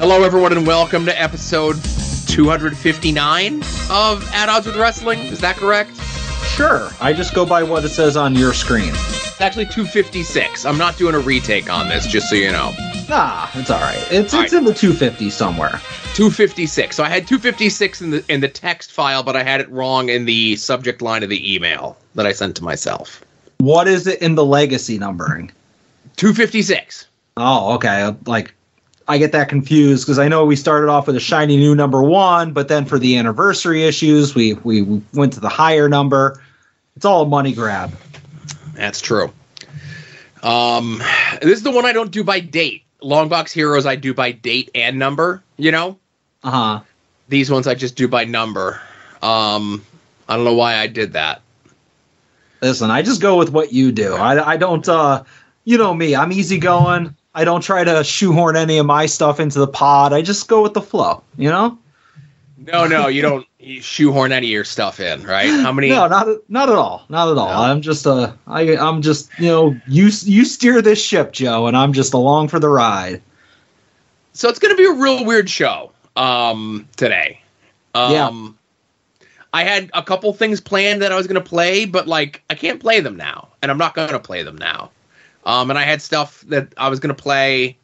Hello, everyone, and welcome to episode 259 of At Odds with Wrestling. Is that correct? Sure. I just go by what it says on your screen. It's actually 256. I'm not doing a retake on this, just so you know. It's all right. It's in the 250 somewhere. 256. So I had 256 in the text file, but I had it wrong in the subject line of the email that I sent to myself. What is it in the legacy numbering? 256. Oh, okay. I get that confused because I know we started off with a shiny new number 1, but then for the anniversary issues, we went to the higher number. It's all a money grab. That's true. This is the one I don't do by date. Longbox Heroes I do by date and number, you know? Uh-huh. These ones I just do by number. I don't know why I did that. Listen, I just go with what you do. I don't, you know me, I'm easygoing. I don't try to shoehorn any of my stuff into the pod. I just go with the flow, you know? No, you don't shoehorn any of your stuff in, right? How many? No, not at all. Not at all. No. I'm just you steer this ship, Joe, and I'm just along for the ride. So it's going to be a real weird show today. Yeah. I had a couple things planned that I was going to play, but I can't play them now, and I'm not going to play them now. And I had stuff that I was going to play.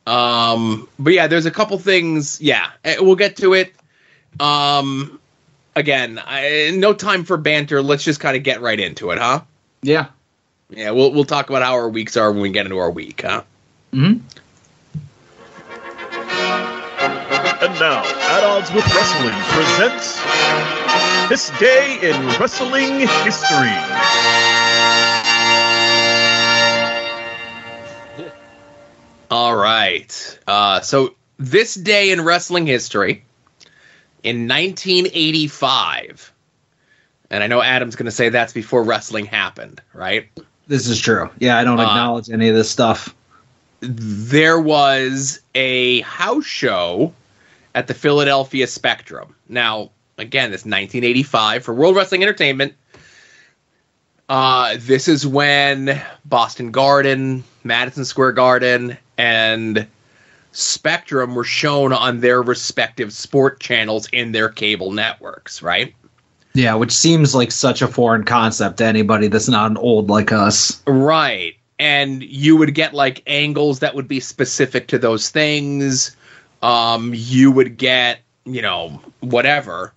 But yeah, there's a couple things. Yeah, we'll get to it. Again, no time for banter. Let's just kind of get right into it, huh? Yeah. Yeah, we'll talk about how our weeks are when we get into our week, huh? Mm-hmm. And now, At Odds with Wrestling presents This Day in Wrestling History. All right. So this day in wrestling history, in 1985, and I know Adam's going to say that's before wrestling happened, right? This is true. Yeah, I don't acknowledge any of this stuff. There was a house show at the Philadelphia Spectrum. Now, again, this is 1985 for World Wrestling Entertainment. This is when Boston Garden, Madison Square Garden, and Spectrum were shown on their respective sport channels in their cable networks, right? Yeah, which seems like such a foreign concept to anybody that's not an old like us. Right. And you would get angles that would be specific to those things. You would get, whatever.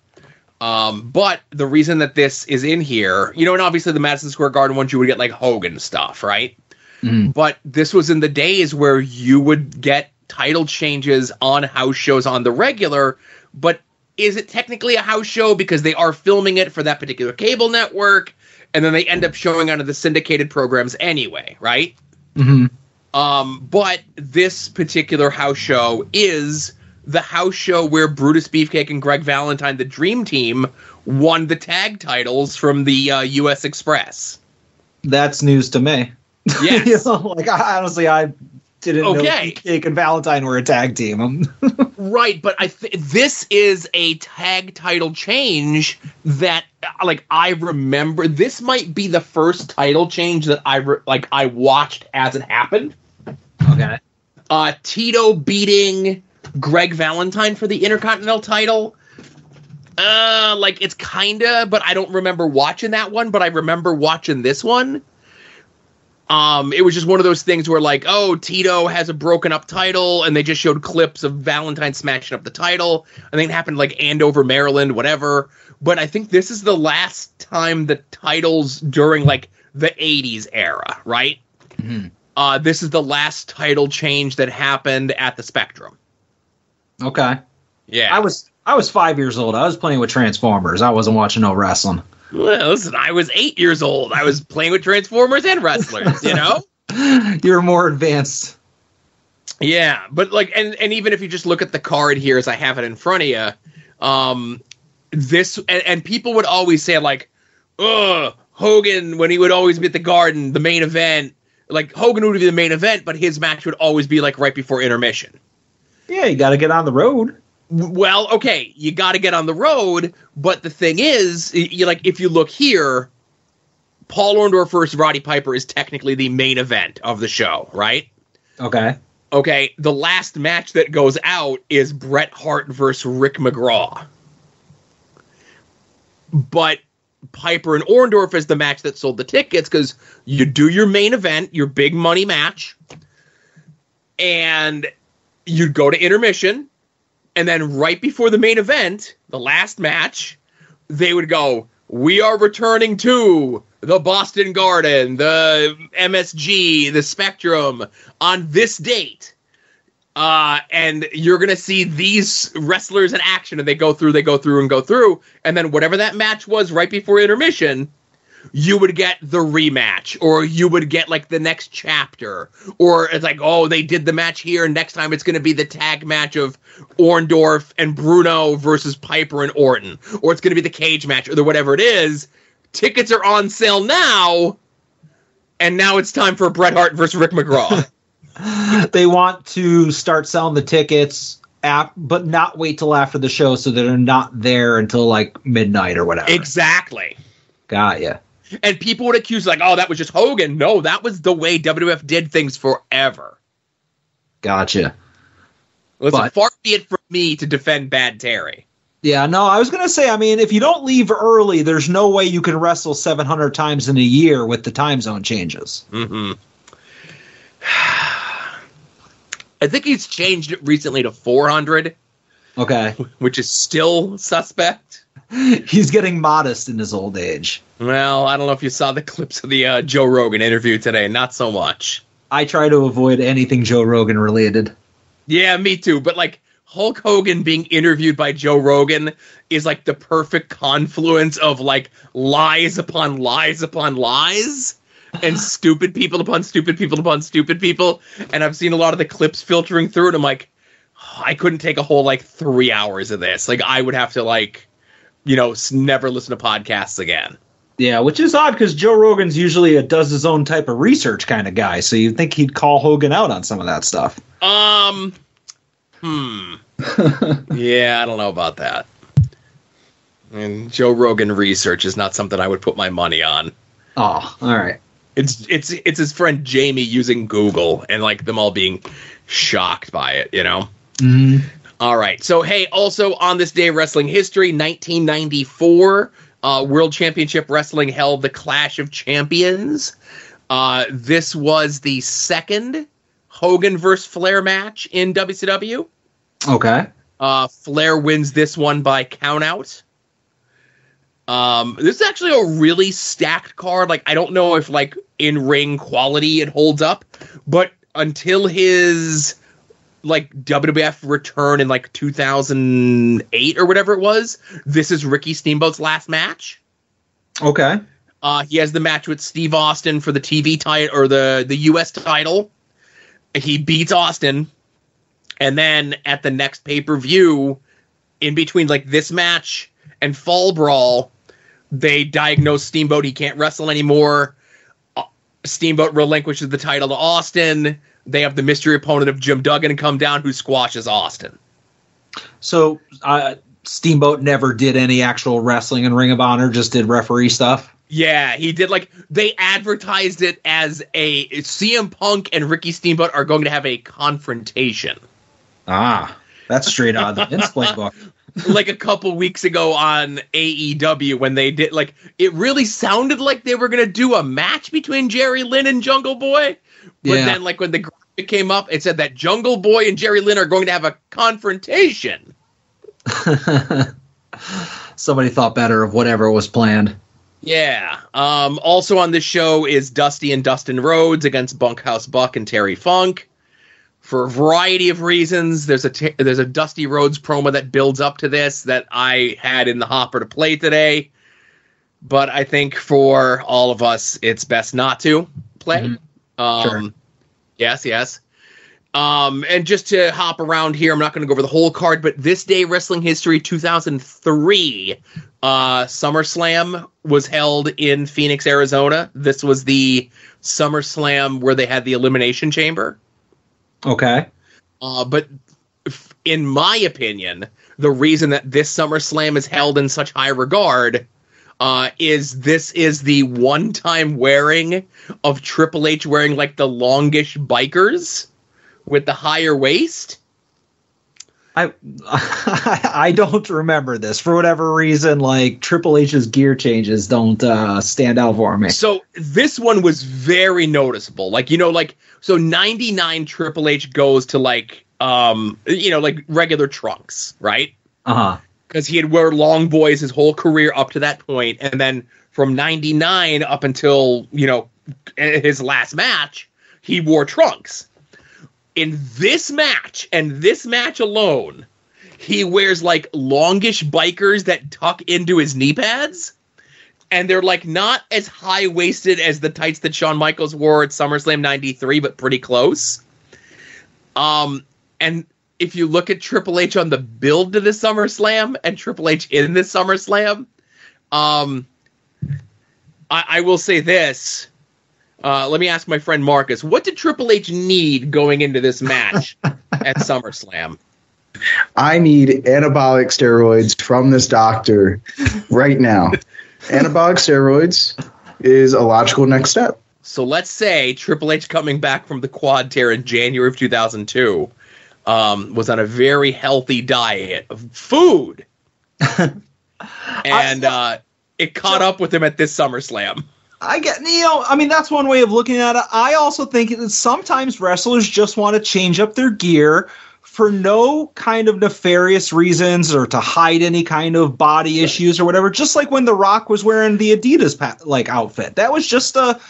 But the reason that this is in here, and obviously the Madison Square Garden ones, you would get Hogan stuff, right? Mm-hmm. But this was in the days where you would get title changes on house shows on the regular, but is it technically a house show because they are filming it for that particular cable network, and then they end up showing onto the syndicated programs anyway, right? Mm-hmm. But this particular house show is the house show where Brutus Beefcake and Greg Valentine, the Dream Team, won the tag titles from the U.S. Express. That's news to me. Yes. Honestly, I didn't know Beefcake and Valentine were a tag team. Right, but this is a tag title change that, I remember. This might be the first title change that I watched as it happened. Okay. Tito beating Greg Valentine for the Intercontinental title. It's kinda, but I don't remember watching that one, but I remember watching this one. It was just one of those things where Tito has a broken up title, and they just showed clips of Valentine smashing up the title. I think it happened Andover, Maryland, whatever. But I think this is the last time the titles during the 80s era, right? Mm-hmm. This is the last title change that happened at the Spectrum. Okay. Yeah. I was 5 years old. I was playing with Transformers. I wasn't watching no wrestling. Well, listen, I was 8 years old. I was playing with Transformers and wrestlers, You're more advanced. Yeah, but and even if you just look at the card here as I have it in front of you, this, and people would always say Hogan, when he would always be at the Garden, the main event, Hogan would be the main event, but his match would always be right before intermission. Yeah, you got to get on the road. Well, okay, you got to get on the road, but the thing is, if you look here, Paul Orndorff versus Roddy Piper is technically the main event of the show, right? Okay. Okay, the last match that goes out is Bret Hart versus Rick McGraw. But Piper and Orndorff is the match that sold the tickets because you do your main event, your big money match, and you'd go to intermission, and then right before the main event, the last match, they would go, we are returning to the Boston Garden, the MSG, the Spectrum on this date. And you're going to see these wrestlers in action, and they go through. And then whatever that match was right before intermission, you would get the rematch, or you would get like the next chapter, or it's like, oh, they did the match here, and next time it's going to be the tag match of Orndorff and Bruno versus Piper and Orton, or it's going to be the cage match, or whatever it is. Tickets are on sale now, and now it's time for Bret Hart versus Rick McGraw. They want to start selling the tickets, but not wait till after the show so they're not there until like midnight or whatever. Exactly. Got ya. And people would accuse like, oh, that was just Hogan. No, that was the way WWF did things forever. Gotcha. Listen, far be it from me to defend Bad Terry. Yeah, no, I was going to say, I mean, if you don't leave early, there's no way you can wrestle 700 times in a year with the time zone changes. Mm-hmm. I think he's changed it recently to 400. Okay. Which is still suspect. He's getting modest in his old age. Well, I don't know if you saw the clips of the Joe Rogan interview today. Not so much. I try to avoid anything Joe Rogan related. Yeah, me too. But like Hulk Hogan being interviewed by Joe Rogan is like the perfect confluence of like lies upon lies upon lies. And stupid people upon stupid people upon stupid people. And I've seen a lot of the clips filtering through it. I'm like, oh, I couldn't take a whole like 3 hours of this. Like I would have to like, you know, never listen to podcasts again. Yeah, which is odd because Joe Rogan's usually a does his own type of research kind of guy. So you'd think he'd call Hogan out on some of that stuff. Yeah, I don't know about that. And Joe Rogan research is not something I would put my money on. Oh, all right. It's his friend Jamie using Google and like them all being shocked by it, you know? Mm-hmm. All right. So, hey, also on this day of wrestling history, 1994, World Championship Wrestling held the Clash of Champions. This was the second Hogan versus Flair match in WCW. Okay. Flair wins this one by countout. This is actually a really stacked card. Like, I don't know if like in-ring quality it holds up, but until his like WWF return in like 2008 or whatever it was, this is Ricky Steamboat's last match. Okay. He has the match with Steve Austin for the TV title or the US title. He beats Austin, and then at the next pay-per-view, in between like this match and Fall Brawl, they diagnose Steamboat. He can't wrestle anymore. Steamboat relinquishes the title to Austin. They have the mystery opponent of Jim Duggan come down who squashes Austin. So Steamboat never did any actual wrestling in Ring of Honor, just did referee stuff? Yeah, he did. Like, they advertised it as a CM Punk and Ricky Steamboat are going to have a confrontation. Ah, that's straight out of the Vince playbook. Like a couple weeks ago on AEW when they did, like, it really sounded like they were going to do a match between Jerry Lynn and Jungle Boy. But then, like, when the graphic came up, it said that Jungle Boy and Jerry Lynn are going to have a confrontation. Somebody thought better of whatever was planned. Yeah. Also on this show is Dusty and Dustin Rhodes against Bunkhouse Buck and Terry Funk. For a variety of reasons, there's a Dusty Rhodes promo that builds up to this that I had in the hopper to play today. But I think for all of us, it's best not to play. Mm-hmm. Sure. Yes. And just to hop around here, I'm not going to go over the whole card, but this day, Wrestling History 2003, SummerSlam was held in Phoenix, Arizona. This was the SummerSlam where they had the Elimination Chamber. Okay. But in my opinion, the reason that this SummerSlam is held in such high regard is this is the one-time wearing of Triple H wearing like the longish bikers with the higher waist. I don't remember this for whatever reason. Like Triple H's gear changes don't stand out for me. So this one was very noticeable. Like, you know, like, so 99 Triple H goes to like, you know, like regular trunks, right? Uh-huh. Because he had wear long boys his whole career up to that point, and then from 99 up until, you know, his last match, he wore trunks. In this match, and this match alone, he wears like longish bikers that tuck into his knee pads, and they're like not as high-waisted as the tights that Shawn Michaels wore at SummerSlam 93, but pretty close. And if you look at Triple H on the build to the SummerSlam and Triple H in this SummerSlam, I will say this. Let me ask my friend Marcus, what did Triple H need going into this match at SummerSlam? I need anabolic steroids from this doctor right now. Anabolic steroids is a logical next step. So let's say Triple H coming back from the quad tear in January of 2002 was on a very healthy diet of food. And it caught up with him at this SummerSlam. I get, you know, I mean, that's one way of looking at it. I also think that sometimes wrestlers just want to change up their gear for no kind of nefarious reasons or to hide any kind of body issues or whatever. Just like when The Rock was wearing the Adidas outfit, that was just a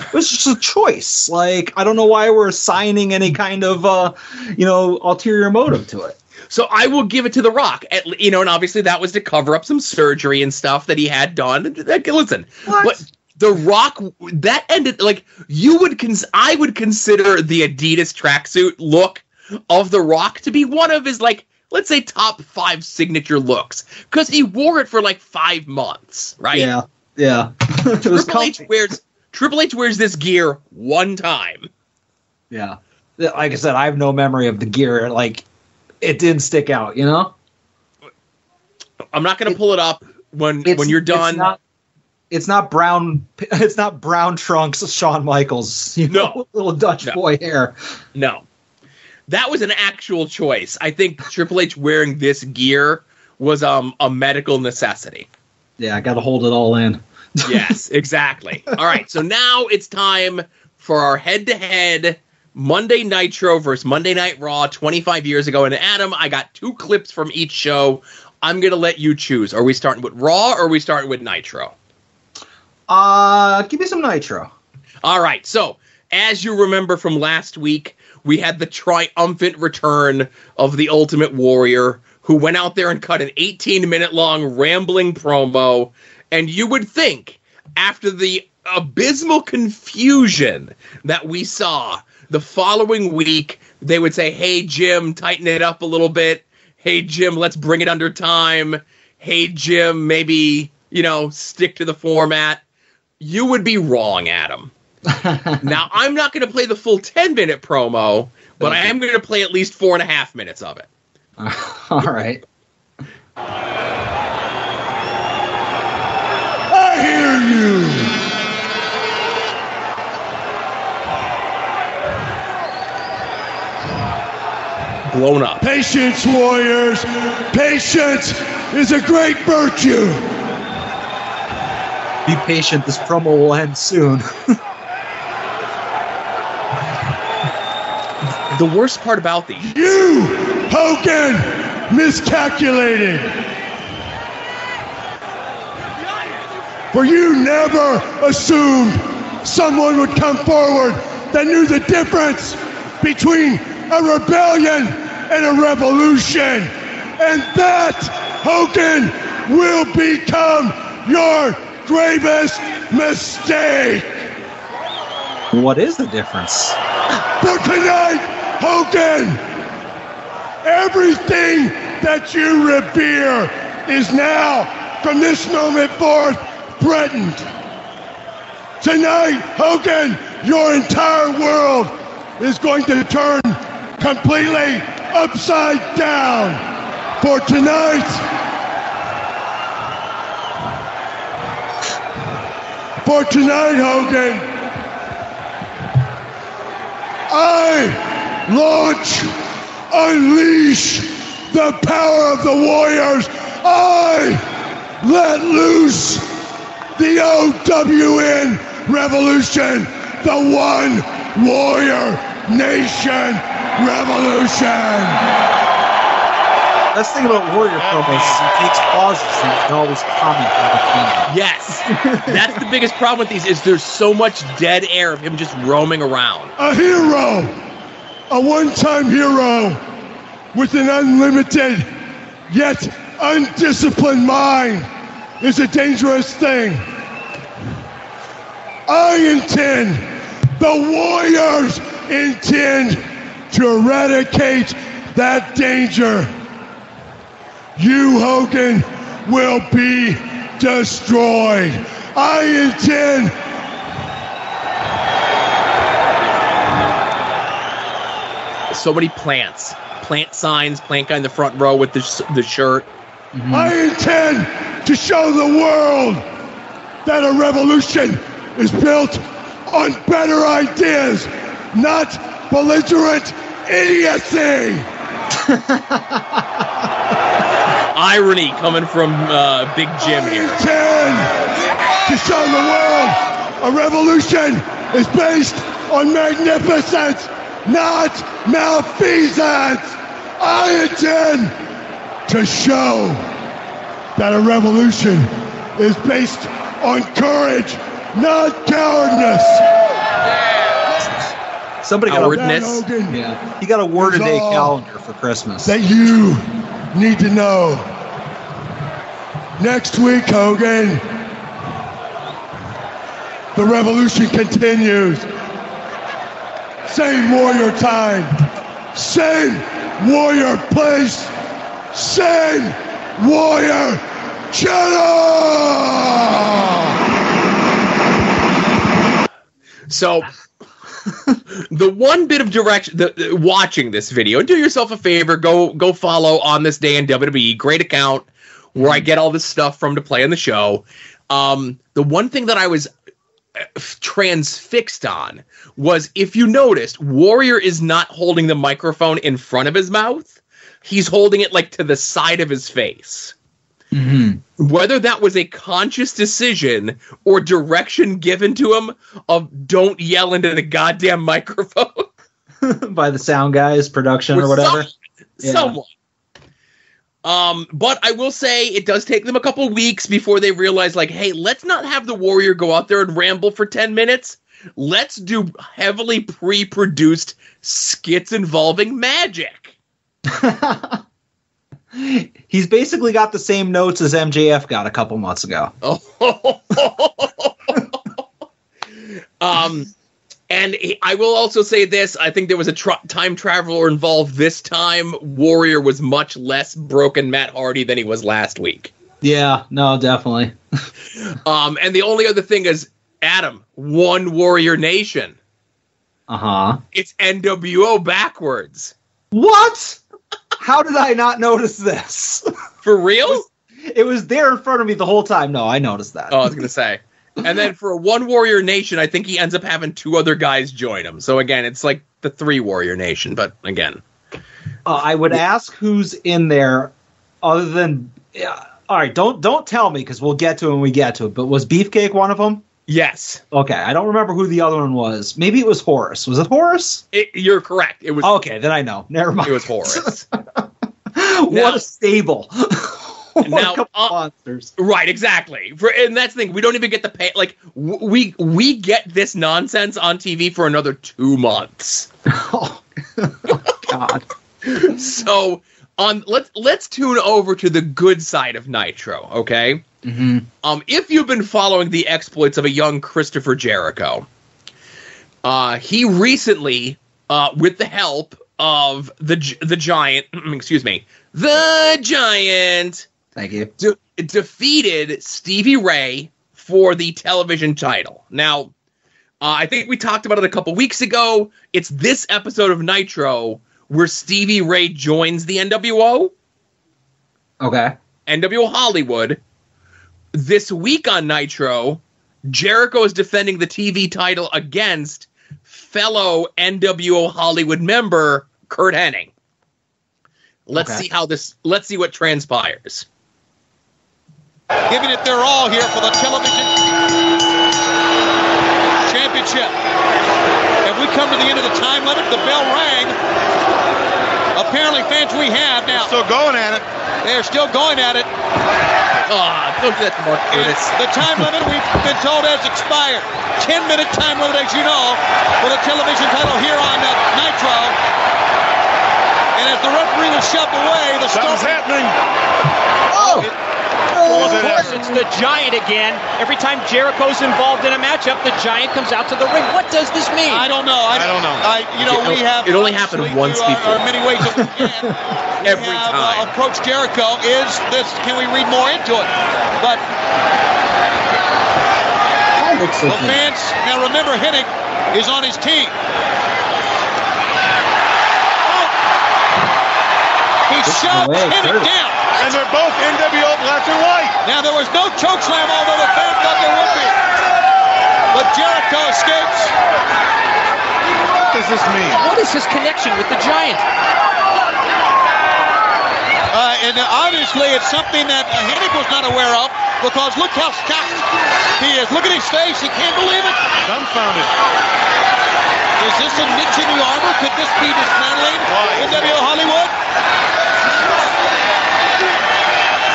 choice. Like, I don't know why we're assigning any kind of ulterior motive to it. So I will give it to The Rock, you know, and obviously that was to cover up some surgery and stuff that he had done. Listen, but The Rock, that ended like I would consider the Adidas tracksuit look of The Rock to be one of his, like, let's say top 5 signature looks, because he wore it for like 5 months, right? Yeah. Triple H wears this gear one time. Yeah, like I said, I have no memory of the gear. Like, it didn't stick out, you know. I'm not going to pull it up when you're done. It's not brown. It's not brown trunks. Shawn Michaels, little Dutch boy hair. No, that was an actual choice. I think Triple H wearing this gear was a medical necessity. Yeah, I got to hold it all in. Yes, exactly. All right, so now it's time for our head-to-head Monday Nitro versus Monday Night Raw 25 years ago. And Adam, I got 2 clips from each show. I'm going to let you choose. Are we starting with Raw or are we starting with Nitro? Give me some Nitro. All right. So, as you remember from last week, we had the triumphant return of the Ultimate Warrior, who went out there and cut an 18-minute-long rambling promo. And you would think, after the abysmal confusion that we saw the following week, they would say, hey, Jim, tighten it up a little bit. Hey, Jim, let's bring it under time. Hey, Jim, maybe, stick to the format. You would be wrong, Adam. Now, I'm not going to play the full 10-minute promo, but I am going to play at least 4.5 minutes of it. All right. I hear you. Blown up. Patience, warriors. Patience is a great virtue. Be patient. This promo will end soon. The worst part about these. You, Hogan, miscalculated. For you never assumed someone would come forward that knew the difference between a rebellion and a revolution. And that, Hogan, will become your gravest mistake. What is the difference? For tonight, Hogan, everything that you revere is now, from this moment forth, threatened. Tonight, Hogan, your entire world is going to turn completely upside down. For tonight, Hogan, I launch, unleash the power of the Warriors. I let loose the OWN revolution, the One Warrior Nation revolution. That's the thing about Warrior promos is he takes pauses and he can always comment on the thing. Yes. That's the biggest problem with these is there's so much dead air of him just roaming around. A hero, a one-time hero with an unlimited yet undisciplined mind is a dangerous thing. I intend, the Warriors intend to eradicate that danger. You, Hogan, will be destroyed. I intend. So many plants. Plant signs, plant guy in the front row with the shirt. Mm-hmm. I intend to show the world that a revolution is built on better ideas, not belligerent idiocy. Irony coming from Big Jim here. I intend to show the world a revolution is based on magnificence, not malfeasance. I intend to show that a revolution is based on courage, not cowardness. Somebody got Cowardness. he got a word a day calendar for Christmas. That you need to know. Next week, Hogan, the revolution continues. Same Warrior time, same Warrior place, same Warrior channel. So, the one bit of direction, watching this video, do yourself a favor, go follow On This Day in WWE, great account where I get all this stuff from to play on the show. The one thing that I was transfixed on was, if you noticed, Warrior is not holding the microphone in front of his mouth. He's holding it like to the side of his face. Mm-hmm. Whether that was a conscious decision or direction given to him of don't yell into the goddamn microphone by the sound guys, production or whatever. Someone. But I will say it does take them a couple weeks before they realize, like, hey, let's not have the Warrior go out there and ramble for 10 minutes. Let's do heavily pre-produced skits involving magic. He's basically got the same notes as MJF got a couple months ago. And I will also say this. I think there was a time traveler involved this time. Warrior was much less broken Matt Hardy than he was last week. Yeah, no, definitely. And the only other thing is, Adam, One Warrior Nation. Uh-huh. It's NWO backwards. What? How did I not notice this? For real? It was there in front of me the whole time. No, I noticed that. Oh, I was going to say. And then for a One Warrior Nation, I think he ends up having two other guys join him. So again, it's like the Three Warrior Nation, but again. I would ask who's in there other than... all right, don't tell me because we'll get to it when we get to it, but was Beefcake one of them? Yes. Okay, I don't remember who the other one was. Maybe it was Horace. Was it Horace? You're correct. It was. Okay, then I know. Never mind. It was Horace. What a stable. Now, monsters. Right, exactly. And that's the thing. We don't even get the pay. Like, we get this nonsense on TV for another 2 months. Oh God. So, let's tune over to the good side of Nitro, okay? Mm-hmm. If you've been following the exploits of a young Christopher Jericho, he recently, with the help of the Giant, the Giant. Thank you. Defeated Stevie Ray for the television title. Now, I think we talked about it a couple weeks ago. It's this episode of Nitro where Stevie Ray joins the NWO. Okay. NWO Hollywood. This week on Nitro, Jericho is defending the TV title against fellow NWO Hollywood member, Kurt Hennig. Let's see what transpires. Giving it their all here for the television championship. If we come to the end of the time limit, the bell rang. Apparently, fans, we have now. Still going at it. They're still going at it. Don't do that to Mark Curtis. The time limit, we've been told, has expired. 10-minute time limit, as you know, for the television title here on Nitro. And as the referee was shoved away, Something's happening. Of course, it's the Giant again. Every time Jericho's involved in a matchup, the Giant comes out to the ring. What does this mean? I don't know. I don't know. We have. It only happened once before. There are many ways that we can. Every time. Approach Jericho. Is this? Can we read more into it? But the fans. Now remember, Hennig is on his team. He shoved Hennig down. And they're both NWO black and white. Now, there was no chokeslam, although the fans thought there would be. But Jericho escapes. What does this mean? What is his connection with the Giant? And obviously, it's something that Hennig was not aware of, because look how shocked he is. Look at his face. He can't believe it. Dumbfounded. Is this a niche in the armor? Could this be dismantling NWO Hollywood?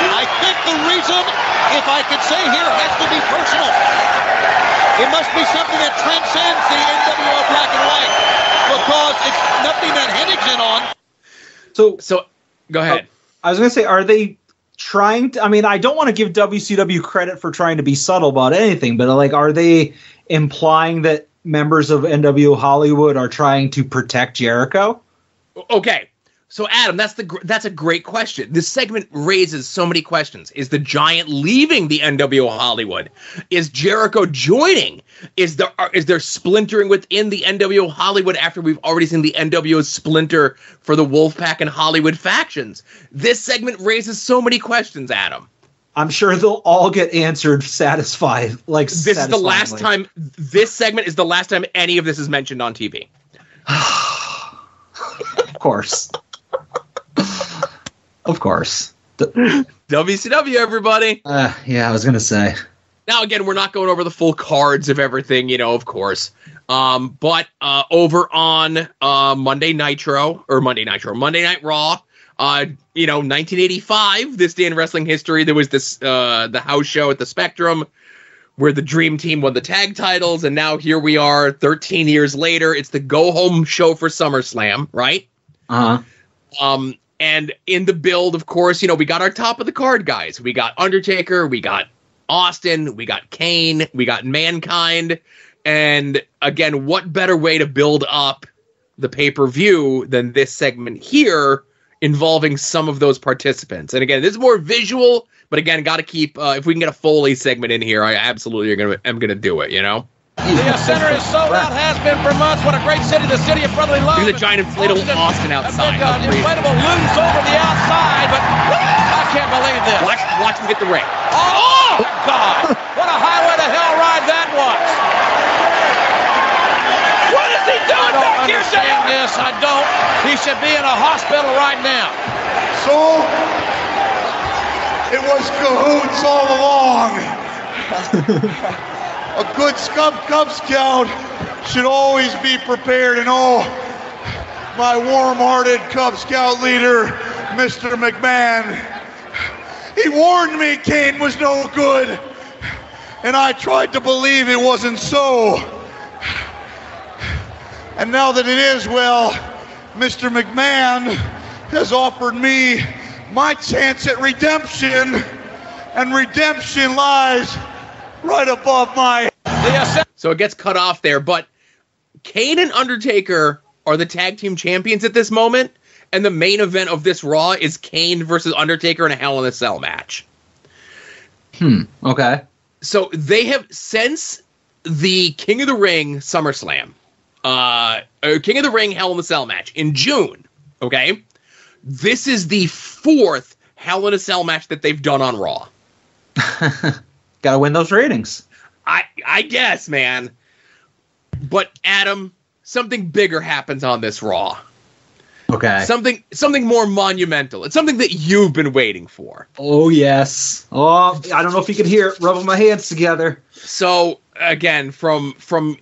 I think the reason, if I could say here, has to be personal. It must be something that transcends the NWO black and white, because it's nothing that Hennig's in on. So go ahead. I was going to say, are they trying to, I mean, I don't want to give WCW credit for trying to be subtle about anything, but like, are they implying that members of NWO Hollywood are trying to protect Jericho? Okay. So, Adam, that's a great question. This segment raises so many questions. Is the Giant leaving the NWO Hollywood? Is Jericho joining? Is there splintering within the NWO Hollywood after we've already seen the NWO splinter for the Wolfpack and Hollywood factions? This segment raises so many questions, Adam. I'm sure they'll all get answered satisfied. This is the last time. This segment is the last time any of this is mentioned on TV. Of course. Of course. WCW, everybody. Yeah, I was going to say. Now, again, we're not going over the full cards of everything, of course. But over on Monday Night Raw, 1985, this day in wrestling history, there was this the house show at the Spectrum where the Dream Team won the tag titles, and now here we are 13 years later. It's the go-home show for SummerSlam, right? Uh-huh. And in the build, of course, we got our top of the card guys. We got Undertaker, we got Austin, we got Kane, we got Mankind. And again, what better way to build up the pay-per-view than this segment here involving some of those participants? And again, this is more visual, but again, got to keep, if we can get a Foley segment in here, I absolutely am going to do it, The center is sold out, has been for months. What a great city, the city of brotherly love. Look at the giant inflatable Austin outside. Inflatable loose over the outside, but I can't believe this. Watch him get the ring. Oh, God. What a highway to hell ride that was. What is he doing back here, Sam? I don't understand this. I don't. He should be in a hospital right now. So, it was cahoots all along. A good Cub Scout should always be prepared, and my warm-hearted Cub Scout leader, Mr. McMahon, he warned me Kane was no good, and I tried to believe it wasn't so. And now that it is, well, Mr. McMahon has offered me my chance at redemption, and redemption lies right above my... So it gets cut off there, but Kane and Undertaker are the tag team champions at this moment, and the main event of this Raw is Kane versus Undertaker in a Hell in a Cell match. Okay. So they have, since the King of the Ring SummerSlam, King of the Ring Hell in a Cell match in June, okay? This is the fourth Hell in a Cell match that they've done on Raw. Gotta win those ratings. I guess, man. But, Adam, something bigger happens on this Raw. Okay. Something more monumental. It's something that you've been waiting for. Oh, yes. Oh, I don't know if you can hear it rubbing my hands together. So, again, from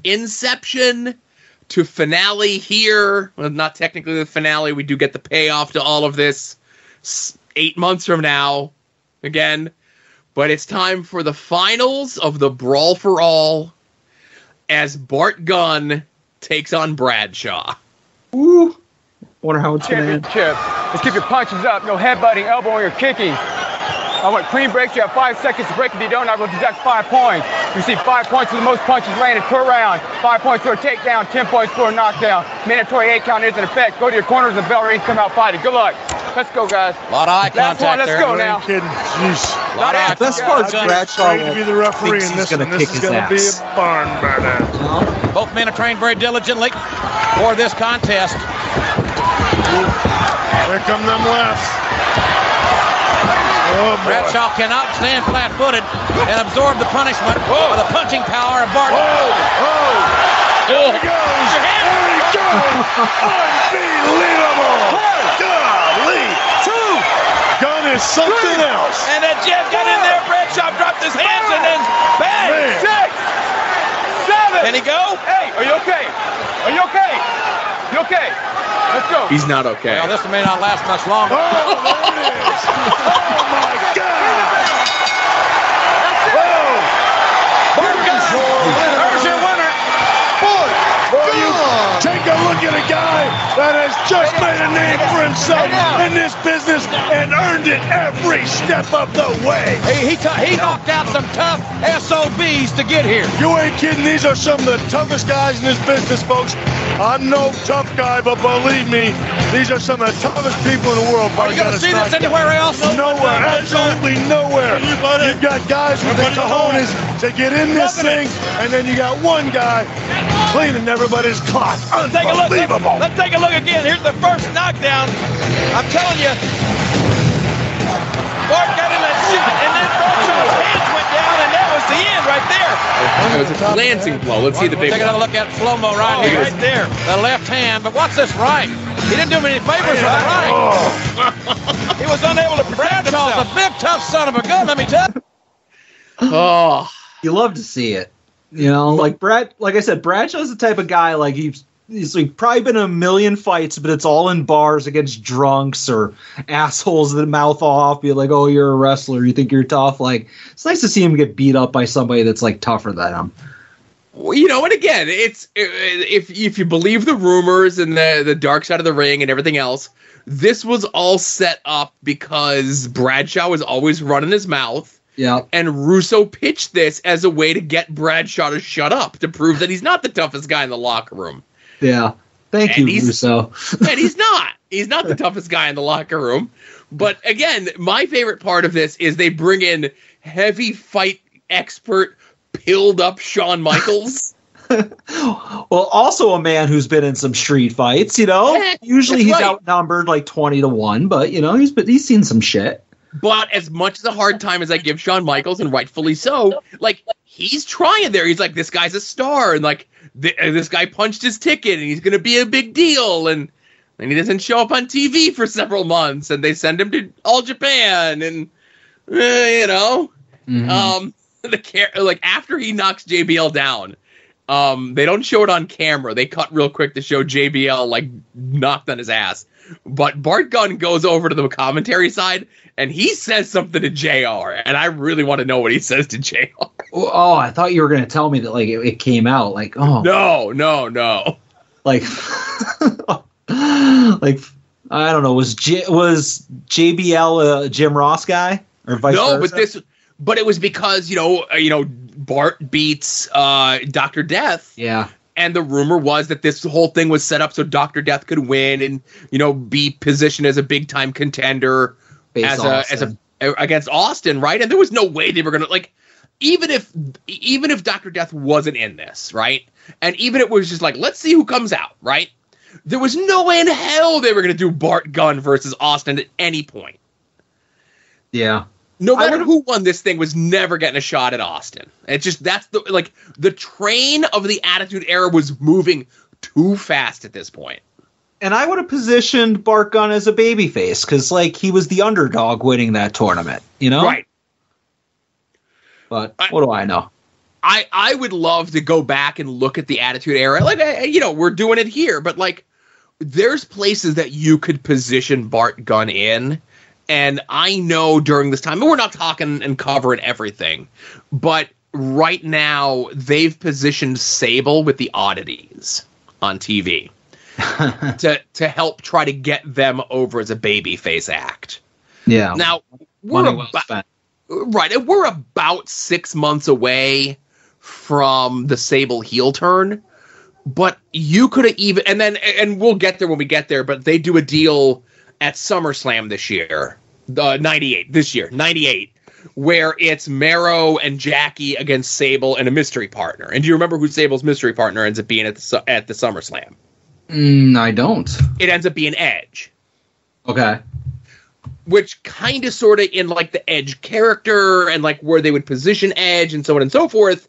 inception to finale here, well, not technically the finale, we do get the payoff to all of this 8 months from now, again. But it's time for the finals of the Brawl for All as Bart Gunn takes on Bradshaw. Ooh. Wonder how it's going to end. Championship. Let's keep your punches up. No headbutting, elbowing, or kicking. I want clean breaks. You have 5 seconds to break. If you don't, I will deduct 5 points. You receive 5 points for the most punches landed per round. 5 points for a takedown. 10 points for a knockdown. Mandatory 8 count is in effect. Go to your corners and bell ring. Come out fighting. Good luck. Let's go, guys. A lot of eye contact. Last one. Let's there. go now. Kidding. Jeez. Not The best part's Bradshaw Trained to be the referee in thinks this, he's and gonna this kick is his going to be ass. a barn burner. Both men are trained very diligently for this contest. Here come them lefts. Oh, boy. Bradshaw cannot stand flat-footed and absorb the punishment of the punching power of Bart. There he goes. There he goes. Unbelievable. Golly. Gunn is something else. And a jab got in there. Bradshaw dropped his hands and then bang. Man. 6, 7. Can he go? Hey, are you okay? Are you okay? You okay? Let's go. He's not okay. Well, this may not last much longer. Oh, there it is. Oh, my God. Bart Gunn, there's your winner. Boy, you take a look at a guy that has just made a name for himself in this business and earned it every step of the way. He knocked out some tough SOBs to get here. You ain't kidding. These are some of the toughest guys in this business, folks. I'm no tough guy, but believe me, these are some of the toughest people in the world. Are you going to see this anywhere else? Nowhere, absolutely nowhere. You've got guys with the cojones to get in this thing, and then you got one guy cleaning everybody's clock. Unbelievable. Let's take a look again. Here's the first knockdown. I'm telling you, Bart got in that shot, and then Bradshaw's hands went down, and that was the end right there. It was a glancing blow. Let's see the big Take another one. look at slow-mo right here. Right there. The left hand, but watch this right. He didn't do me any favors with the right. He was unable to protect himself. Bradshaw's a big, tough son of a gun, let me tell you. Oh, You love to see it. You know, like I said, Bradshaw's the type of guy, like he's like probably been in a million fights, but it's all in bars against drunks or assholes that mouth off, be like, "Oh, you're a wrestler, you think you're tough." Like, it's nice to see him get beat up by somebody that's like tougher than him. well, you know, and again, it's if you believe the rumors and the dark side of the ring and everything else, this was all set up because Bradshaw was always running his mouth. Yeah. And Russo pitched this as a way to get Bradshaw to shut up, to prove that he's not the toughest guy in the locker room. Yeah. Thank And you, Russo. And he's not. He's not the toughest guy in the locker room. But again, my favorite part of this is they bring in heavy fight expert, pilled up Shawn Michaels. Well, also a man who's been in some street fights, you know. Yeah, Usually he's right. outnumbered like 20-1, but you know, he's seen some shit. But as much as a hard time as I give Shawn Michaels, and rightfully so, like, he's trying there. He's like, this guy's a star, and like, this guy punched his ticket, and he's going to be a big deal, and he doesn't show up on TV for several months, and they send him to All Japan, and, you know, like, after he knocks JBL down, they don't show it on camera. They cut real quick to show JBL, like, knocked on his ass. But Bart Gunn goes over to the commentary side, and he says something to JR, and I really want to know what he says to JR. Oh, I thought you were going to tell me that like it came out. Like, oh. No. Like, like I don't know. Was JBL a Jim Ross guy or vice versa? But it was because you know Bart beats Dr. Death. Yeah. And the rumor was that this whole thing was set up so Dr. Death could win and, you know, be positioned as a big time contender against Austin, right? And there was no way they were going to, like, even if Dr. Death wasn't in this, right? And even if it was just like, let's see who comes out, right? There was no way in hell they were going to do Bart Gunn versus Austin at any point. Yeah. No matter who won this thing was never getting a shot at Austin. It's just, that's the train of the Attitude Era was moving too fast at this point. And I would have positioned Bart Gunn as a babyface because, like, he was the underdog winning that tournament, you know? Right. But what do I know? I would love to go back and look at the Attitude Era. Like, you know, we're doing it here, but, like, there's places that you could position Bart Gunn in. And I know during this time, and we're not talking and covering everything, but right now they've positioned Sable with the Oddities on TV to help try to get them over as a babyface act. Yeah. Now, we're about 6 months away from the Sable heel turn, but you could have even, and we'll get there when we get there, but they do a deal at SummerSlam this year, 98, where it's Mero and Jackie against Sable and a mystery partner. And do you remember who Sable's mystery partner ends up being at the SummerSlam? I don't. It ends up being Edge. Okay. Which kind of sort of in like the Edge character and like where they would position Edge and so on and so forth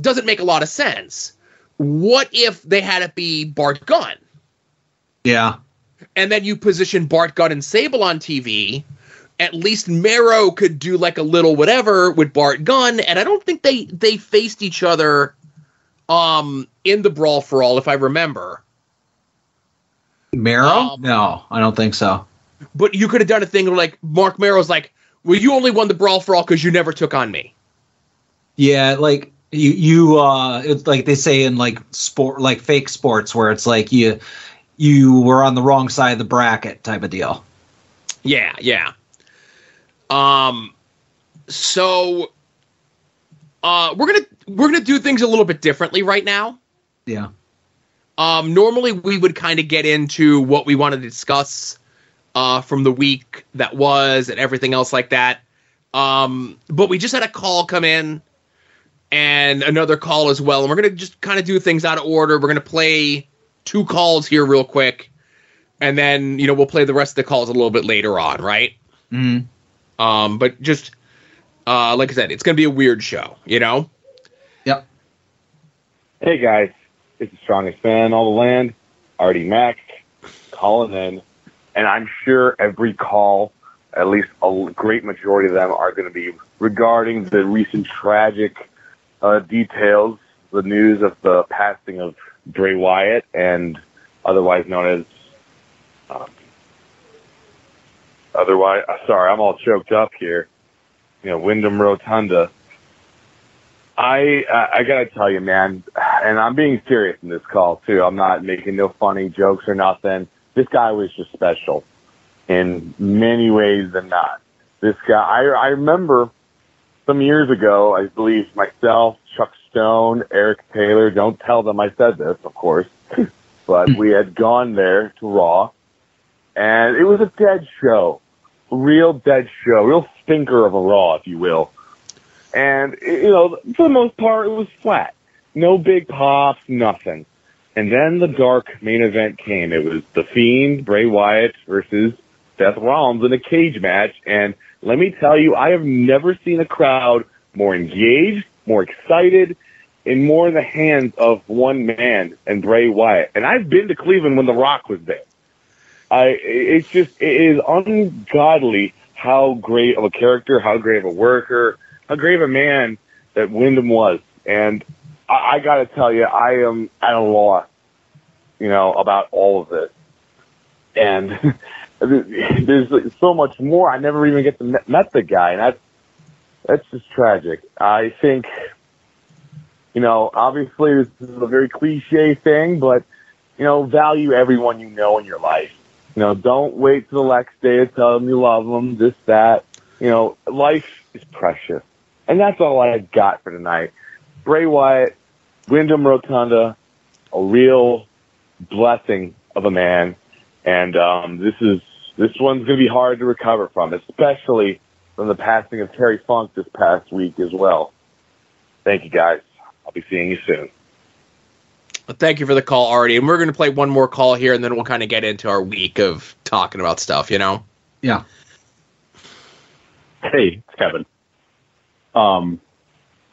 doesn't make a lot of sense. What if they had it be Bart Gunn? Yeah. And then you position Bart Gunn and Sable on TV. At least Mero could do like a little whatever with Bart Gunn, and I don't think they faced each other in the Brawl for All, if I remember. Mero? No, I don't think so. But you could have done a thing where like Mark Mero's like, well, you only won the Brawl for All because you never took on me. Yeah, like you it's like they say in like sport, like fake sports, where it's like you were on the wrong side of the bracket type of deal. Yeah. So we're gonna do things a little bit differently right now. Yeah. Normally we would kind of get into what we want to discuss from the week that was and everything else like that. But we just had a call come in and another call as well, and we're gonna just kind of do things out of order. We're gonna play 2 calls here real quick, and then we'll play the rest of the calls a little bit later on, right? Mm-hmm. But just, like I said, it's going to be a weird show, Yep. Hey, guys. It's the strongest fan in all the land, Artie Mack, calling in. And I'm sure every call, at least a great majority of them, are going to be regarding the recent tragic details, the news of the passing of Bray Wyatt, and otherwise known as sorry, I'm all choked up here. Windham Rotunda. I gotta tell you, man, and I'm being serious in this call too. I'm not making no funny jokes or nothing. This guy was just special in many ways than not. This guy, I remember some years ago, I believe myself, Chuck Stone, Eric Taylor, don't tell them I said this, of course, but we had gone there to Raw, and it was a dead show. Real dead show, real stinker of a Raw, if you will. And, for the most part, it was flat. No big pops, nothing. And then the dark main event came. It was The Fiend, Bray Wyatt versus Seth Rollins in a cage match. And let me tell you, I have never seen a crowd more engaged, more excited, and more in the hands of one man and Bray Wyatt. And I've been to Cleveland when The Rock was there. It is ungodly how great of a character, how great of a worker, how great of a man that Windham was. And I got to tell you, I am at a loss, about all of this. And there's so much more. I never even get to met the guy, and that's just tragic. I think, obviously this is a very cliche thing, but, value everyone you know in your life. Don't wait till the next day to tell them you love them, this, that. Life is precious. And that's all I got for tonight. Bray Wyatt, Windham Rotunda, a real blessing of a man. And this one's going to be hard to recover from, especially from the passing of Terry Funk this past week as well. Thank you, guys. I'll be seeing you soon. Thank you for the call, Artie. And we're going to play one more call here, and then we'll kind of get into our week of talking about stuff, Yeah. Hey, it's Kevin.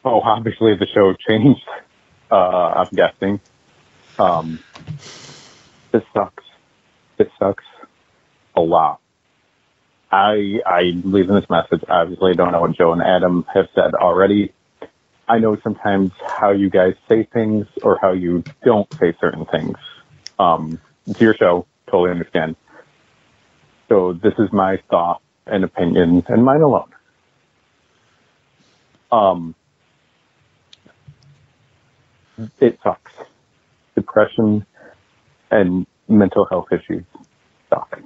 Obviously the show changed, I'm guessing. This sucks. It sucks a lot. I leave in this message. Obviously, I don't know what Joe and Adam have said already. I know sometimes how you guys say things or how you don't say certain things. It's your show. Totally understand. So this is my thought and opinion, and mine alone. It sucks. Depression and mental health issues suck.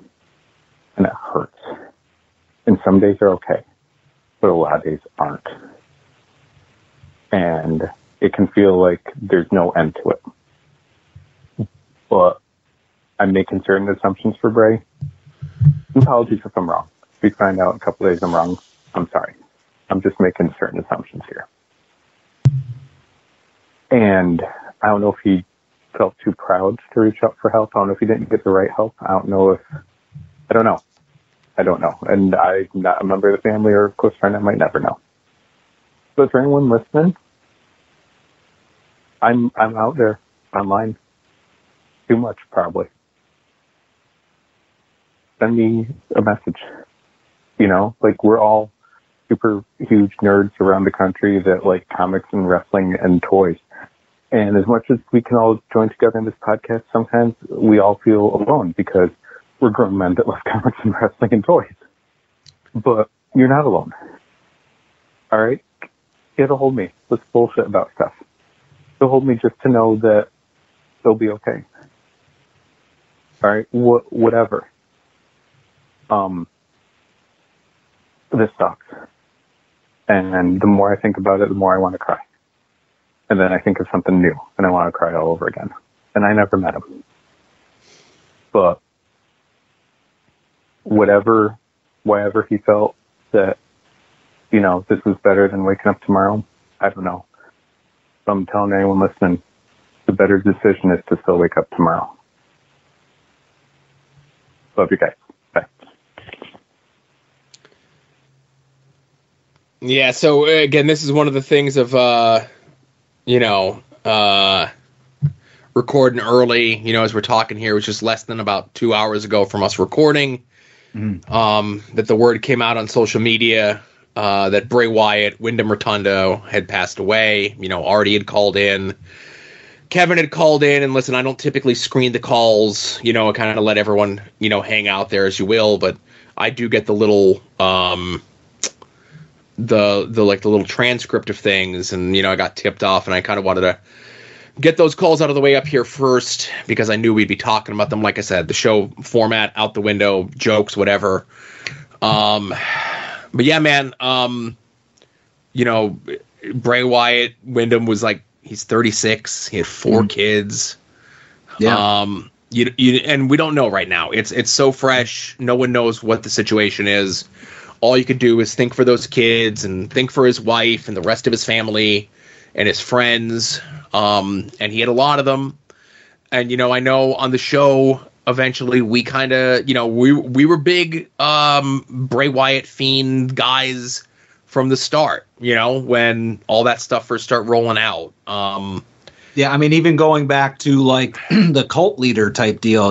And it hurts. And some days are okay, but a lot of days aren't. And it can feel like there's no end to it. But I'm making certain assumptions for Bray. Apologies if I'm wrong. If we find out in a couple days I'm wrong, I'm sorry. I'm just making certain assumptions here. And I don't know if he felt too proud to reach out for help. I don't know if he didn't get the right help. I don't know. And I'm not a member of the family or a close friend. I might never know. But for anyone listening, I'm out there online. Too much, probably. Send me a message. You know, like we're all super huge nerds around the country that like comics and wrestling and toys. And as much as we can all join together in this podcast, sometimes we all feel alone because we're grown men that love comics and wrestling and toys. But you're not alone. All right? Get a hold of me. Let's bullshit about stuff. Get a hold of me just to know that they'll be okay. All right? Whatever. This sucks. And the more I think about it, the more I want to cry. And then I think of something new, and I want to cry all over again. And I never met him. But whatever he felt that, you know, this was better than waking up tomorrow, I don't know. So I'm telling anyone listening, the better decision is to still wake up tomorrow. Love you guys. Bye. Yeah, so again, this is one of the things of, recording early, as we're talking here, it was just less than about 2 hours ago from us recording, that the word came out on social media, that Bray Wyatt, Windham Rotundo, had passed away. Artie had called in. Kevin had called in, and listen, I don't typically screen the calls, I kind of let everyone, hang out there as you will, but I do get the little, the little transcript of things, and I got tipped off, and I kind of wanted to get those calls out of the way up here first because I knew we'd be talking about them. Like I said, the show format out the window, jokes, whatever. But yeah, man, Bray Wyatt, Windham was like, he's 36. He had 4 kids. Yeah. And we don't know right now. It's so fresh. No one knows what the situation is. All you could do is think for those kids and think for his wife and the rest of his family and his friends. And he had a lot of them. And, I know on the show, eventually we kind of, we were big Bray Wyatt fiend guys from the start, when all that stuff first started rolling out. Yeah, I mean, even going back to like the cult leader type deal,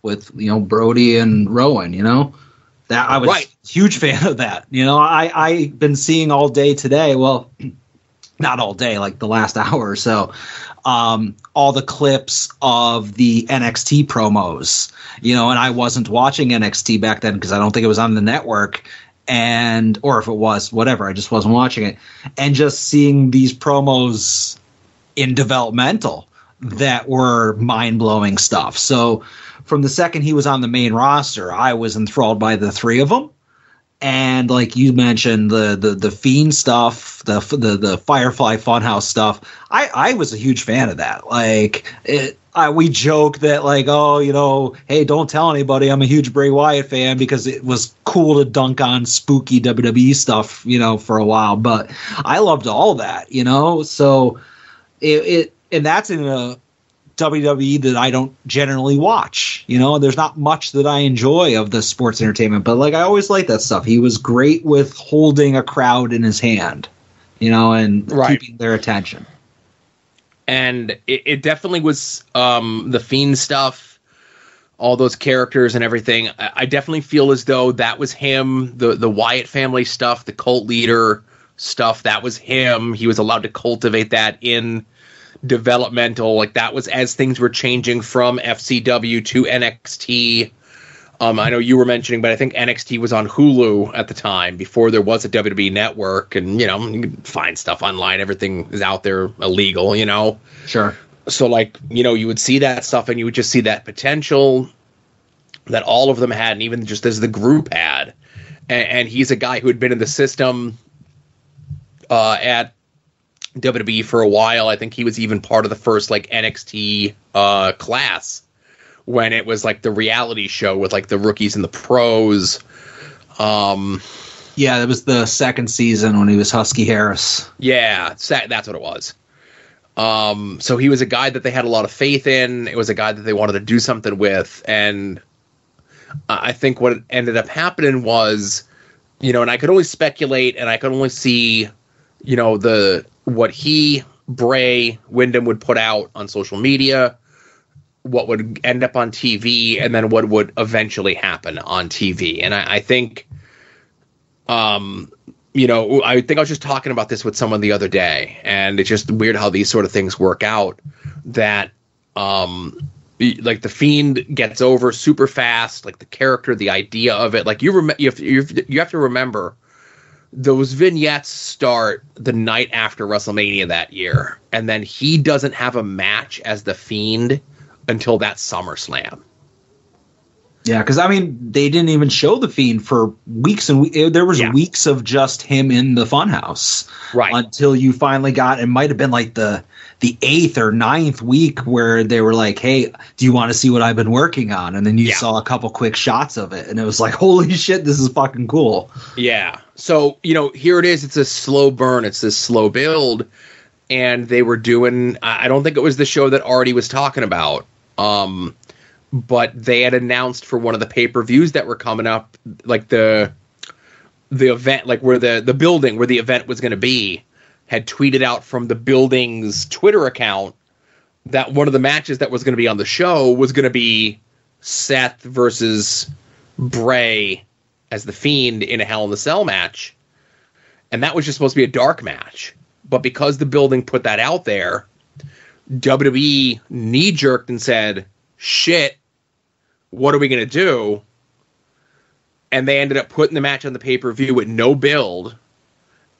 with Brody and Rowan, that I was a huge fan of that. I've been seeing all day today. Well, not all day, like the last hour or so. All the clips of the NXT promos, and I wasn't watching NXT back then because I don't think it was on the network. Or if it was, whatever, I just wasn't watching it. And just seeing these promos in developmental that were mind-blowing stuff. So from the second he was on the main roster, I was enthralled by the 3 of them. And like you mentioned, the Fiend stuff, the Firefly Funhouse stuff, I was a huge fan of that. Like we joke that like, hey, don't tell anybody I'm a huge Bray Wyatt fan because it was cool to dunk on spooky WWE stuff, for a while. But I loved all that, So and that's in a WWE that I don't generally watch. There's not much that I enjoy of the sports entertainment, but like I always like that stuff. He was great with holding a crowd in his hand, and keeping their attention. And it definitely was the Fiend stuff all those characters and everything. I definitely feel as though that was him. The Wyatt family stuff, the cult leader stuff, that was him. He was allowed to cultivate that in developmental. Like, that was as things were changing from FCW to NXT. I know you were mentioning, but I think NXT was on Hulu at the time before there was a WWE network. And, you can find stuff online. Everything is out there illegal, Sure. So, like, you would see that stuff and you would just see that potential that all of them had, and even just as the group had. And he's a guy who had been in the system at WWE for a while. I think he was even part of the first, like, NXT class when it was, like, the reality show with, like, the rookies and the pros. Yeah, that was the second season when he was Husky Harris. Yeah, that's what it was. So he was a guy that they had a lot of faith in. It was a guy that they wanted to do something with. And I think what ended up happening was, and I could only speculate and I could only see, what Bray, Windham would put out on social media, what would end up on TV, and then what would eventually happen on TV. And I think, I think I was just talking about this with someone the other day, and it's just weird how these sort of things work out, that, like, the Fiend gets over super fast, like the character, the idea of it. Like, you have to remember, those vignettes start the night after WrestleMania that year, and then he doesn't have a match as the Fiend until that SummerSlam. Yeah, because, they didn't even show the Fiend for weeks, and there was weeks of just him in the Funhouse. Right. Until you finally got, it might have been like the 8th or 9th week where they were like, hey, do you want to see what I've been working on? And then you saw a couple quick shots of it, and it was like, holy shit, this is fucking cool. Yeah. So, here it is. It's a slow burn. It's this slow build. And they were doing, I don't think it was the show that Artie was talking about. But they had announced for one of the pay-per-views that were coming up, like the event, like where the building where the event was going to be, had tweeted out from the building's Twitter account that one of the matches that was going to be on the show was going to be Seth versus Bray as the Fiend in a Hell in a Cell match. And that was just supposed to be a dark match. But because the building put that out there, WWE knee-jerked and said, shit, what are we going to do? And they ended up putting the match on the pay-per-view with no build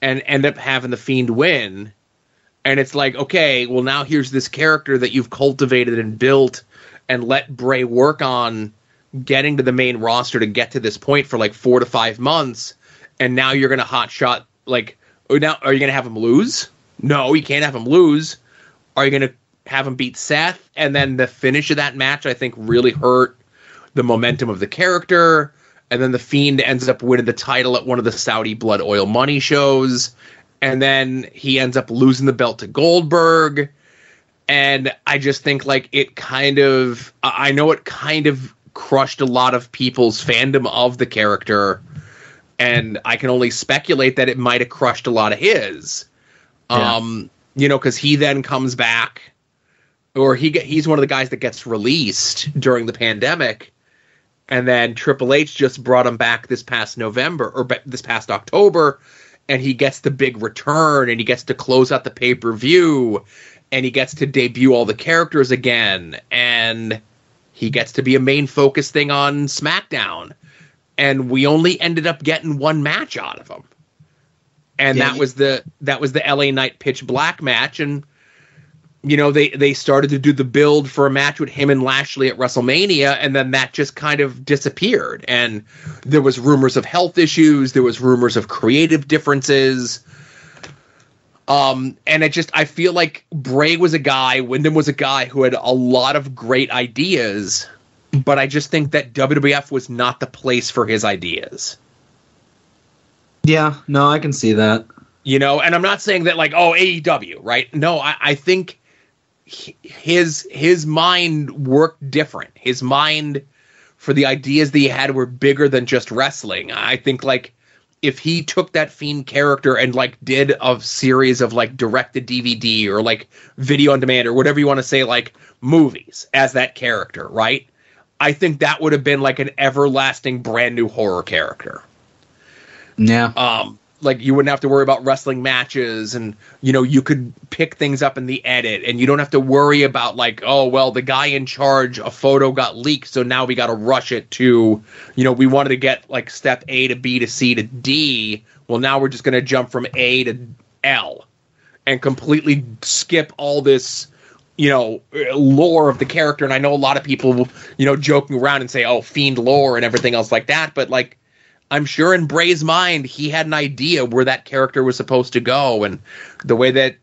and end up having the Fiend win. And it's like, okay, well, now here's this character that you've cultivated and built and let Bray work on getting to the main roster to get to this point for like 4 to 5 months. And now you're going to hotshot, like, now, are you going to have him lose? No, you can't have him lose. Are you going to have him beat Seth? And then the finish of that match, I think, really hurt the momentum of the character. And then the Fiend ends up winning the title at one of the Saudi Blood Oil Money shows. And then he ends up losing the belt to Goldberg. And I just think, like, it kind of, I know it kind of crushed a lot of people's fandom of the character. And I can only speculate that it might have crushed a lot of his. Yeah. Because he then comes back, or he's one of the guys that gets released during the pandemic. And then Triple H just brought him back this past November, or this past October, and he gets the big return, and he gets to close out the pay-per-view, and he gets to debut all the characters again, and he gets to be a main focus thing on SmackDown. And we only ended up getting one match out of him. And that was the LA Knight Pitch Black match, and they started to do the build for a match with him and Lashley at WrestleMania, and then that just kind of disappeared. And there was rumors of health issues, there was rumors of creative differences. And I feel like Bray was a guy, Windham was a guy who had a lot of great ideas, but I just think that WWF was not the place for his ideas. Yeah, no, I can see that. And I'm not saying that, like, oh, AEW, right? No, I think his mind worked different. His mind for the ideas that he had were bigger than just wrestling. I think, like, if he took that Fiend character and, like, did a series of, like, direct-to-DVD or, like, video on demand or whatever you want to say, like, movies as that character, right? I think that would have been like an everlasting brand new horror character. Yeah. Like you wouldn't have to worry about wrestling matches, and you could pick things up in the edit, and you don't have to worry about like, oh well, the guy in charge, a photo got leaked, so now we got to rush it to, we wanted to get like step A to B to C to D. Well, now we're just going to jump from A to L and completely skip all this, lore of the character. And I know a lot of people, joking around and say, oh, Fiend lore and everything else like that, but like, I'm sure in Bray's mind, he had an idea where that character was supposed to go, and the way that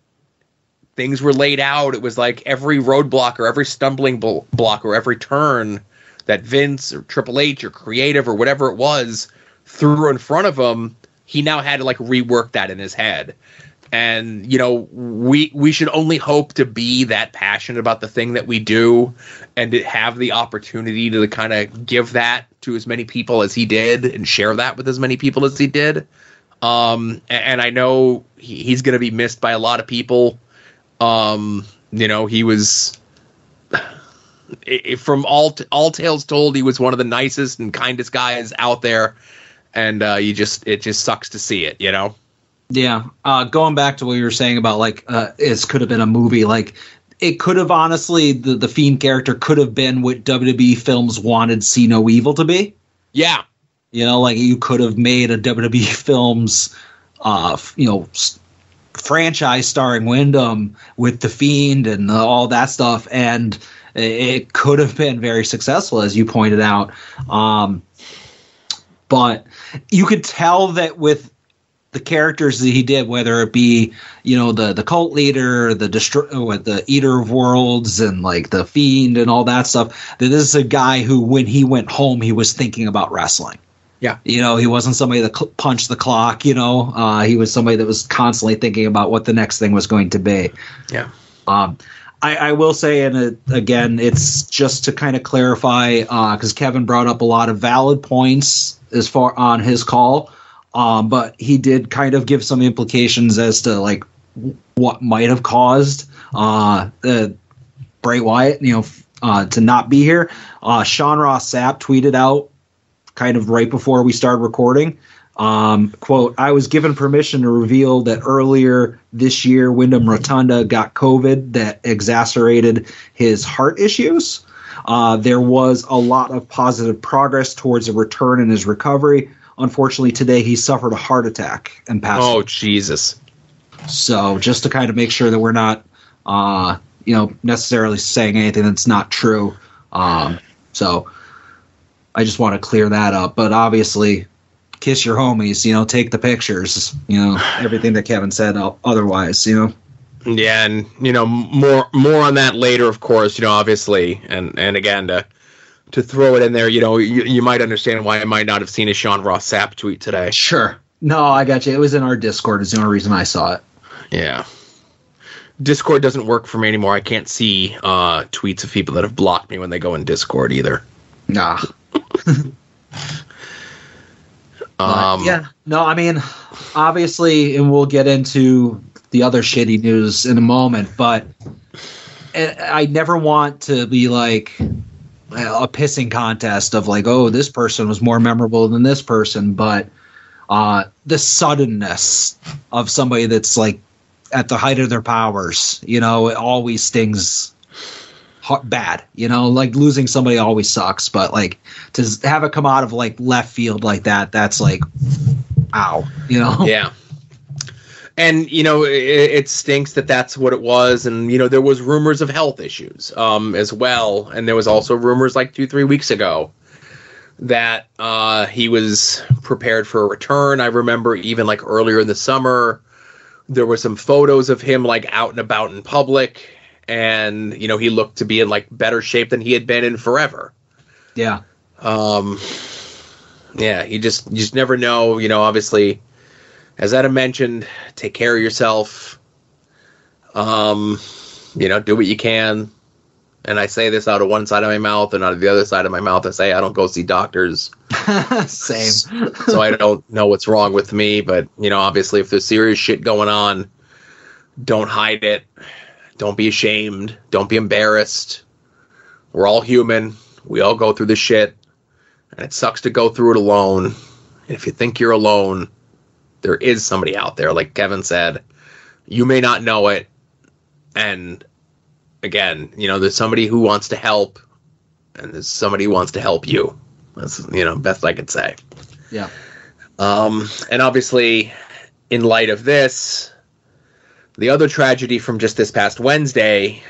things were laid out, it was like every roadblock or every stumbling block or every turn that Vince or Triple H or creative or whatever it was threw in front of him, he now had to like rework that in his head. And, we should only hope to be that passionate about the thing that we do and to have the opportunity to kind of give that to as many people as he did and share that with as many people as he did. And I know he's going to be missed by a lot of people. He was, from all tales told, he was one of the nicest and kindest guys out there. And it just sucks to see it, Yeah, going back to what you were saying about like it could have been a movie. Like it could have honestly, the Fiend character could have been what WWE Films wanted See No Evil to be. Yeah, like you could have made a WWE Films, franchise starring Windham with the Fiend and all that stuff, and it could have been very successful, as you pointed out. But you could tell that with the characters that he did, whether it be, the cult leader, the Eater of Worlds, and like the Fiend and all that stuff, that this is a guy who, when he went home, he was thinking about wrestling. Yeah. He wasn't somebody that punched the clock, he was somebody that was constantly thinking about what the next thing was going to be. Yeah. I will say, and again, it's just to kind of clarify, because Kevin brought up a lot of valid points as far on his call. But he did kind of give some implications as to like what might have caused Bray Wyatt, to not be here. Sean Ross Sapp tweeted out kind of right before we started recording, quote, "I was given permission to reveal that earlier this year, Windham Rotunda got COVID that exacerbated his heart issues. There was a lot of positive progress towards a return in his recovery. Unfortunately, today he suffered a heart attack and passed away." Oh, Jesus. So just to kind of make sure that we're not, necessarily saying anything that's not true. So I just want to clear that up. But obviously, kiss your homies, take the pictures, everything that Kevin said otherwise, Yeah, and, more on that later, of course, obviously. And again, to throw it in there, you might understand why I might not have seen a Sean Ross Sapp tweet today. Sure. No, I got you. It was in our Discord. Is the only reason I saw it. Yeah. Discord doesn't work for me anymore. I can't see tweets of people that have blocked me when they go in Discord either. Nah. Yeah. No, I mean, obviously, and we'll get into the other shitty news in a moment, but I never want to be like a pissing contest of like, oh, this person was more memorable than this person, but the suddenness of somebody that's like at the height of their powers, it always stings bad, like losing somebody always sucks, but like to have it come out of like left field like that, that's like, ow, Yeah. And, it stinks that that's what it was. And, there was rumors of health issues as well. And there was also rumors like 2-3 weeks ago that he was prepared for a return. I remember even like earlier in the summer, there were some photos of him like out and about in public. And, he looked to be in like better shape than he had been in forever. Yeah. Yeah, you just never know, obviously. As Adam mentioned, take care of yourself. Do what you can. And I say this out of one side of my mouth, and out of the other side of my mouth, I say I don't go see doctors. Same. So I don't know what's wrong with me. But, obviously, if there's serious shit going on, don't hide it. Don't be ashamed. Don't be embarrassed. We're all human. We all go through this shit, and it sucks to go through it alone. And if you think you're alone, there is somebody out there, like Kevin said. You may not know it, and again, there's somebody who wants to help, and there's somebody who wants to help you. That's, best I could say. Yeah. And obviously, in light of this, the other tragedy from just this past Wednesday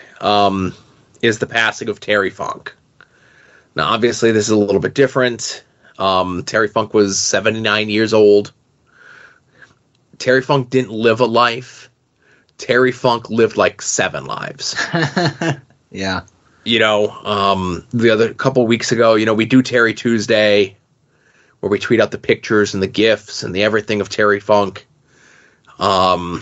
is the passing of Terry Funk. Now, obviously, this is a little bit different. Terry Funk was 79 years old. Terry Funk didn't live a life. Terry Funk lived like 7 lives. Yeah. The other couple weeks ago, we do Terry Tuesday, where we tweet out the pictures and the GIFs and the everything of Terry Funk. And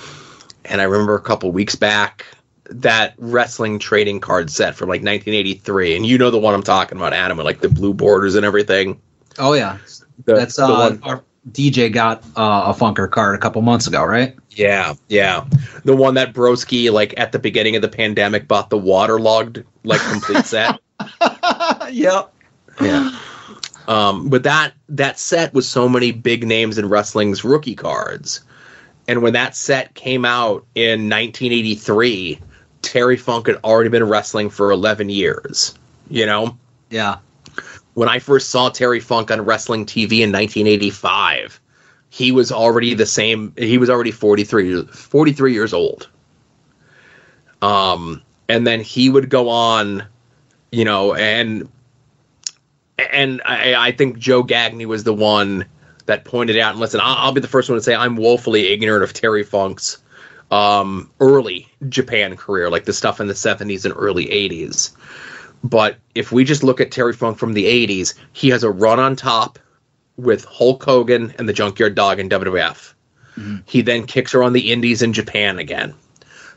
I remember a couple weeks back, that wrestling trading card set from like 1983, and the one I'm talking about, Adam, with like the blue borders and everything. Oh yeah, that's the one. Our DJ got a Funker card a couple months ago, right? Yeah, the one that Broski, like at the beginning of the pandemic, bought the waterlogged like complete set. Yep. Yeah. But that set was so many big names in wrestling's rookie cards, and when that set came out in 1983. Terry Funk had already been wrestling for 11 years, Yeah. When I first saw Terry Funk on wrestling TV in 1985, he was already the same. He was already 43 years old. And then he would go on, and I think Joe Gagney was the one that pointed out, and listen, I'll be the first one to say I'm woefully ignorant of Terry Funk's early Japan career, like the stuff in the 70s and early 80s. But if we just look at Terry Funk from the 80s, he has a run on top with Hulk Hogan and the Junkyard Dog in WWF. Mm-hmm. He then kicks her on the indies in Japan again.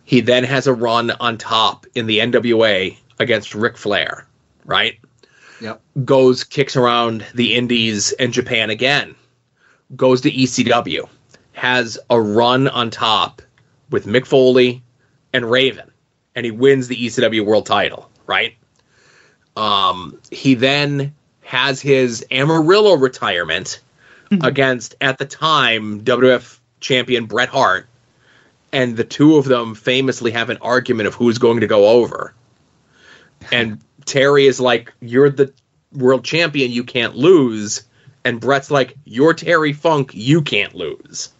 He then has a run on top in the NWA against Ric Flair, right? Yep. Kicks around the indies and Japan again. Goes to ECW. Has a run on top with Mick Foley and Raven, and he wins the ECW World Title, right? He then has his Amarillo retirement against, at the time, WWF champion Bret Hart, and the two of them famously have an argument of who's going to go over. And Terry is like, "You're the world champion, you can't lose," and Bret's like, "You're Terry Funk, you can't lose."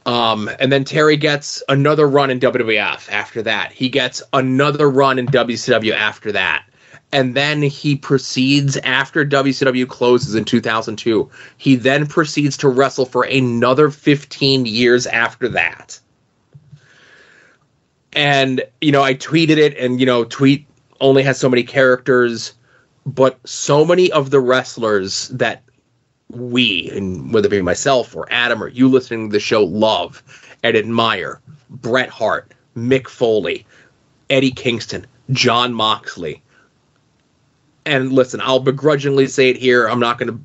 And then Terry gets another run in WWF after that. He gets another run in WCW after that. And then he proceeds, after WCW closes in 2002, he then proceeds to wrestle for another 15 years after that. And, I tweeted it, and, tweet only has so many characters, but so many of the wrestlers that we, and whether it be myself or Adam or you listening to the show, love and admire: Bret Hart, Mick Foley, Eddie Kingston, John Moxley. And listen, I'll begrudgingly say it here, I'm not going to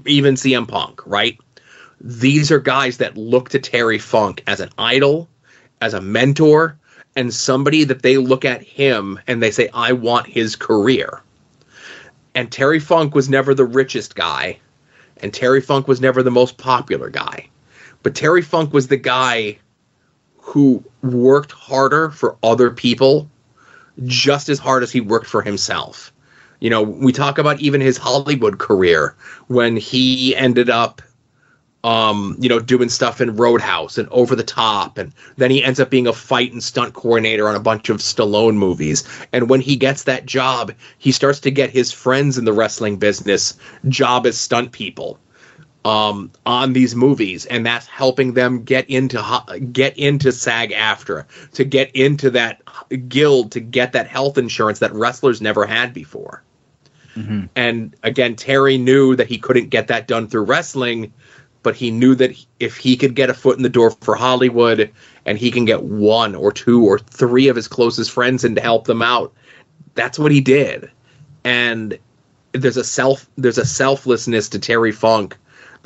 even CM Punk, right? These are guys that look to Terry Funk as an idol, as a mentor, and somebody that they look at him and they say, I want his career. And Terry Funk was never the richest guy. And Terry Funk was never the most popular guy. But Terry Funk was the guy who worked harder for other people just as hard as he worked for himself. We talk about even his Hollywood career when he ended up, doing stuff in Roadhouse and Over the Top. And then he ends up being a fight and stunt coordinator on a bunch of Stallone movies. And when he gets that job, he starts to get his friends in the wrestling business job as stunt people on these movies. And that's helping them get into SAG-AFTRA, to get into that guild, to get that health insurance that wrestlers never had before. Mm-hmm. And again, Terry knew that he couldn't get that done through wrestling, but he knew that if he could get a foot in the door for Hollywood and he can get 1 or 2 or 3 of his closest friends in to help them out, that's what he did. And there's a selflessness to Terry Funk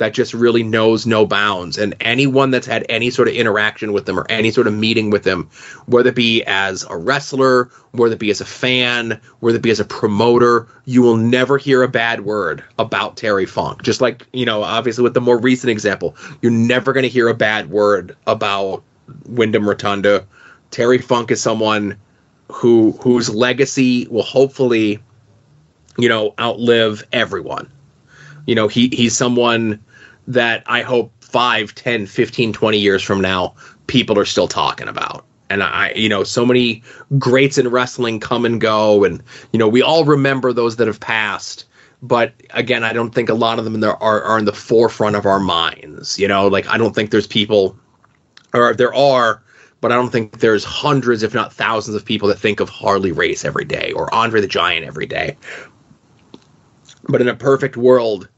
that just really knows no bounds. And anyone that's had any sort of interaction with him or any sort of meeting with him, whether it be as a wrestler, whether it be as a fan, whether it be as a promoter, you will never hear a bad word about Terry Funk. Just like, obviously with the more recent example, you're never going to hear a bad word about Windham Rotunda. Terry Funk is someone whose legacy will hopefully, outlive everyone. He's someone that I hope 5, 10, 15, 20 years from now, people are still talking about. And so many greats in wrestling come and go, and, we all remember those that have passed. But again, I don't think a lot of them are in the forefront of our minds. I don't think there's people, or there are, but I don't think there's hundreds, if not thousands of people that think of Harley Race every day or Andre the Giant every day. But in a perfect world,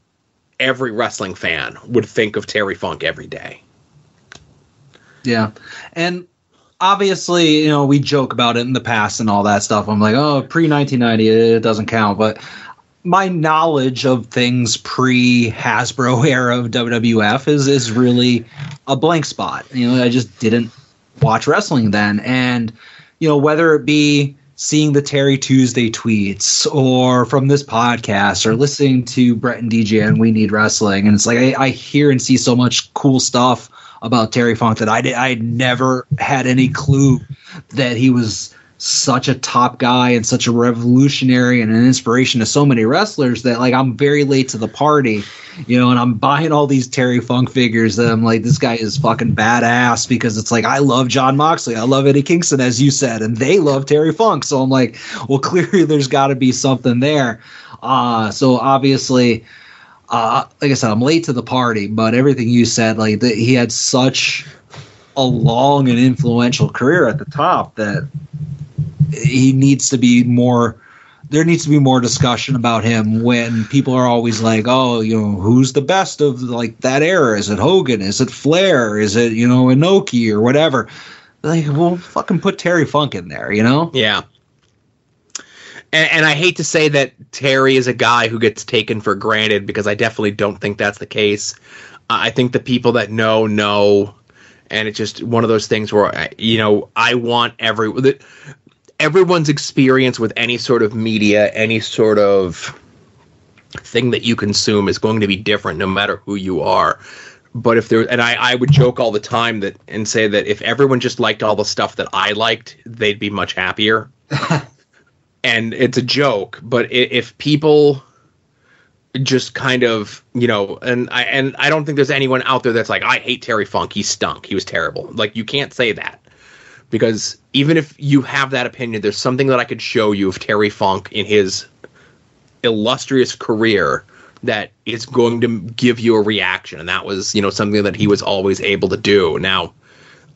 every wrestling fan would think of Terry Funk every day. Yeah. And obviously, we joke about it in the past and all that stuff. I'm like, oh, pre-1990, it doesn't count. But my knowledge of things pre-Hasbro era of WWF is really a blank spot. I just didn't watch wrestling then. And, whether it be seeing the Terry Tuesday tweets or from this podcast or listening to Brett and DJ and We Need Wrestling. And it's like I hear and see so much cool stuff about Terry Funk that I never had any clue that he was such a top guy and such a revolutionary and an inspiration to so many wrestlers that I'm very late to the party, and I'm buying all these Terry Funk figures that I'm like, this guy is fucking badass, because it's like, I love John Moxley, I love Eddie Kingston, as you said, and they love Terry Funk. So I'm like, well, clearly there's got to be something there. So obviously, like I said, I'm late to the party, but everything you said, he had such a long and influential career at the top that he needs to be more. There needs to be more discussion about him when people are always like, oh, who's the best of that era? Is it Hogan? Is it Flair? Is it, Inoki or whatever? Well, fucking put Terry Funk in there, Yeah. And I hate to say that Terry is a guy who gets taken for granted, because I definitely don't think that's the case. I think the people that know, and it's just one of those things where, I want everyone's experience with any sort of media, any sort of thing that you consume is going to be different no matter who you are. But if there, and I would joke all the time and say that if everyone just liked all the stuff that I liked, they'd be much happier. And it's a joke, but if people just kind of, and I don't think there's anyone out there that's like, I hate Terry Funk, he stunk, he was terrible. You can't say that. Because even if you have that opinion, there's something that I could show you of Terry Funk in his illustrious career that is going to give you a reaction. And that was, something that he was always able to do. Now,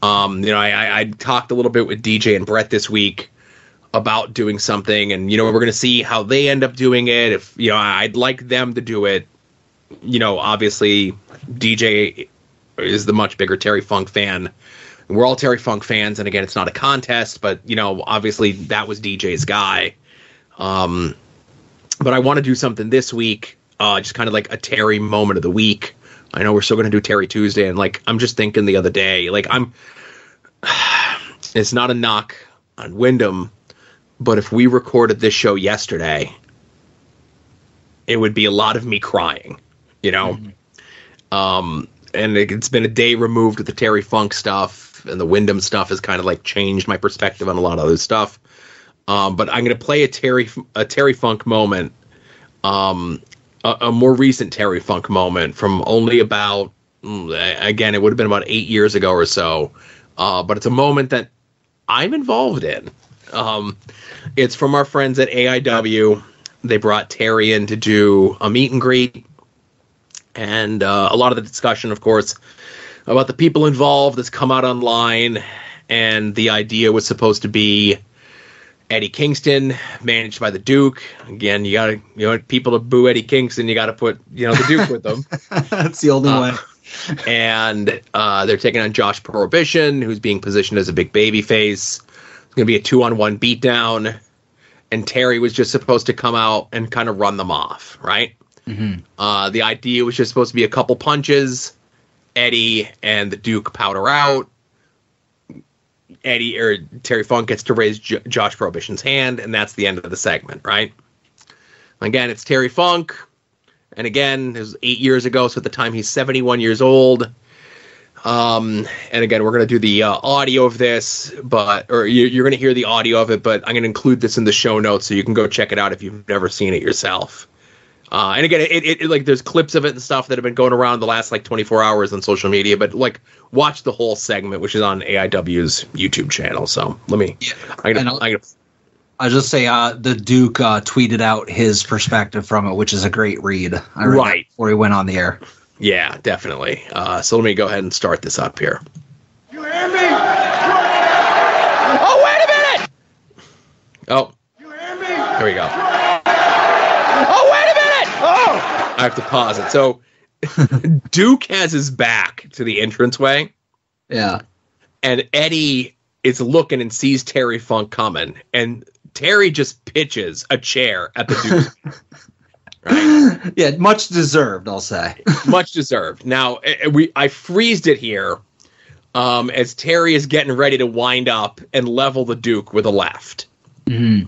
I talked a little bit with DJ and Brett this week about doing something, and, we're going to see how they end up doing it. If, I'd like them to do it. Obviously, DJ is the much bigger Terry Funk fan. We're all Terry Funk fans, and again, it's not a contest, but, obviously that was DJ's guy. But I want to do something this week, just kind of like a Terry moment of the week. I know we're still going to do Terry Tuesday, and, I'm just thinking the other day, it's not a knock on Windham, but if we recorded this show yesterday, it would be a lot of me crying, Mm-hmm. And it's been a day removed with the Terry Funk stuff. And the Windham stuff has kind of changed my perspective on a lot of other stuff. But I'm going to play a Terry Funk moment, a more recent Terry Funk moment from only about, again, it would have been about 8 years ago or so. But it's a moment that I'm involved in. It's from our friends at AEW. They brought Terry in to do a meet and greet. And a lot of the discussion, of course, about the people involved has come out online, and the idea was supposed to be Eddie Kingston, managed by the Duke. Again, you got people to boo Eddie Kingston, you got to put the Duke with them. That's the only way. And they're taking on Josh Prohibition, who's being positioned as a big baby face. It's going to be a 2-on-1 beatdown, and Terry was just supposed to come out and kind of run them off, right? Mm-hmm. The idea was just supposed to be a couple punches. Eddie and the Duke powder out. Terry Funk gets to raise Josh Prohibition's hand, and that's the end of the segment, right? Again, it's Terry Funk, and again, it was 8 years ago, so at the time he's 71 years old. And again, we're going to do the audio of this, you're going to hear the audio of it, but I'm going to include this in the show notes so you can go check it out if you've never seen it yourself. And again, it like there's clips of it and stuff that have been going around the last like 24 hours on social media, but like watch the whole segment, which is on AIW's YouTube channel. So I'll just say the Duke tweeted out his perspective from it, which is a great read. I read that before he went on the air. Yeah, definitely. So let me go ahead and start this up here. You hear me? Oh, wait a minute! Oh. You hear me? Here we go. Oh, wait a minute! Oh! I have to pause it. So Duke has his back to the entranceway. Yeah. And Eddie is looking and sees Terry Funk coming. And Terry just pitches a chair at the Duke. Right? Yeah, much deserved, I'll say. Much deserved. Now, I freezed it here as Terry is getting ready to wind up and level the Duke with a left. Mm-hmm.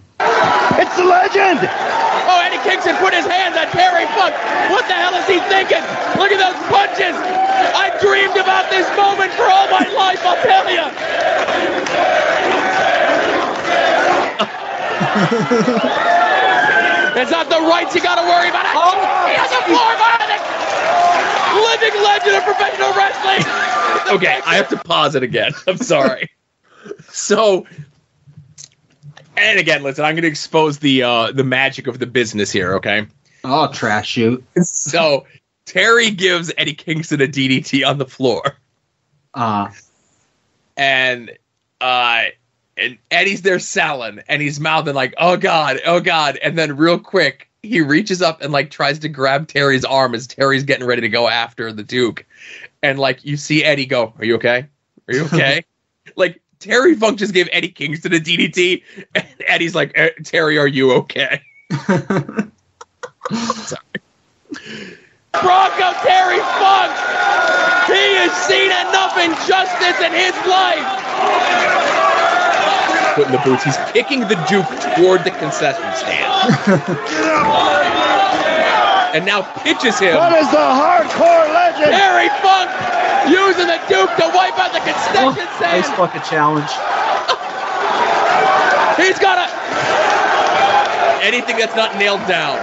It's the legend! Oh, Eddie Kingston put his hands on Terry Funk. What the hell is he thinking? Look at those punches. I dreamed about this moment for all my life, I'll tell you. It's not the rights you got to worry about. He has a floor violence. Living legend of professional wrestling. Okay, I have to pause it again. I'm sorry. So, and again, listen, I'm going to expose the magic of the business here, okay? Oh, trash shoot. So, Terry gives Eddie Kingston a DDT on the floor. And Eddie's there selling, and he's mouthing like, oh God. And then real quick, he reaches up and like tries to grab Terry's arm as Terry's getting ready to go after the Duke. And like, you see Eddie go, are you okay? Are you okay? Like, Terry Funk just gave Eddie Kingston a DDT, and Eddie's like, Terry, are you okay? Sorry. Bronco Terry Funk! He has seen enough injustice in his life! Putting the boots, he's kicking the Duke toward the concession stand. And now pitches him. What is the hardcore legend? Terry Funk using the Duke to wipe out the concession stand. Nice fucking challenge. He's got anything that's not nailed down.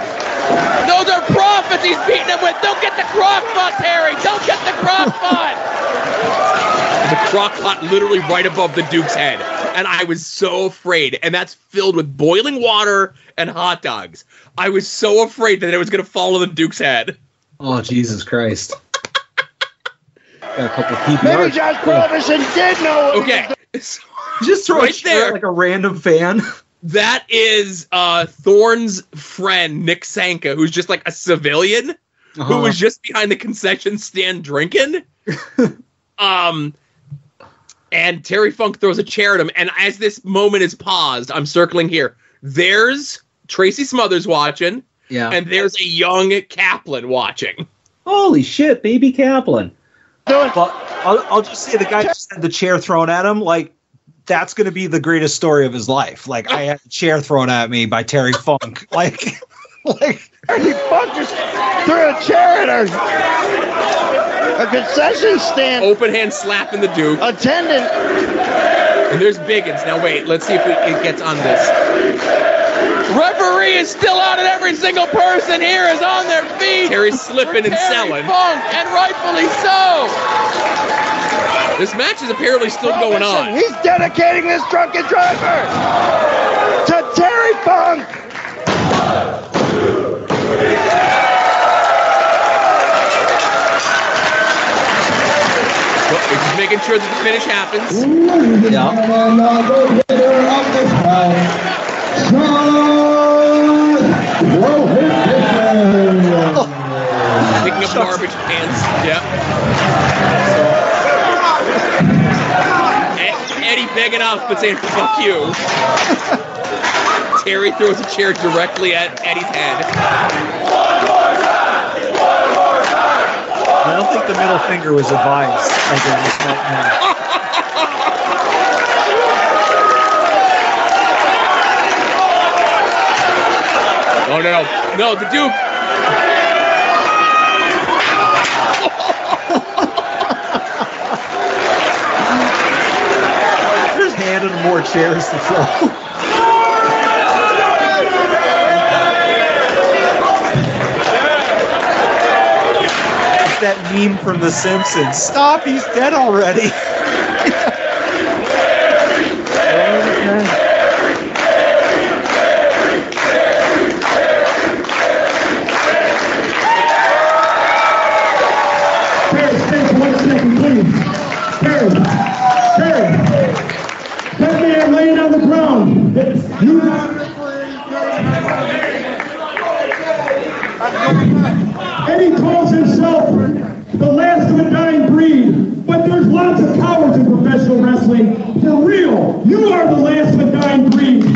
Those are profits he's beating him with. Don't get the crock pot, Terry. Don't get the crock pot. The crock pot literally right above the Duke's head. And I was so afraid. And that's filled with boiling water and hot dogs. I was so afraid that it was going to fall on the Duke's head. Oh, Jesus Christ. Got a couple PPRs. Maybe Josh Prohibition did know. Okay. Just throw right a chair there. Like a random fan. That is Thorne's friend, Nick Sanka, who's just like a civilian who was just behind the concession stand drinking. And Terry Funk throws a chair at him. And as this moment is paused, I'm circling here. There's Tracy Smothers watching. Yeah. And there's a young Kaplan watching. Holy shit, baby Kaplan. But I'll just say the guy just had the chair thrown at him. Like, that's going to be the greatest story of his life. Like, I had a chair thrown at me by Terry Funk. Like Terry Funk just threw a chair at a concession stand. Open hand slapping the Duke. Attendant. And there's Biggins. Now wait, let's see if it gets on this. Referee is still out, and every single person here is on their feet. Terry's slipping and selling. Funk, and rightfully so. This match is apparently still going on. He's dedicating this drunken driver to Terry Funk. Well, just making sure that the finish happens. Picking up garbage cans. Yep. Eddie begging off but saying fuck you. Terry throws a chair directly at Eddie's head. I don't think the middle finger was advised. Oh no, the Duke. Just handed him more chairs to throw. That meme from The Simpsons. Stop, he's dead already. Terry, stay for 1 second, please. Terry, that man laying on the ground. And he calls himself the last of a dying breed. But there's lots of cowards in professional wrestling. For real, you are the last of a dying breed. God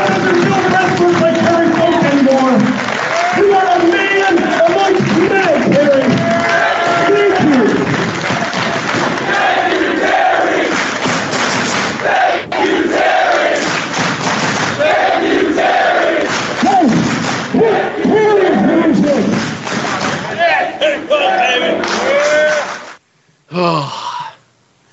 doesn't build wrestlers like Terry Funk anymore. You are a man amongst men, Terry. Thank you. Thank you, Terry. Thank you, Terry. Thank you, Terry.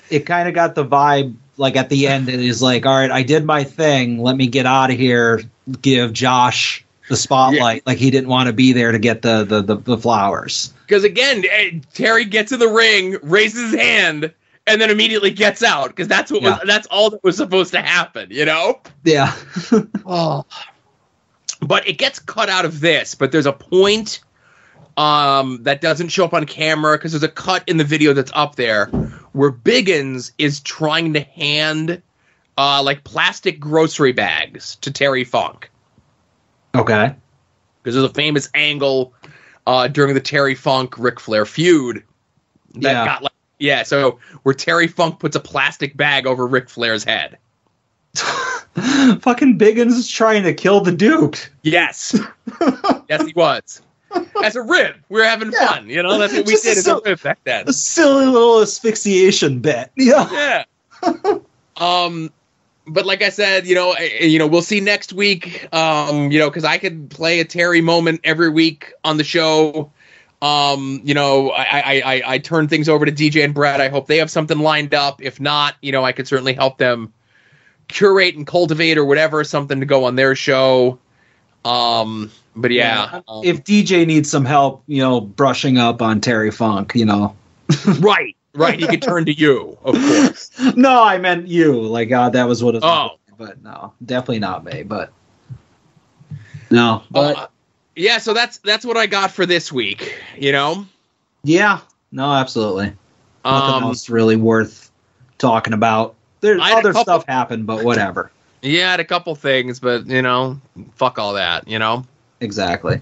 It kind of got the vibe, like at the end, it is like, all right, I did my thing. Let me get out of here. Give Josh the spotlight. Yeah. Like he didn't want to be there to get the flowers. Because again, Terry gets in the ring, raises his hand, and then immediately gets out. Because that's that's all that was supposed to happen. You know? Yeah. Oh. But it gets cut out of this. But there's a point that doesn't show up on camera because there's a cut in the video that's up there where Biggins is trying to hand like plastic grocery bags to Terry Funk. Okay. Because there's a famous angle during the Terry Funk Ric Flair feud that got like so where Terry Funk puts a plastic bag over Ric Flair's head. Fucking Biggins is trying to kill the Duke. Yes. Yes, he was. As a rib. We were having fun. You know, that's what we did as a rib back then. A silly little asphyxiation bit. Yeah. But like I said, we'll see next week, because I could play a Terry moment every week on the show. I turn things over to DJ and Brett. I hope they have something lined up. If not, I could certainly help them curate and cultivate or whatever, something to go on their show. But if DJ needs some help, brushing up on Terry Funk, right, he could turn to you, of course. No, I meant you. Like, that was what it was. Oh, but no, definitely not me. But no, but so that's what I got for this week. Yeah, no, absolutely. Nothing else really worth talking about. There's other stuff happened, but whatever. Yeah, I had a couple things, but, fuck all that, Exactly.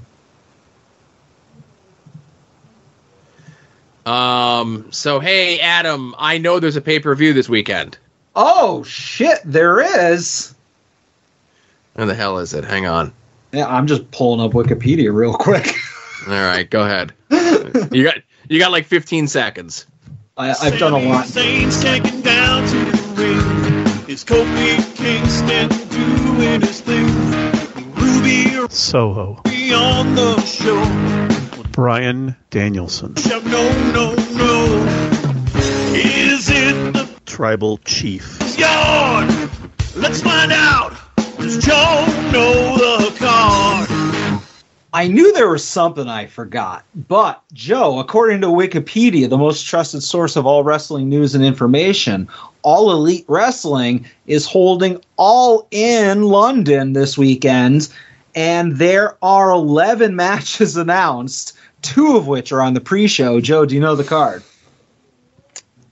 So, hey, Adam, I know there's a pay-per-view this weekend. Oh, shit, there is. Where the hell is it? Hang on. Yeah, I'm just pulling up Wikipedia real quick. All right, go ahead. You got like 15 seconds. I've done a lot. Saints taken down to the ring. Is Kofi Kingston doing his thing? Ruby Soho on the show. Bryan Danielson. No. Is it the Tribal Chief? Yard? Let's find out. Does Joe know the card? I knew there was something I forgot, but Joe, according to Wikipedia, the most trusted source of all wrestling news and information, All Elite Wrestling is holding All In London this weekend, and there are 11 matches announced, 2 of which are on the pre-show. Joe, do you know the card?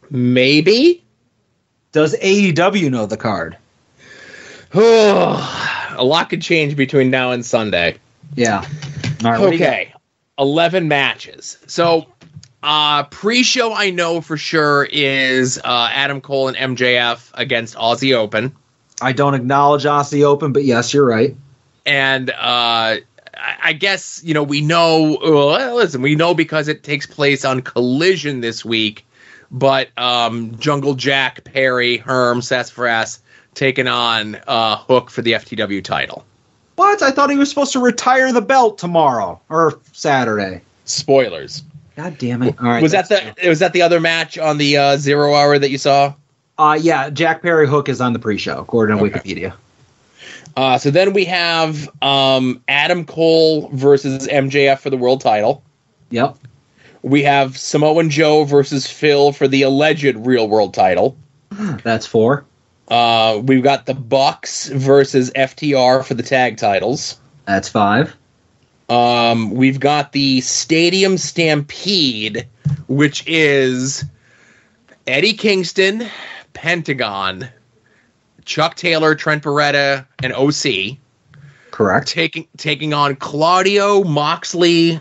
Maybe? Does AEW know the card? A lot could change between now and Sunday. Yeah. All right, okay. 11 matches. So, pre-show I know for sure is Adam Cole and MJF against Aussie Open. I don't acknowledge Aussie Open, but yes, you're right. And I guess, we know, we know because it takes place on Collision this week, but Jungle Jack, Perry, Herm, Sassafras taking on Hook for the FTW title. What? I thought he was supposed to retire the belt tomorrow or Saturday. Spoilers. God damn it. All right. Was that the other match on the 0 hour that you saw? Yeah, Jack Perry Hook is on the pre-show, according to Wikipedia. So then we have Adam Cole versus MJF for the world title. Yep. We have Samoan Joe versus Phil for the alleged real world title. That's 4. We've got the Bucks versus FTR for the tag titles. That's 5. We've got the Stadium Stampede, which is Eddie Kingston, Pentagon, Chuck Taylor, Trent Beretta, and OC. Correct. Taking on Claudio, Moxley,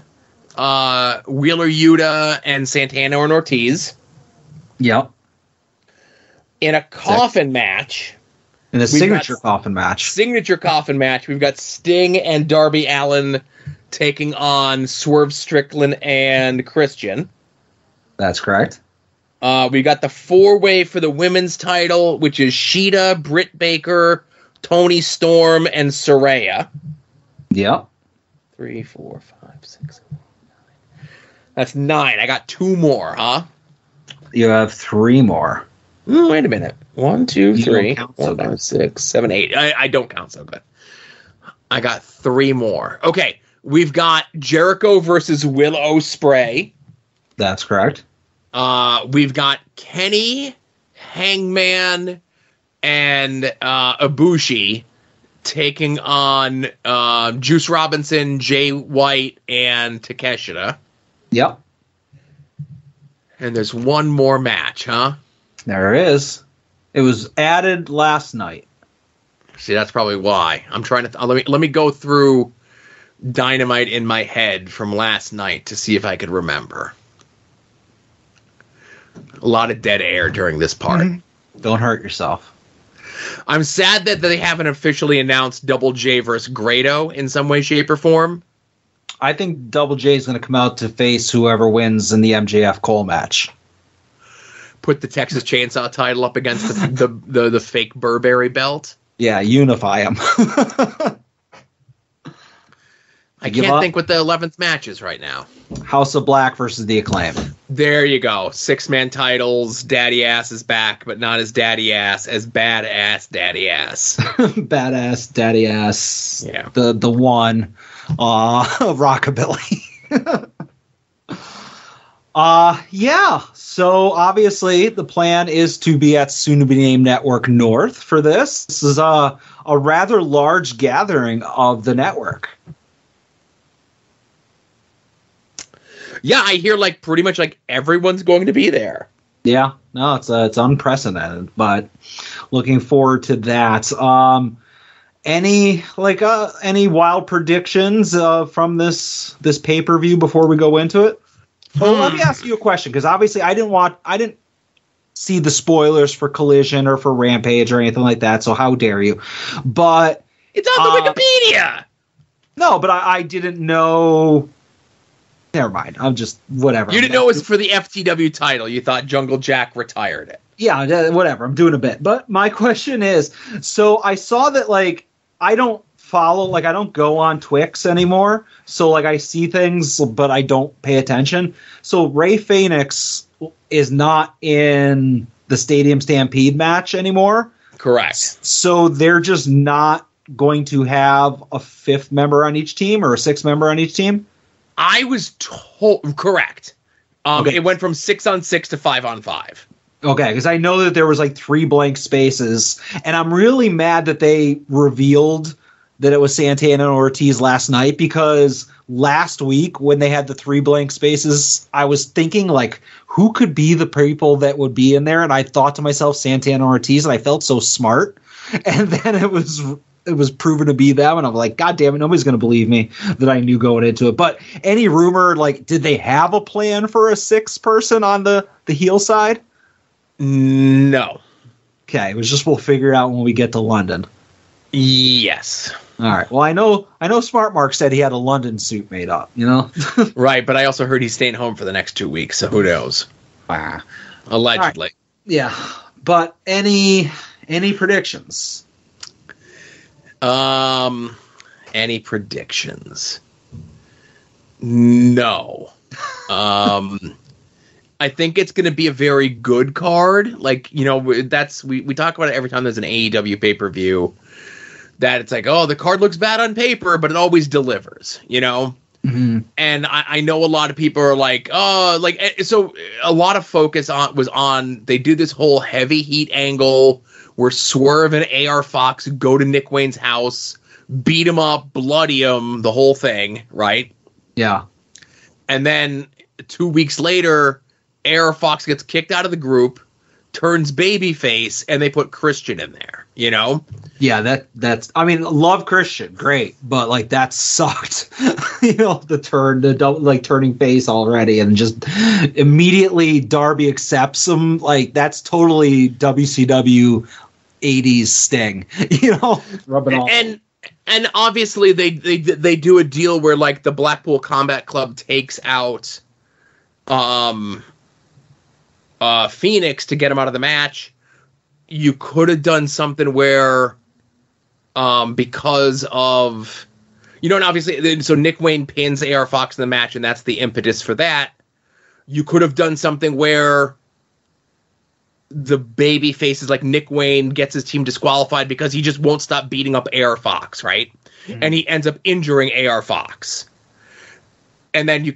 Wheeler Yuta, and Santana and Ortiz. Yep. In a coffin match. In a signature coffin match. Signature coffin match. We've got Sting and Darby Allin taking on Swerve Strickland and Christian. That's correct. We got the 4-way for the women's title, which is Sheeta, Britt Baker, Toni Storm, and Saraya. Yep. 3, 4, 5, 6, 7, 9. That's 9. I got 2 more, huh? You have 3 more. Wait a minute. 1, 2, 3, 4, so 5, 6, 7, 8. I don't count so good. I got 3 more. Okay. We've got Jericho versus Will Ospreay. That's correct. We've got Kenny, Hangman, and Ibushi taking on Juice Robinson, Jay White, and Takeshita. Yep. And there's one more match, huh? There is. It was added last night. See, that's probably why. I'm trying to... let me go through Dynamite in my head from last night to see if I could remember. A lot of dead air during this part. Mm-hmm. Don't hurt yourself. I'm sad that they haven't officially announced Double J versus Grado in some way, shape, or form. I think Double J is going to come out to face whoever wins in the MJF Cole match. Put the Texas Chainsaw title up against the fake Burberry belt. Yeah, unify them. I can't think what the 11th match is right now. House of Black versus the Acclaim. There you go. 6-man titles. Daddy Ass is back, but not as Daddy Ass, as Badass Daddy Ass. Badass Daddy Ass. Yeah. The one. Rockabilly. Yeah. So obviously the plan is to be at soon-to-be-named Network North for this. This is a rather large gathering of the network. Yeah, I hear pretty much everyone's going to be there. Yeah, no, it's unprecedented, but looking forward to that. Any wild predictions from this pay-per-view before we go into it? Well, let me ask you a question, because obviously I didn't see the spoilers for Collision or for Rampage or anything like that, so how dare you? But it's on the Wikipedia. No, but I didn't know. Never mind. I'm just whatever. You didn't know it was for the FTW title. You thought Jungle Jack retired it. Yeah, whatever. I'm doing a bit. But my question is, so I saw that I don't follow, I don't go on Twix anymore. So I see things, but I don't pay attention. So Rey Fénix is not in the Stadium Stampede match anymore. Correct. So they're just not going to have a 5th member on each team or a 6th member on each team? I was told correct. Okay. It went from 6-on-6 to 5-on-5. Okay, because I know that there was 3 blank spaces, and I'm really mad that they revealed that it was Santana and Ortiz last night, because last week when they had the 3 blank spaces, I was thinking who could be the people that would be in there, and I thought to myself Santana and Ortiz, and I felt so smart, and then it was proven to be them, and I'm like, God damn it, nobody's going to believe me that I knew going into it. But any rumor, did they have a plan for a 6th person on the heel side? No. Okay, it was just we'll figure it out when we get to London. Yes. All right. Well, I know Smart Mark said he had a London suit made up, Right, but I also heard he's staying home for the next 2 weeks, so who knows? Allegedly. Right. Yeah. But any predictions? Any predictions? No. I think it's going to be a very good card. Like, that's we talk about it every time there's an AEW pay-per-view, that it's like, oh, the card looks bad on paper, but it always delivers, Mm-hmm. And I know a lot of people are like, oh, like, so a lot of focus was on, they do this whole heavy heat angle where Swerve and AR Fox go to Nick Wayne's house, beat him up, bloody him, the whole thing, right? Yeah. And then 2 weeks later, AR Fox gets kicked out of the group, turns babyface, and they put Christian in there, Yeah, that's. I mean, love Christian, great, but like that sucked. Turning face already, and just immediately Darby accepts him. Like that's totally WCW 80s Sting, rubbing off. And obviously they do a deal where like the Blackpool Combat Club takes out Phoenix to get him out of the match. You could have done something where because of and obviously so Nick Wayne pins AR Fox in the match, and that's the impetus for that. You could have done something where the baby faces, like Nick Wayne gets his team disqualified because he just won't stop beating up AR Fox, right? Mm-hmm. And he ends up injuring AR Fox. And then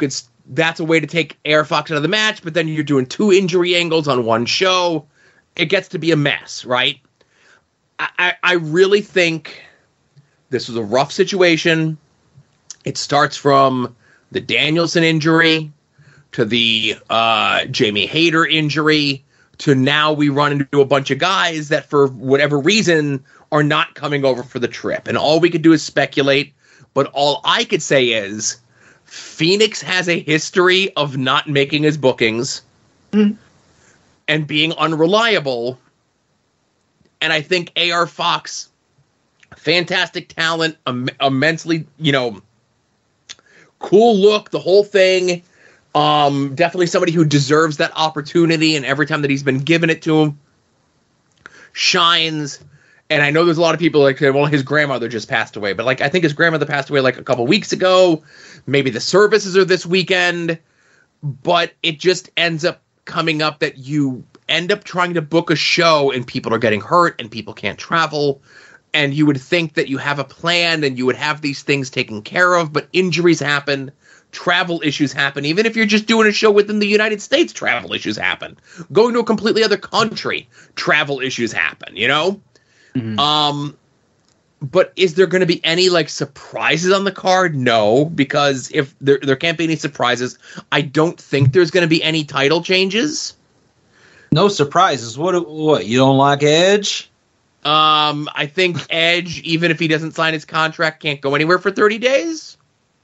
that's a way to take AR Fox out of the match, but then you're doing 2 injury angles on one show. It gets to be a mess, right? I really think this was a rough situation. It starts from the Danielson injury to the Jamie Hayter injury to now we run into a bunch of guys that for whatever reason are not coming over for the trip. And all we could do is speculate. But all I could say is Phoenix has a history of not making his bookings and being unreliable. And I think AR Fox, fantastic talent, immensely, cool look, the whole thing. Definitely somebody who deserves that opportunity, and every time that he's been given it to him, shines. And I know there's a lot of people like, well, his grandmother just passed away, but like I think his grandmother passed away like a couple weeks ago. Maybe the services are this weekend, but it just ends up coming up that you end up trying to book a show and people are getting hurt and people can't travel. And you would think that you have a plan and you would have these things taken care of, but injuries happen. Travel issues happen. Even if you're just doing a show within the United States, travel issues happen. Going to a completely other country, travel issues happen, Mm-hmm. But is there going to be any like surprises on the card? No, because if there can't be any surprises, I don't think there's going to be any title changes. No surprises. What? You don't like Edge? I think Edge, even if he doesn't sign his contract, can't go anywhere for 30 days.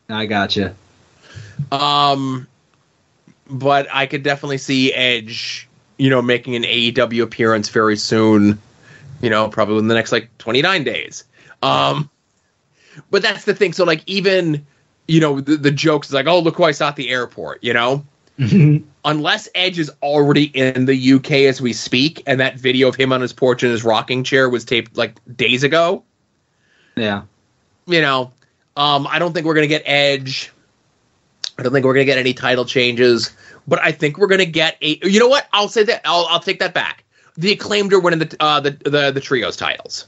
I gotcha. But I could definitely see Edge, making an AEW appearance very soon, probably in the next, 29 days. But that's the thing. So, even, the jokes is like, oh, look who I saw at the airport, Unless Edge is already in the UK as we speak, and that video of him on his porch in his rocking chair was taped, days ago. Yeah. I don't think we're going to get Edge. I don't think we're going to get any title changes, but I think we're going to get you know what? I'll say that. I'll take that back. The Acclaimed are winning the trios titles.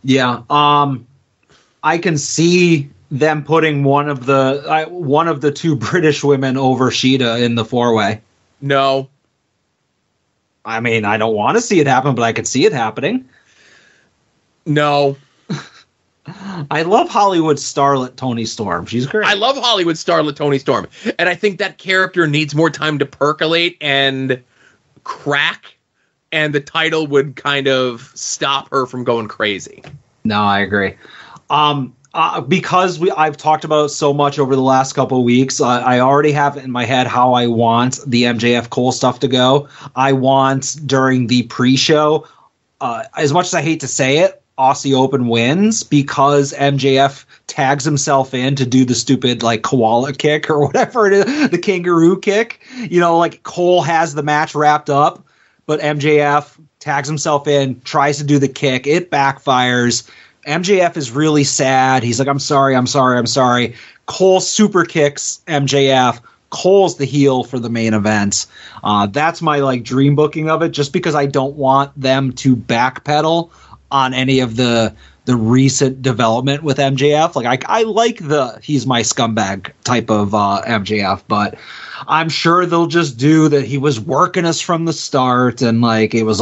Yeah. I can see them putting one of the 2 British women over Sheeta in the 4-way. No. I mean, I don't want to see it happen, but I can see it happening. No. I love Hollywood starlet Toni Storm. She's great. I love Hollywood starlet Toni Storm. And I think that character needs more time to percolate and crack, and the title would kind of stop her from going crazy. No, I agree. Because I've talked about it so much over the last couple of weeks, I already have it in my head how I want the MJF Cole stuff to go. I want during the pre-show, as much as I hate to say it, Aussie Open wins because MJF tags himself in to do the stupid like koala kick or whatever it is, the kangaroo kick. You know, like Cole has the match wrapped up, but MJF tags himself in, tries to do the kick. It backfires. MJF is really sad. He's like, I'm sorry. Cole super kicks MJF. Cole's the heel for the main event. That's my like dream booking of it, just because I don't want them to backpedal on any of the recent development with MJF. Like I like the he's my scumbag type of MJF, but I'm sure they'll just do that. He was working us from the start, and like he was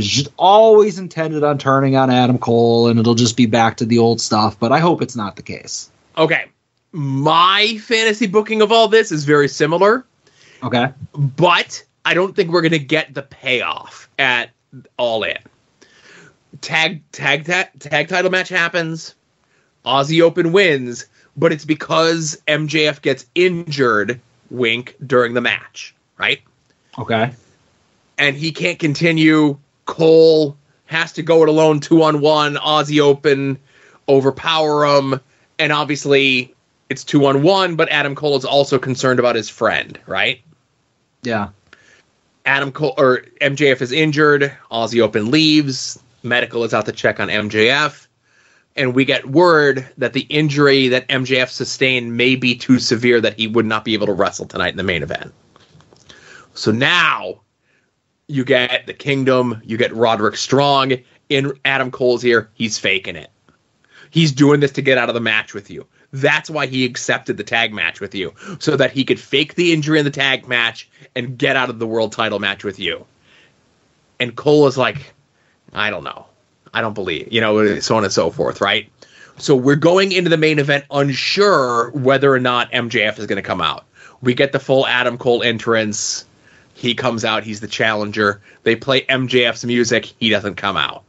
just always intended on turning on Adam Cole, and it'll just be back to the old stuff. But I hope it's not the case. Okay. My fantasy booking of all this is very similar. Okay. But I don't think we're going to get the payoff at All In. Tag title match happens. Aussie Open wins, but it's because MJF gets injured, wink, during the match, right? Okay. And he can't continue. Cole has to go it alone 2-on-1. Aussie Open overpower him, and obviously it's 2-on-1, but Adam Cole is also concerned about his friend, right? Yeah. Adam Cole or MJF is injured. Aussie Open leaves. Medical is out to check on MJF. And we get word that the injury that MJF sustained may be too severe that he would not be able to wrestle tonight in the main event. So now you get the Kingdom, you get Roderick Strong in Adam Cole's ear. He's faking it. He's doing this to get out of the match with you. That's why he accepted the tag match with you, so that he could fake the injury in the tag match and get out of the world title match with you. And Cole is like, I don't know. I don't believe, so on and so forth, right? So we're going into the main event unsure whether or not MJF is going to come out. We get the full Adam Cole entrance. He comes out. He's the challenger. They play MJF's music. He doesn't come out.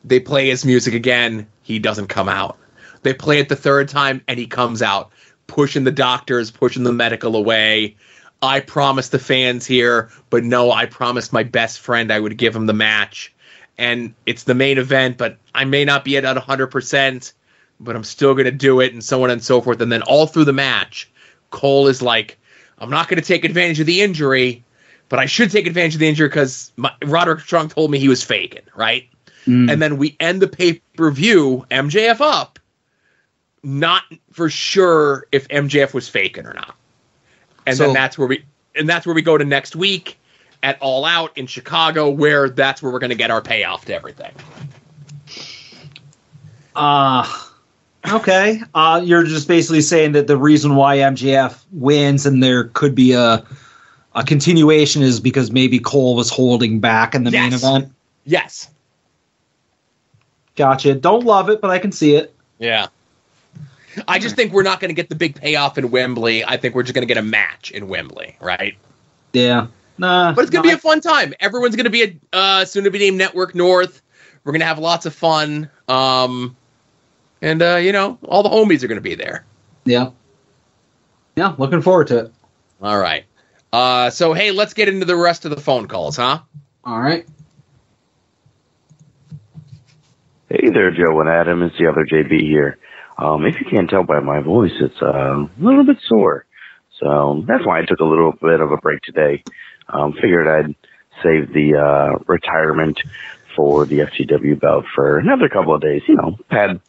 They play his music again. He doesn't come out. They play it the third time, and he comes out, pushing the doctors, pushing the medical away. I promised the fans here, but no, I promised my best friend I would give him the match. And it's the main event, but I may not be at 100%, but I'm still going to do it, and so on and so forth. And then all through the match, Cole is like, I'm not going to take advantage of the injury, but I should take advantage of the injury because Roderick Strong told me he was faking, right? And then we end the pay-per-view, MJF up, not for sure if MJF was faking or not. And then that's where we go to next week at All Out in Chicago, where that's where we're going to get our payoff to everything. Okay. You're just basically saying that the reason why MJF wins and there could be a continuation is because maybe Cole was holding back in the main event? Yes. Gotcha. Don't love it, but I can see it. Yeah. I just think we're not going to get the big payoff in Wembley. I think we're just going to get a match in Wembley, right? Yeah. Nah. But it's going to be a fun time. Everyone's going to be at soon-to-be-named Network North. We're going to have lots of fun. And, all the homies are going to be there. Yeah. Yeah, looking forward to it. All right. So, hey, let's get into the rest of the phone calls, huh? All right. Hey there, Joe and Adam. It's the other JB here. If you can't tell by my voice, it's a little bit sore. So that's why I took a little bit of a break today. Figured I'd save the retirement for the FTW belt for another couple of days. Pad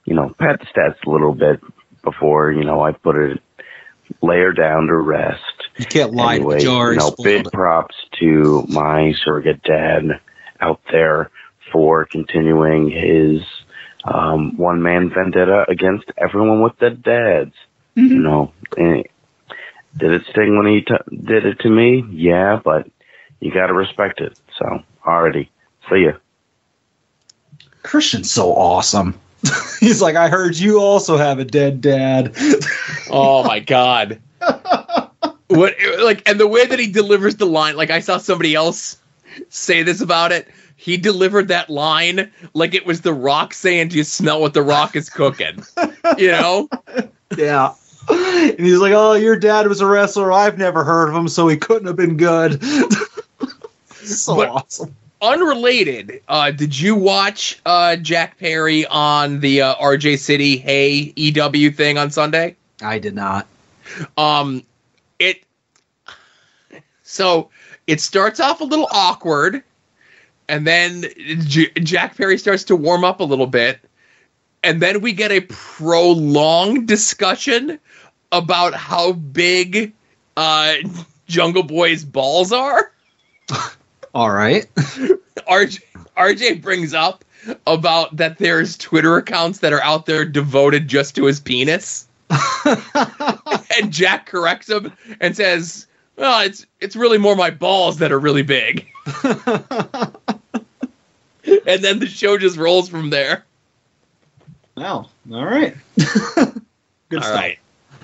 the stats a little bit before, I put it, lay her down to rest. You can't lie anyway, to George. Big props to my surrogate dad out there for continuing his one-man vendetta against everyone with their dads. And did it sting when he did it to me? Yeah, but you got to respect it. So, alrighty. See ya. Christian's so awesome. He's like, I heard you also have a dead dad. Oh, my God. And the way that he delivers the line, like I saw somebody else say this about it. He delivered that line like it was The Rock saying, do you smell what The Rock is cooking? Yeah. And he's like, oh, your dad was a wrestler. I've never heard of him, so he couldn't have been good. Awesome. unrelated, did you watch Jack Perry on the RJ City Hey EW thing on Sunday? I did not. So it starts off a little awkward, and then Jack Perry starts to warm up a little bit, and then we get a prolonged discussion about how big Jungle Boy's balls are. All right. RJ brings up about that there's Twitter accounts that are out there devoted just to his penis. And Jack corrects him and says, well, it's really more my balls that are really big. And then the show just rolls from there. Wow. All right. Good stuff. Right.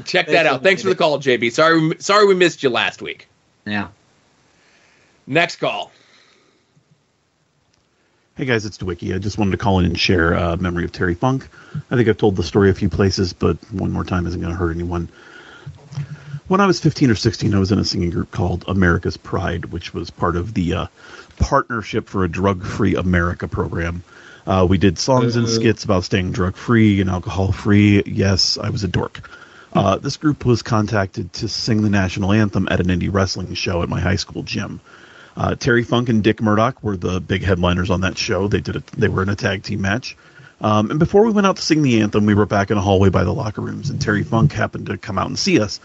Check that out. Thanks for the call, JB. Sorry we missed you last week. Yeah. Next call. Hey guys, it's Dwicky. I just wanted to call in and share a memory of Terry Funk. I think I've told the story a few places, but one more time isn't going to hurt anyone. When I was 15 or 16, I was in a singing group called America's Pride, which was part of the Partnership for a Drug-Free America program. We did songs and skits about staying drug-free and alcohol-free. Yes, I was a dork. This group was contacted to sing the national anthem at an indie wrestling show at my high school gym. Terry Funk and Dick Murdoch were the big headliners on that show. They were in a tag team match. And before we went out to sing the anthem, we were back in a hallway by the locker rooms, and Terry Funk happened to come out and see us.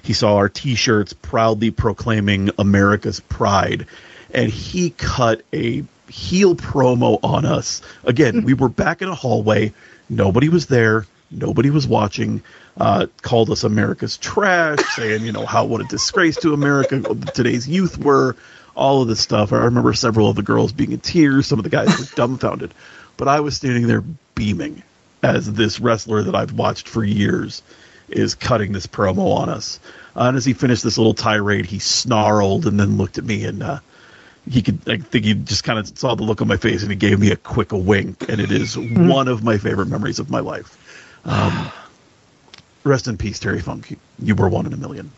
He saw our T-shirts proudly proclaiming America's Pride, and he cut a heel promo on us. Again, we were back in a hallway. Nobody was there. Nobody was watching. Called us America's trash, saying, what a disgrace to America today's youth were. All of this stuff. I remember several of the girls being in tears. Some of the guys were dumbfounded. But I was standing there beaming as this wrestler that I've watched for years is cutting this promo on us. And as he finished this little tirade, he snarled and then looked at me, and I think he just kind of saw the look on my face, and he gave me a quick wink. And it is one of my favorite memories of my life. Rest in peace, Terry Funk. You were one in a million.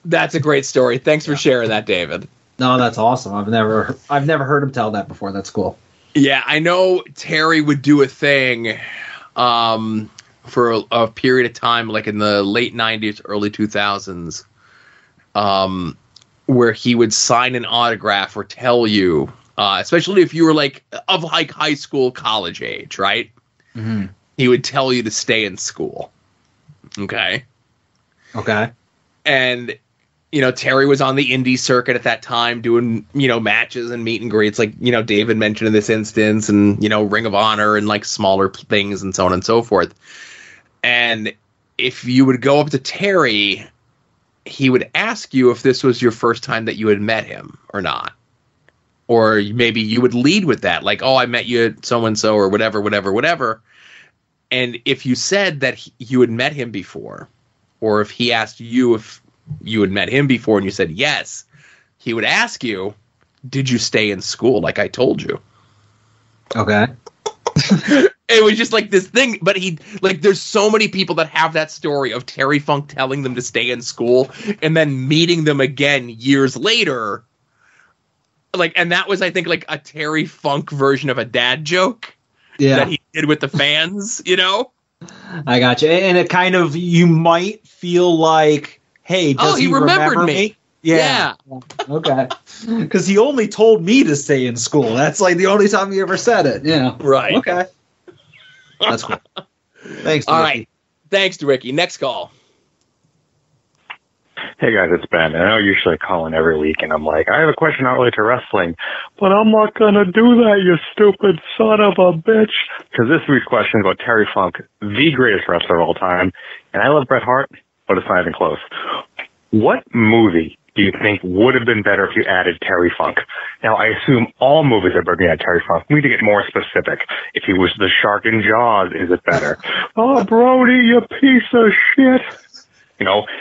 That's a great story. Thanks for sharing that, David. No, that's awesome. I've never heard him tell that before. That's cool. Yeah, I know Terry would do a thing for a period of time, like in the late 90s, early 2000s, where he would sign an autograph or tell you, especially if you were of high school, college age, right? Mm-hmm. He would tell you to stay in school. Okay. And Terry was on the indie circuit at that time doing, matches and meet and greets, like, David mentioned in this instance, and, Ring of Honor and smaller things and so on and so forth. And if you would go up to Terry, he would ask you if this was your first time that you had met him or not. Or maybe you would lead with that, like, oh, I met you at so-and-so or whatever. And if you said that you had met him before, or if he asked you if you had met him before and you said yes, he would ask you, did you stay in school like I told you? Okay. It was just this thing, but there's so many people that have that story of Terry Funk telling them to stay in school and then meeting them again years later. And that was, I think, a Terry Funk version of a dad joke that he did with the fans, I got you. And it kind of, you might feel like, hey, does he remember me? Yeah. Okay. Because he only told me to stay in school. That's the only time he ever said it. Yeah. Right. Okay. That's cool. Thanks, Dwicky. All right. Thanks, Dwicky. Next call. Hey guys, it's Ben. And I usually call in every week, and I'm like, I have a question not related to wrestling, but I'm not gonna do that, you stupid son of a bitch. Because this week's question is about Terry Funk, the greatest wrestler of all time, and I love Bret Hart, but it's not even close. What movie do you think would have been better if you added Terry Funk? Now, I assume all movies are bringing out Terry Funk. We need to get more specific. If he was the shark in Jaws, is it better? Oh, Brody, you piece of shit.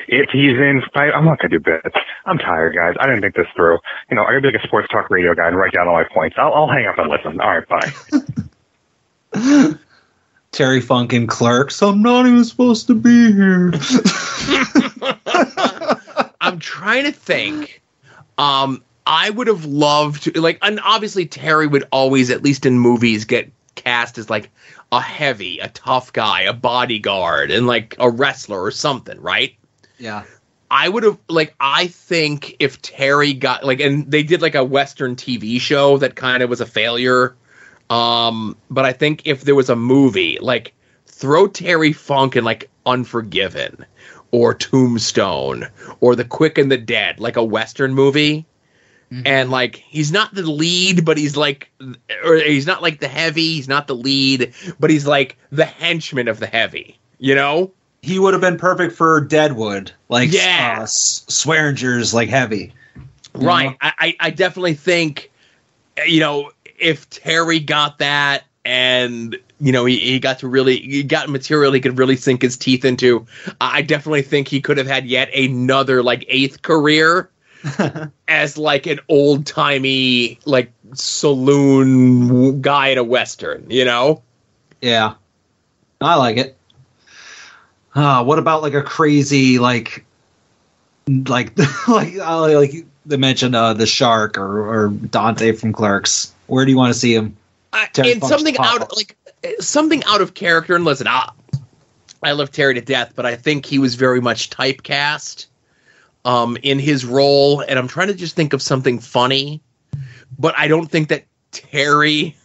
If he's in, I'm not going to do bits. I'm tired, guys. I didn't think this through. I got to be like a sports talk radio guy and write down all my points. I'll hang up and listen. All right, bye. Terry Funk and Clerks. I'm not even supposed to be here. I'm trying to think. I would have loved to, like, and obviously Terry would always, at least in movies, get cast as like a heavy, a tough guy, a bodyguard, and like a wrestler or something, right? Yeah. I would have, like, I think if Terry got, like, and they did like a Western TV show that kind of was a failure. But I think if there was a movie, like, throw Terry Funk in like Unforgiven or Tombstone or The Quick and the Dead, like a Western movie. Mm-hmm. And like, he's not the lead, but he's like, or he's not like the heavy, he's not the lead, but he's like the henchman of the heavy, you know? He would have been perfect for Deadwood, like Swearinger's like heavy. Right. I definitely think, you know, if Terry got that and, you know, he got material he could really sink his teeth into, I definitely think he could have had yet another like 8th career as like an old timey like saloon guy at a Western, you know? Yeah. I like it. What about like a crazy like they mentioned the Shark or Dante from Clerks? Where do you want to see him? In something out of character. And listen, I love Terry to death, but I think he was very much typecast in his role. And I'm trying to just think of something funny, but I don't think that Terry's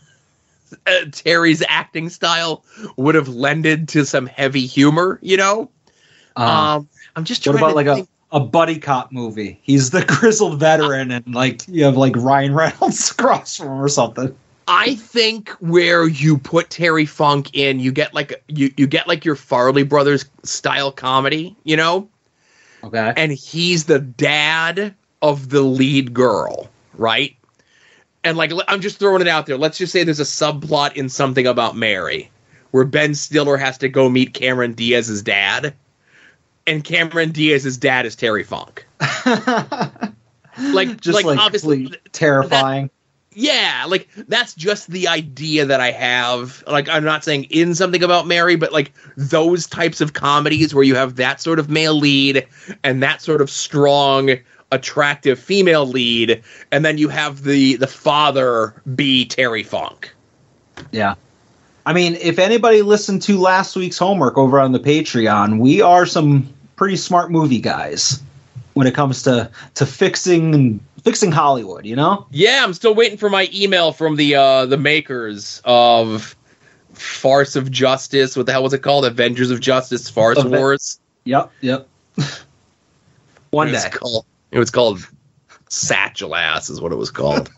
acting style would have lended to some heavy humor, you know? I'm just trying what about to think. A buddy cop movie? He's the grizzled veteran and like you have like Ryan Reynolds across from him or something. I think where you put Terry Funk in, you get like you get like your Farley Brothers style comedy, you know? Okay. And he's the dad of the lead girl, right? And like, I'm just throwing it out there. Let's just say there's a subplot in Something About Mary where Ben Stiller has to go meet Cameron Diaz's dad, and Cameron Diaz's dad is Terry Funk. like, just like obviously terrifying. Like that's just the idea that I have. Like, I'm not saying in Something About Mary, but like those types of comedies where you have that sort of male lead and that sort of strong, attractive female lead, and then you have the father be Terry Funk. Yeah. I mean, if anybody listened to last week's homework over on the Patreon, we are some pretty smart movie guys when it comes to fixing Hollywood, you know? Yeah, I'm still waiting for my email from the makers of Farce of Justice. What the hell was it called? Avengers of Justice Farce Wars? Yep. One day. It was called Satchel Ass is what it was called.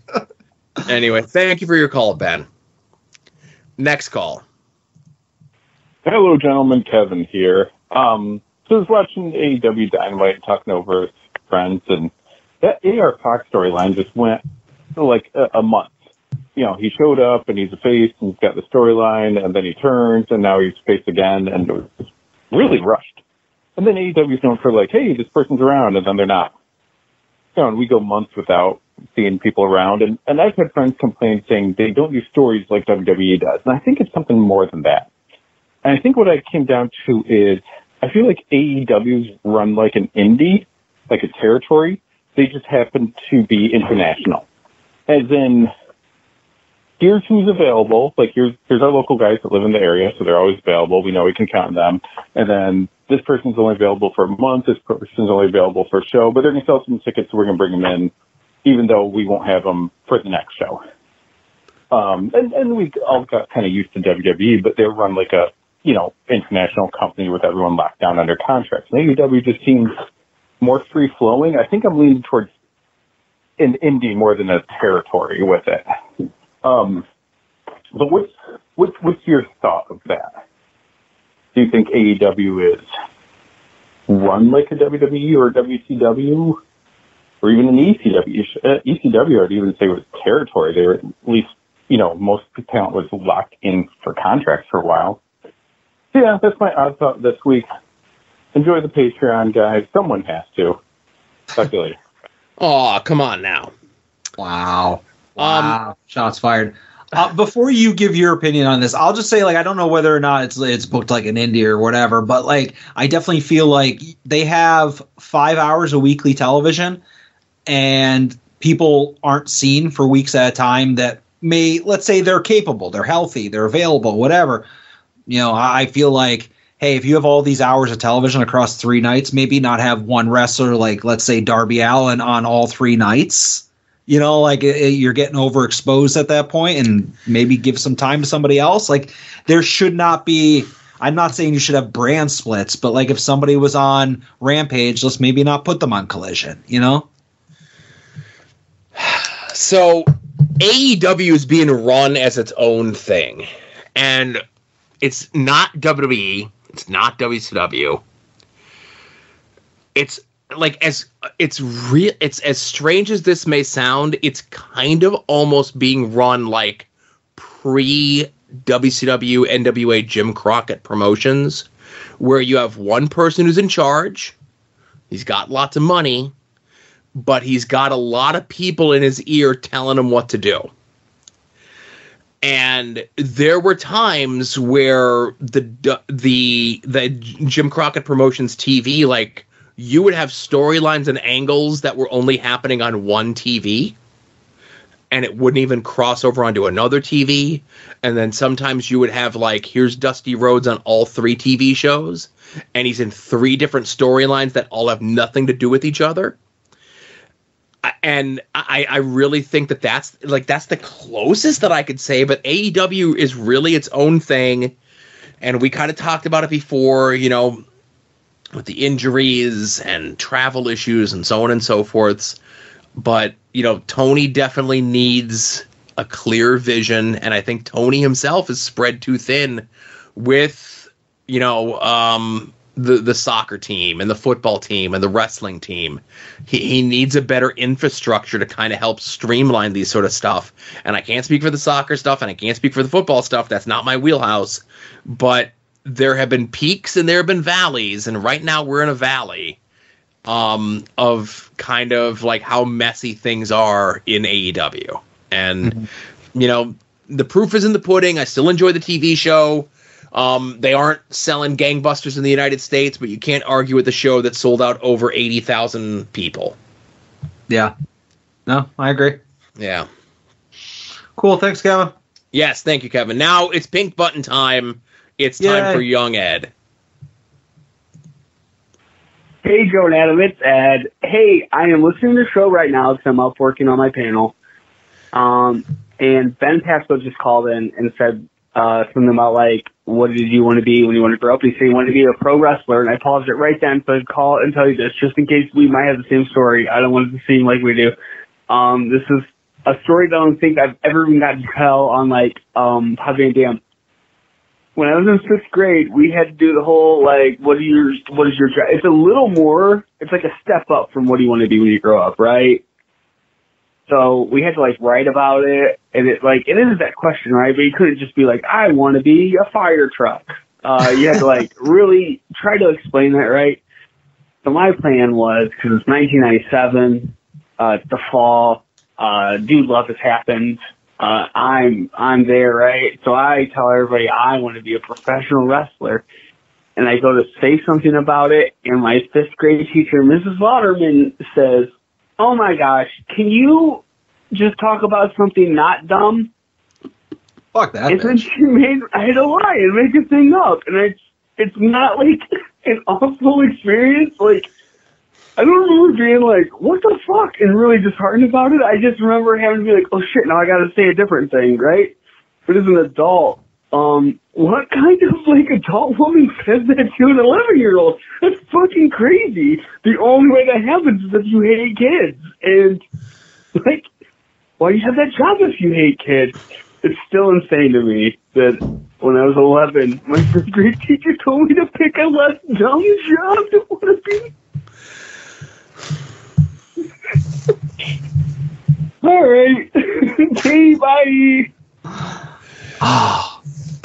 Anyway, thank you for your call, Ben. Next call. Hello, gentlemen. Kevin here. So I was watching AEW Dynamite and talking over with friends, and that AR Fox storyline just went for like a month. You know, he showed up and he's a face and he's got the storyline, and then he turns and now he's face again, and it was really rushed. And then AEW's known for like, hey, this person's around, and then they're not. You know, and we go months without seeing people around, and I've had friends complain saying they don't do stories like WWE does, and I think it's something more than that. And I think what I came down to is I feel like AEW's run like an indie, like a territory. They just happen to be international. As in, here's who's available. Like, here's our local guys that live in the area, so they're always available. We know we can count on them. And then this person's only available for a month. This person's only available for a show. But they're going to sell some tickets, so we're going to bring them in, even though we won't have them for the next show. And we all got kind of used to WWE, but they're run like a, international company with everyone locked down under contracts. And AEW just seems more free-flowing. I think I'm leaning towards an indie more than a territory with it. But what's your thought of that? Do you think AEW is run like a WWE or a WCW? Or even an ECW? ECW, I'd even say was territory. They were at least, most talent was locked in for contracts for a while. So yeah, that's my odd thought this week. Enjoy the Patreon, guys. Someone has to. Talk to you later. Oh, come on now. Wow. Shots fired. Before you give your opinion on this, I'll just say, I don't know whether or not it's booked like an indie or whatever, but, I definitely feel like they have 5 hours of weekly television, and people aren't seen for weeks at a time that may, let's say they're capable, they're healthy, they're available, whatever. I feel like, hey, if you have all these hours of television across 3 nights, maybe not have one wrestler like, let's say, Darby Allin on all 3 nights. You're getting overexposed at that point, and maybe give some time to somebody else. Like, there should not be, I'm not saying you should have brand splits, but like if somebody was on Rampage, let's maybe not put them on Collision, So AEW is being run as its own thing, and it's not WWE, it's not WCW. It's like it's as strange as this may sound, it's kind of almost being run like pre WCW NWA Jim Crockett promotions, where you have one person who's in charge. He's got lots of money, but he's got a lot of people in his ear telling him what to do. And there were times where the Jim Crockett Promotions TV, like, you would have storylines and angles that were only happening on one TV, and it wouldn't even cross over onto another TV. And then sometimes you would have, like, here's Dusty Rhodes on all 3 TV shows, and he's in 3 different storylines that all have nothing to do with each other. And I really think that's the closest that I could say, but AEW is really its own thing. And we kind of talked about it before, with the injuries and travel issues and so on and so forth. But, Tony definitely needs a clear vision. And I think Tony himself is spread too thin with, the soccer team and the football team and the wrestling team. He needs a better infrastructure to kind of help streamline these sort of stuff. And I can't speak for the soccer stuff, and I can't speak for the football stuff. That's not my wheelhouse. But there have been peaks and there have been valleys, and right now we're in a valley of kind of like how messy things are in AEW. And, the proof is in the pudding. I still enjoy the TV show. They aren't selling gangbusters in the United States, but you can't argue with the show that sold out over 80,000 people. Yeah. No, I agree. Yeah. Cool. Thanks, Kevin. Yes, thank you, Kevin. Now it's pink button time. It's time for Young Ed. Hey, Joe and Adam, it's Ed. Hey, I am listening to the show right now because I'm up working on my panel. And Ben Pasco just called in and said something about, like, what did you want to be when you want to grow up? He said he wanted to be a pro wrestler, and I paused it right then, so I'd call and tell you this, just in case we might have the same story. I don't want it to seem like we do. This is a story that I don't think I've ever even gotten to tell on, like, Hot Van Dam. When I was in 6th grade, we had to do the whole, like, what is your job? It's a little more, it's like a step up from what do you want to be when you grow up, right? So we had to, like, write about it, and it is that question, right? But you couldn't just be like, I want to be a fire truck. You had to, like, really try to explain that, right? So my plan was, because it's 1997, it's the fall, Dude Love has happened, I'm there, right? So I tell everybody I want to be a professional wrestler, and I go to say something about it, and my 5th grade teacher, Mrs. Lauderman, says, oh my gosh, can you just talk about something not dumb? Fuck that. And then I had to lie and make a thing up. And it's not like an awful experience. Like, I don't remember being like, what the fuck? And really disheartened about it. I just remember having to be like, oh shit, now I gotta say a different thing, right? But as an adult, what kind of, like, adult woman says that to an 11-year-old? That's fucking crazy. The only way that happens is if you hate kids. And, like, why do you have that job if you hate kids? It's still insane to me that when I was 11, my 5th grade teacher told me to pick a less dumb job to want to be. All right. Okay, bye.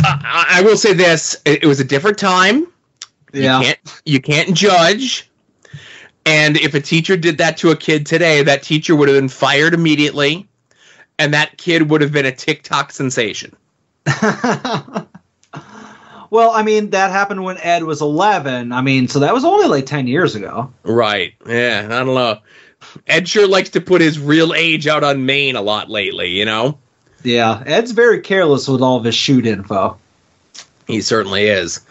I will say this: it was a different time. Yeah, you can't judge. And if a teacher did that to a kid today, that teacher would have been fired immediately, and that kid would have been a TikTok sensation. Well, I mean, that happened when Ed was 11. I mean, so that was only like 10 years ago. Right. Yeah, I don't know. Ed sure likes to put his real age out on Maine a lot lately, you know? Yeah, Ed's very careless with all of his shoot info. He certainly is.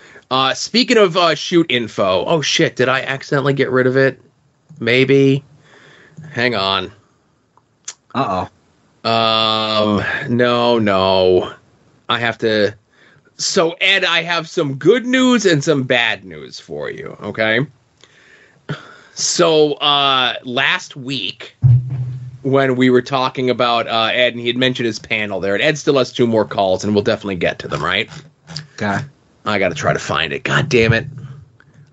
Speaking of shoot info, oh shit, did I accidentally get rid of it? Maybe. Hang on. Uh-oh. No. I have to... So, Ed, I have some good news and some bad news for you, okay? So, last week, when we were talking about Ed, and he had mentioned his panel there, and Ed still has 2 more calls, and we'll definitely get to them, right? Okay. I got to try to find it. God damn it.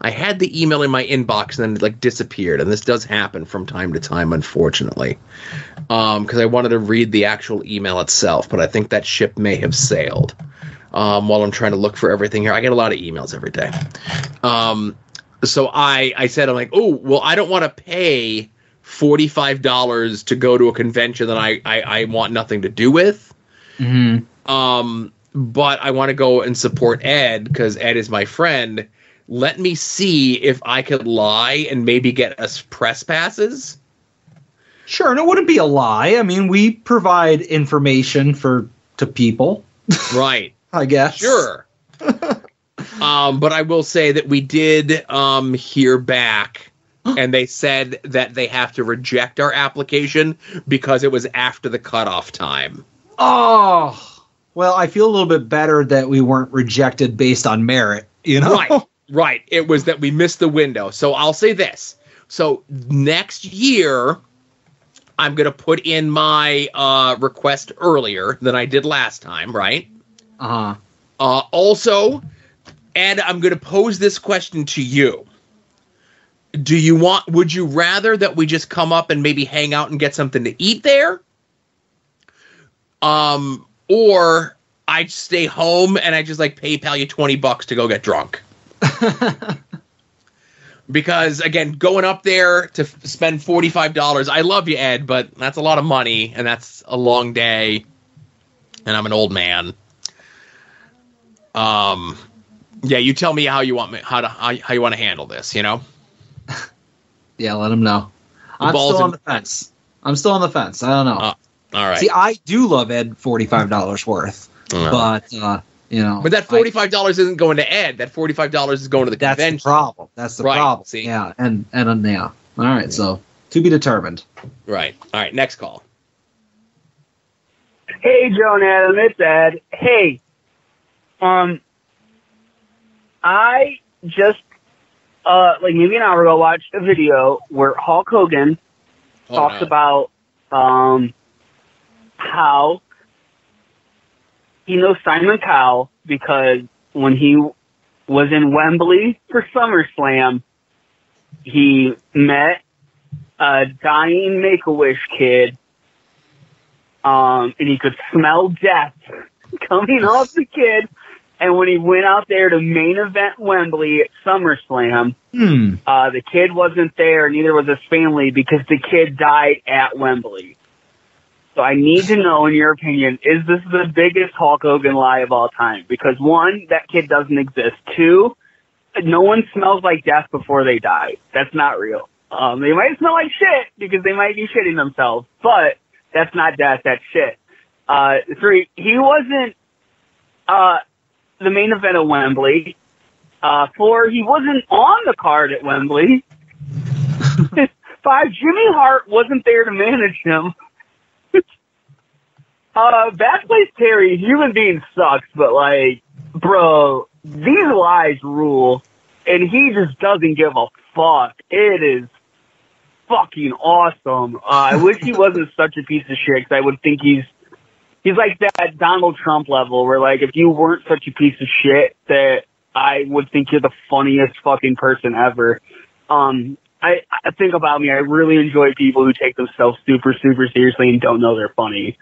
I had the email in my inbox, and then it, like, disappeared, and this does happen from time to time, unfortunately. Because I wanted to read the actual email itself, but I think that ship may have sailed. While I'm trying to look for everything here. I get a lot of emails every day. So I said, I'm like, oh, well, I don't want to pay $45 to go to a convention that I want nothing to do with. Mm-hmm. But I want to go and support Ed because Ed is my friend. Let me see if I could lie and maybe get us press passes. Sure, and it wouldn't be a lie. I mean, we provide information to people. Right. I guess. Sure. But I will say that we did hear back, and they said that they have to reject our application because it was after the cutoff time. Oh, well, I feel a little bit better that we weren't rejected based on merit, you know? Right. It was that we missed the window. So I'll say this. So next year, I'm going to put in my request earlier than I did last time, right? Uh-huh. Also, Ed, I'm going to pose this question to you. Would you rather that we just come up and maybe hang out and get something to eat there? Or I stay home and I just like PayPal you $20 to go get drunk? Because again, going up there to spend $45, I love you, Ed, but that's a lot of money and that's a long day and I'm an old man. Yeah, you tell me how you want how you want to handle this, you know? Yeah, let him know. I'm still on the fence. I don't know. All right. See, I do love Ed $45 worth, but you know. But that $45 isn't going to Ed. That $45 is going to the convention. That's the problem. That's the problem. See? Yeah, and yeah. All right, so to be determined. Right. All right. Next call. Hey, Joe and Adam, it's Ed. Hey, I just, like maybe an hour ago, watched a video where Hulk Hogan talks about how he knows Simon Cowell because when he was in Wembley for SummerSlam, he met a dying Make-A-Wish kid, and he could smell death coming off the kid. And when he went out there to main event Wembley at SummerSlam, the kid wasn't there, neither was his family, because the kid died at Wembley. So I need to know, in your opinion, is this the biggest Hulk Hogan lie of all time? Because 1, that kid doesn't exist. 2, no one smells like death before they die. That's not real. They might smell like shit because they might be shitting themselves, but that's not death, that's shit. 3, he wasn't the main event of Wembley. 4, he wasn't on the card at Wembley. 5, Jimmy Hart wasn't there to manage him. Bad Place Terry, human being sucks, but like, bro, these lies rule, and he just doesn't give a fuck. It is fucking awesome. I wish he wasn't such a piece of shit, because I would think he's like that Donald Trump level, where like, if you weren't such a piece of shit, that I would think you're the funniest fucking person ever. I think about me, I really enjoy people who take themselves super, super seriously and don't know they're funny.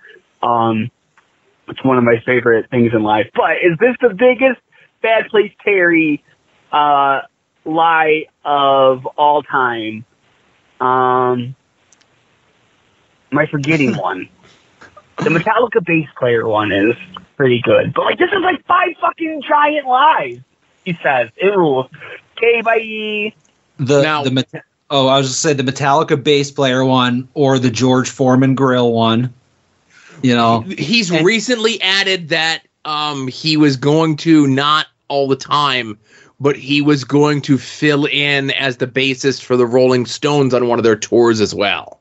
It's one of my favorite things in life. But is this the biggest Bad Place Terry lie of all time? Am I forgetting one? The Metallica bass player one is pretty good. But like, this is like 5 fucking giant lies, he says. It rules. Okay, bye. Oh, I was just saying the Metallica bass player one or the George Foreman grill one. You know, he's recently added that he was going to, not all the time, but he was going to fill in as the bassist for the Rolling Stones on one of their tours as well.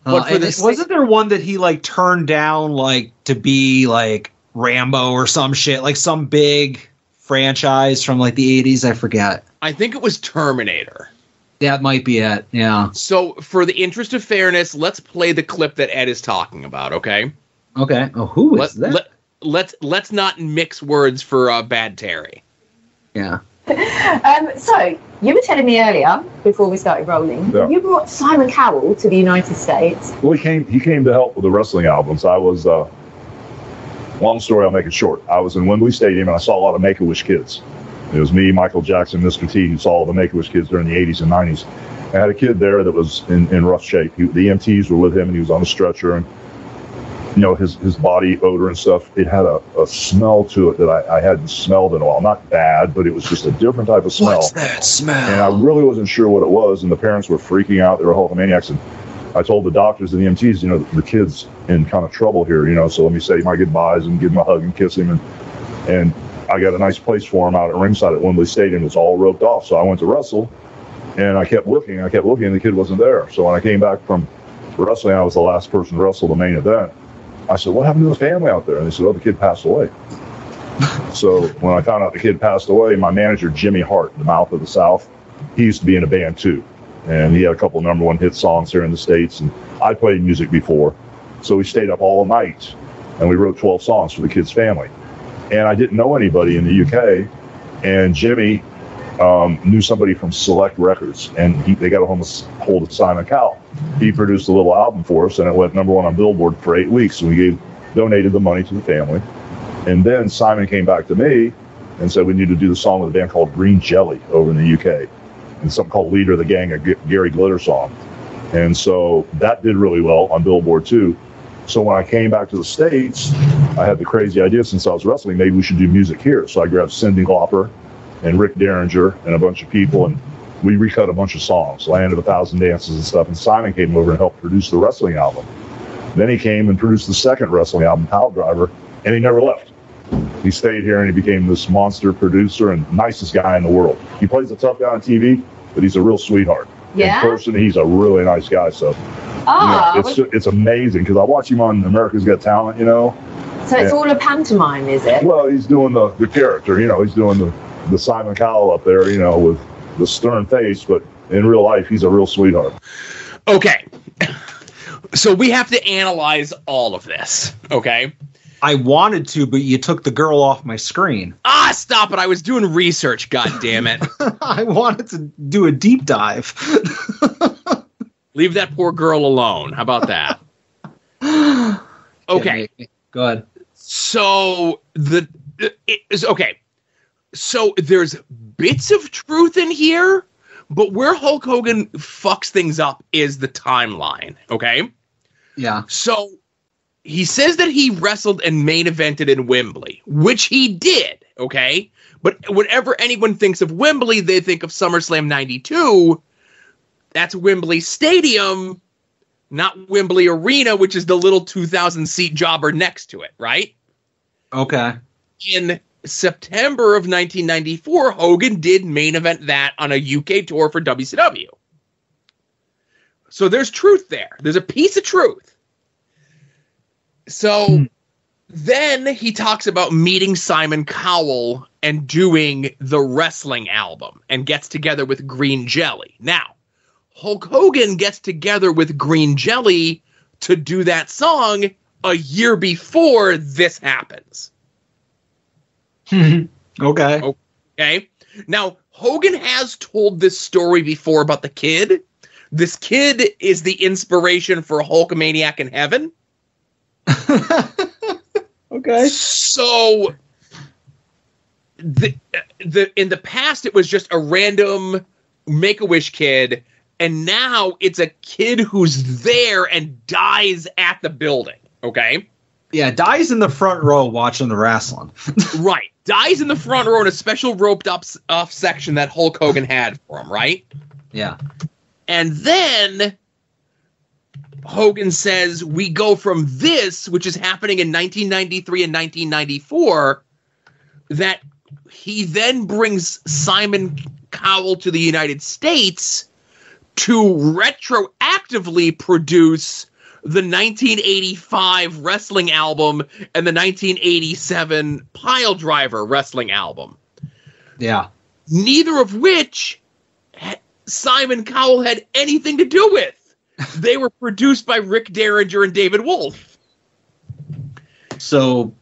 Wasn't there one that he like turned down, like to be like Rambo or some shit, like some big franchise from like the 80s? I forget. I think it was Terminator. That might be it. Yeah. So, for the interest of fairness, let's play the clip that Ed is talking about. Okay. Okay. Oh, who is that? Let's not mix words for Bad Terry. Yeah. So, you were telling me earlier, before we started rolling, you brought Simon Cowell to the United States. Well, he came to help with the wrestling albums. I was, long story, I'll make it short. I was in Wembley Stadium, and I saw a lot of Make-A-Wish kids. It was me, Michael Jackson, Mr. T, who saw all the Make-A-Wish kids during the 80s and 90s. I had a kid there that was in rough shape. The EMTs were with him, and he was on a stretcher, and you know, his body odor and stuff, it had a smell to it that I hadn't smelled in a while. Not bad, but it was just a different type of smell. What's that smell? And I really wasn't sure what it was, and the parents were freaking out. They were Hulkamaniacs, and I told the doctors and the EMTs, you know, the kid's in kind of trouble here, you know, so let me say my goodbyes and give him a hug and kiss him. And I got a nice place for him out at ringside at Wembley Stadium. It was all roped off, so I went to wrestle, and I kept looking, and the kid wasn't there. So when I came back from wrestling, I was the last person to wrestle the main event. I said, what happened to the family out there? And they said, oh, the kid passed away. So when I found out the kid passed away, my manager, Jimmy Hart, the Mouth of the South, he used to be in a band too. And he had a couple of #1 hit songs here in the States. And I played music before. So we stayed up all night and we wrote 12 songs for the kid's family. And I didn't know anybody in the UK. And Jimmy knew somebody from Select Records. And they got a hold of Simon Cowell. He produced a little album for us, and it went #1 on Billboard for 8 weeks. And we donated the money to the family. And then Simon came back to me and said we need to do the song with a band called Green Jelly over in the UK. And something called Leader of the Gang, a Gary Glitter song. And so that did really well on Billboard too. So when I came back to the States, I had the crazy idea, since I was wrestling, maybe we should do music here. So I grabbed Cyndi Lauper and Rick Derringer and a bunch of people, and we recut a bunch of songs, Land of 1,000 Dances and stuff. And Simon came over and helped produce the wrestling album. Then he came and produced the second wrestling album, Pile Driver, and he never left. He stayed here and he became this monster producer and nicest guy in the world. He plays a tough guy on TV, but he's a real sweetheart. Yeah? In person, he's a really nice guy. So it's amazing because I watch him on America's Got Talent, you know. So it's all a pantomime, is it? Well, he's doing the character, you know. He's doing the Simon Cowell up there, you know, with the stern face, but in real life, he's a real sweetheart. Okay. So we have to analyze all of this, okay? I wanted to, but you took the girl off my screen. Ah, stop it. I was doing research, God damn it. I wanted to do a deep dive. Leave that poor girl alone. How about that? Okay. Go ahead. So So there's bits of truth in here, but where Hulk Hogan fucks things up is the timeline, okay? Yeah. So he says that he wrestled and main evented in Wembley, which he did, okay? But whenever anyone thinks of Wembley, they think of SummerSlam 92. That's Wembley Stadium, not Wembley Arena, which is the little 2,000-seat jobber next to it, right? Okay. In September of 1994, Hogan did main event that on a UK tour for WCW. So there's truth there. There's a piece of truth. So then he talks about meeting Simon Cowell and doing the wrestling album and gets together with Green Jelly. Now, Hulk Hogan gets together with Green Jelly to do that song a year before this happens. Okay. Okay. Now, Hogan has told this story before about the kid. This kid is the inspiration for Hulkamaniac in Heaven. Okay. So, in the past, it was just a random Make-A-Wish kid, and now it's a kid who's there and dies at the building. Okay. Yeah, dies in the front row watching the wrestling. Right. dies in the front row in a special roped off section that Hulk Hogan had for him, right? Yeah. And then Hogan says we go from this, which is happening in 1993 and 1994, that he then brings Simon Cowell to the United States to retroactively produce the 1985 wrestling album and the 1987 Pile Driver wrestling album. Yeah. Neither of which Simon Cowell had anything to do with. They were produced by Rick Derringer and David Wolf. So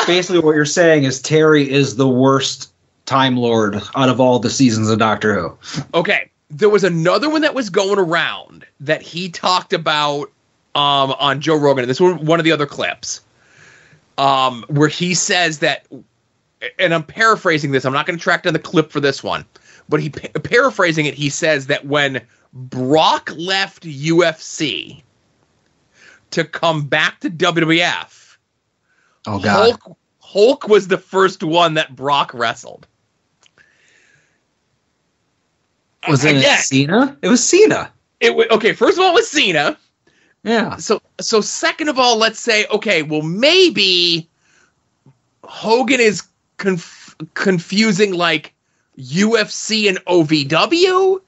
basically what you're saying is Terry is the worst Time Lord out of all the seasons of Doctor Who. Okay. There was another one that was going around that he talked about on Joe Rogan, and this was one of the other clips, where he says that, and I'm paraphrasing this, I'm not going to track down the clip for this one, but paraphrasing it, he says that when Brock left UFC to come back to WWF, oh God, Hulk was the first one that Brock wrestled. Was it Cena? It was Cena. Okay, first of all, it was Cena. Yeah. So second of all, let's say, okay, well, maybe Hogan is confusing like UFC and OVW,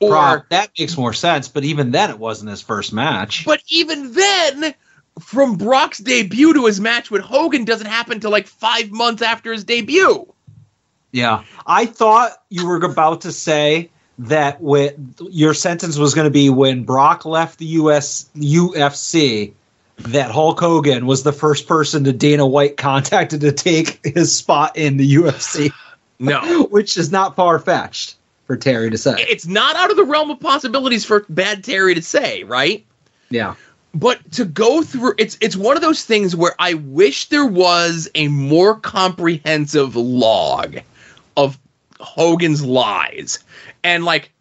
or that makes more sense. But even then, it wasn't his first match. But even then, from Brock's debut to his match with Hogan doesn't happen till like 5 months after his debut. Yeah, I thought you were about to say that your sentence was going to be when Brock left the UFC, that Hulk Hogan was the first person that Dana White contacted to take his spot in the UFC. No. Which is not far-fetched for Terry to say. It's not out of the realm of possibilities for bad Terry to say, right? Yeah. But to go through, it's one of those things where I wish there was a more comprehensive log of Hogan's lies. And like,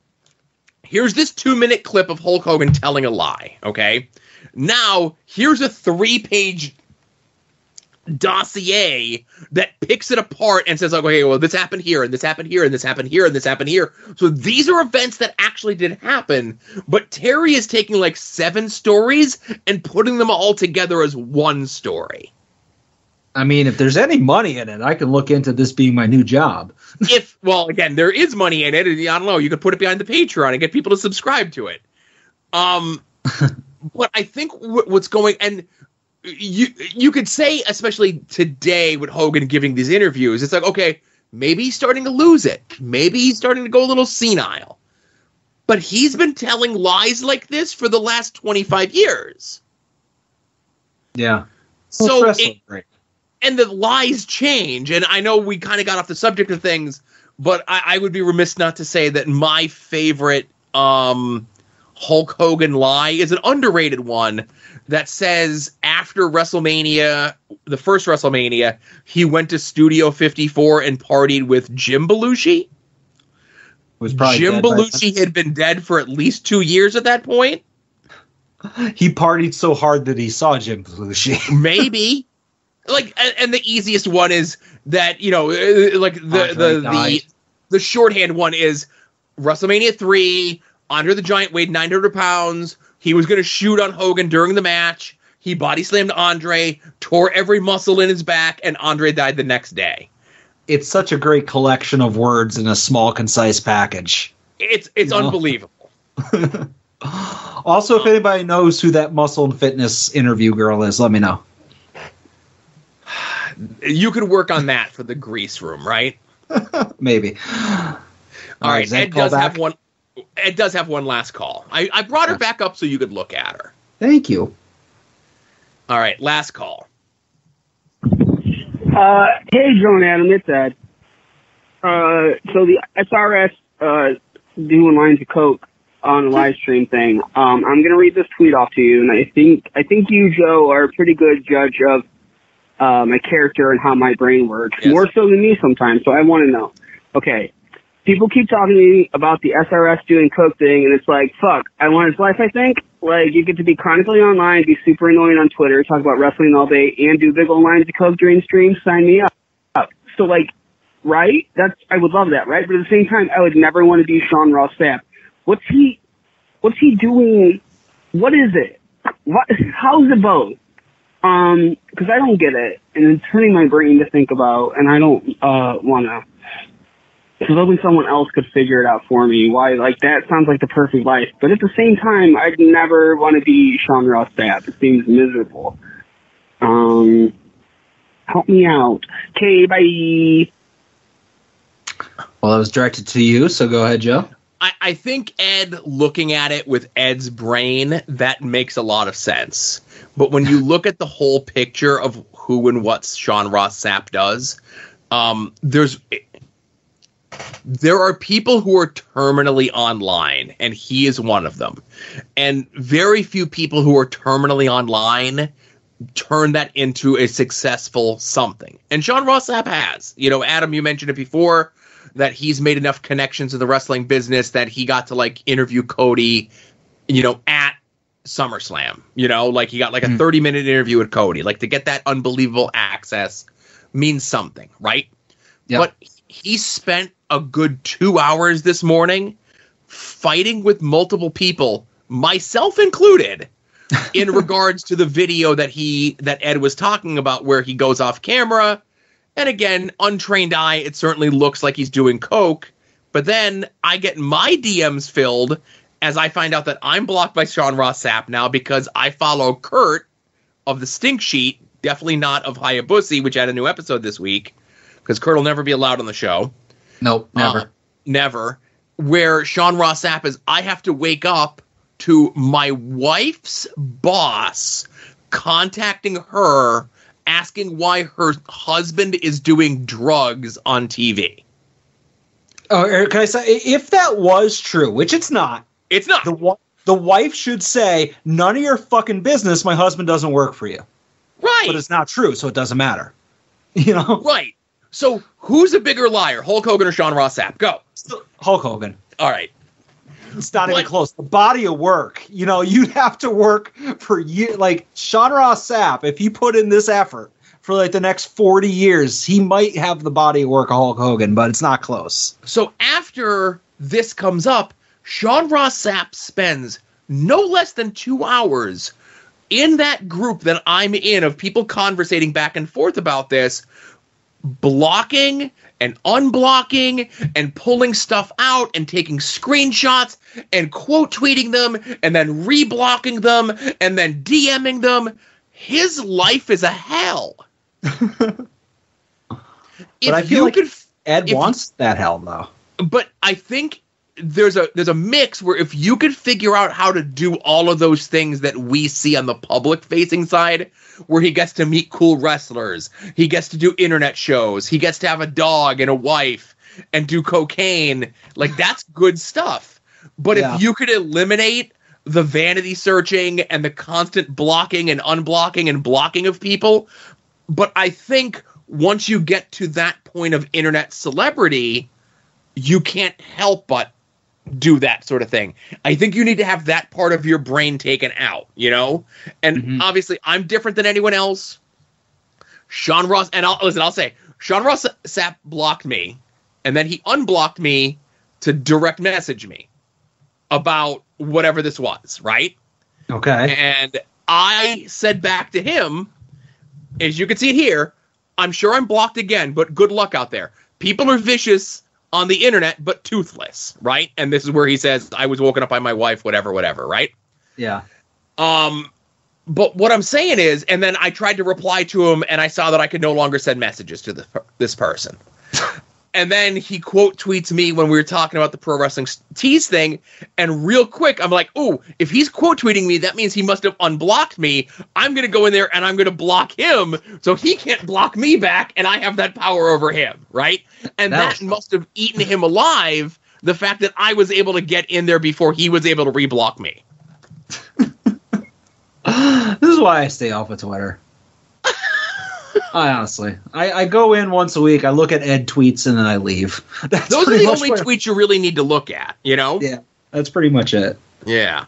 here's this 2-minute clip of Hulk Hogan telling a lie, okay? Now, here's a 3-page dossier that picks it apart and says, okay, well, this happened here, and this happened here, and this happened here, and this happened here. So these are events that actually did happen, but Terry is taking like 7 stories and putting them all together as one story. I mean, if there's any money in it, I can look into this being my new job. Well, again, there is money in it. I don't know. You could put it behind the Patreon and get people to subscribe to it. But I think what's going, and you could say, especially today with Hogan giving these interviews, it's like, okay, maybe he's starting to lose it. Maybe he's starting to go a little senile. But he's been telling lies like this for the last 25 years. Yeah. So, and the lies change. And I know we kind of got off the subject of things, but I would be remiss not to say that my favorite Hulk Hogan lie is an underrated one that says after WrestleMania, the first WrestleMania, he went to Studio 54 and partied with Jim Belushi. Jim Belushi had been dead for at least 2 years at that point. He partied so hard that he saw Jim Belushi. Maybe. Like, and the easiest one is that, you know, like the shorthand one is WrestleMania 3, Andre the Giant weighed 900 pounds. He was going to shoot on Hogan during the match. He body slammed Andre, tore every muscle in his back, and Andre died the next day. It's such a great collection of words in a small, concise package. It's unbelievable. Also, if anybody knows who that Muscle and Fitness interview girl is, let me know. You could work on that for the grease room, right? Maybe. All right, Ed does have one. Ed does have one last call. I brought her back up so you could look at her. Thank you. All right, last call. Hey, Joe and Adam, it's Ed. So the SRS doing lines of coke on a live stream thing. I'm going to read this tweet off to you, and I think you, Joe, are a pretty good judge of my character and how my brain works, more so than me sometimes. So I want to know. Okay, people keep talking to me about the SRS doing coke thing, and it's like, fuck, I want his life, I think. Like, you get to be chronically online, be super annoying on Twitter, talk about wrestling all day, and do big old lines of coke during streams. Sign me up. So, like, right? I would love that, right? But at the same time, I would never want to be Sean Ross Sapp. What's he doing? What is it? How's it both? Because I don't get it, and it's hurting my brain to think about, and I don't want to. Because hoping someone else could figure it out for me. Why? Like, that sounds like the perfect life. But at the same time, I'd never want to be Sean Ross Sapp. It seems miserable. Help me out. Okay, bye. Well, that was directed to you, so go ahead, Joe. I think Ed, looking at it with Ed's brain, that makes a lot of sense. But when you look at the whole picture of who and what Sean Ross Sapp does, there are people who are terminally online, and he is one of them. And very few people who are terminally online turn that into a successful something. And Sean Ross Sapp has. You know, Adam, you mentioned it before, that he's made enough connections in the wrestling business that he got to, like, interview Cody, you know, at SummerSlam. You know, like, he got, like, a 30-minute interview with Cody. Like, to get that unbelievable access means something, right? Yep. But he spent a good 2 hours this morning fighting with multiple people, myself included, in regards to the video that Ed was talking about, where he goes off camera. And again, untrained eye, it certainly looks like he's doing coke. But then I get my DMs filled as I find out that I'm blocked by Sean Ross Sapp now because I follow Kurt of the Stink Sheet, definitely not of Hayabusa, which had a new episode this week, because Kurt will never be allowed on the show. Nope, never. Never. Where Sean Ross Sapp is, I have to wake up to my wife's boss contacting her, asking why her husband is doing drugs on TV. Oh, can I say, if that was true, which it's not. It's not. The wife should say, none of your fucking business, my husband doesn't work for you. Right. But it's not true, so it doesn't matter. You know? Right. So who's a bigger liar, Hulk Hogan or Sean Ross Sapp? Go. Hulk Hogan. All right. It's not even close. The body of work, you know, you'd have to work for years. Like, Sean Ross Sapp, if he put in this effort for like the next 40 years, he might have the body of work of Hulk Hogan, but it's not close. So after this comes up, Sean Ross Sapp spends no less than 2 hours in that group that I'm in of people conversating back and forth about this, blocking and unblocking and pulling stuff out and taking screenshots and quote tweeting them and then reblocking them and then DMing them. His life is a hell. But I feel like Ed wants that hell, though. But I think there's a mix where if you could figure out how to do all of those things that we see on the public facing side, where he gets to meet cool wrestlers, he gets to do internet shows, he gets to have a dog and a wife and do cocaine, like, that's good stuff. But if you could eliminate the vanity searching and the constant blocking and unblocking and blocking of people, but I think once you get to that point of internet celebrity, you can't help but do that sort of thing. I think you need to have that part of your brain taken out, you know? And obviously I'm different than anyone else. Sean Ross, and I'll say, Sean Ross Sapp blocked me, and then he unblocked me to direct message me about whatever this was, right? Okay. And I said back to him, as you can see it here, I'm sure I'm blocked again, but good luck out there. People are vicious on the internet, but toothless, right? And this is where he says, I was woken up by my wife, whatever, right? Yeah. But what I'm saying is, and then I tried to reply to him, and I saw that I could no longer send messages to this person. And then he quote tweets me when we were talking about the Pro Wrestling Tees thing, and real quick, I'm like, ooh, if he's quote tweeting me, that means he must have unblocked me. I'm going to go in there and I'm going to block him so he can't block me back, and I have that power over him, right? And that must have eaten him alive, the fact that I was able to get in there before he was able to reblock me. This is why I stay off of Twitter. I go in once a week, I look at Ed tweets, and then I leave. Those are the only tweets you really need to look at, you know? Yeah, that's pretty much it. Yeah.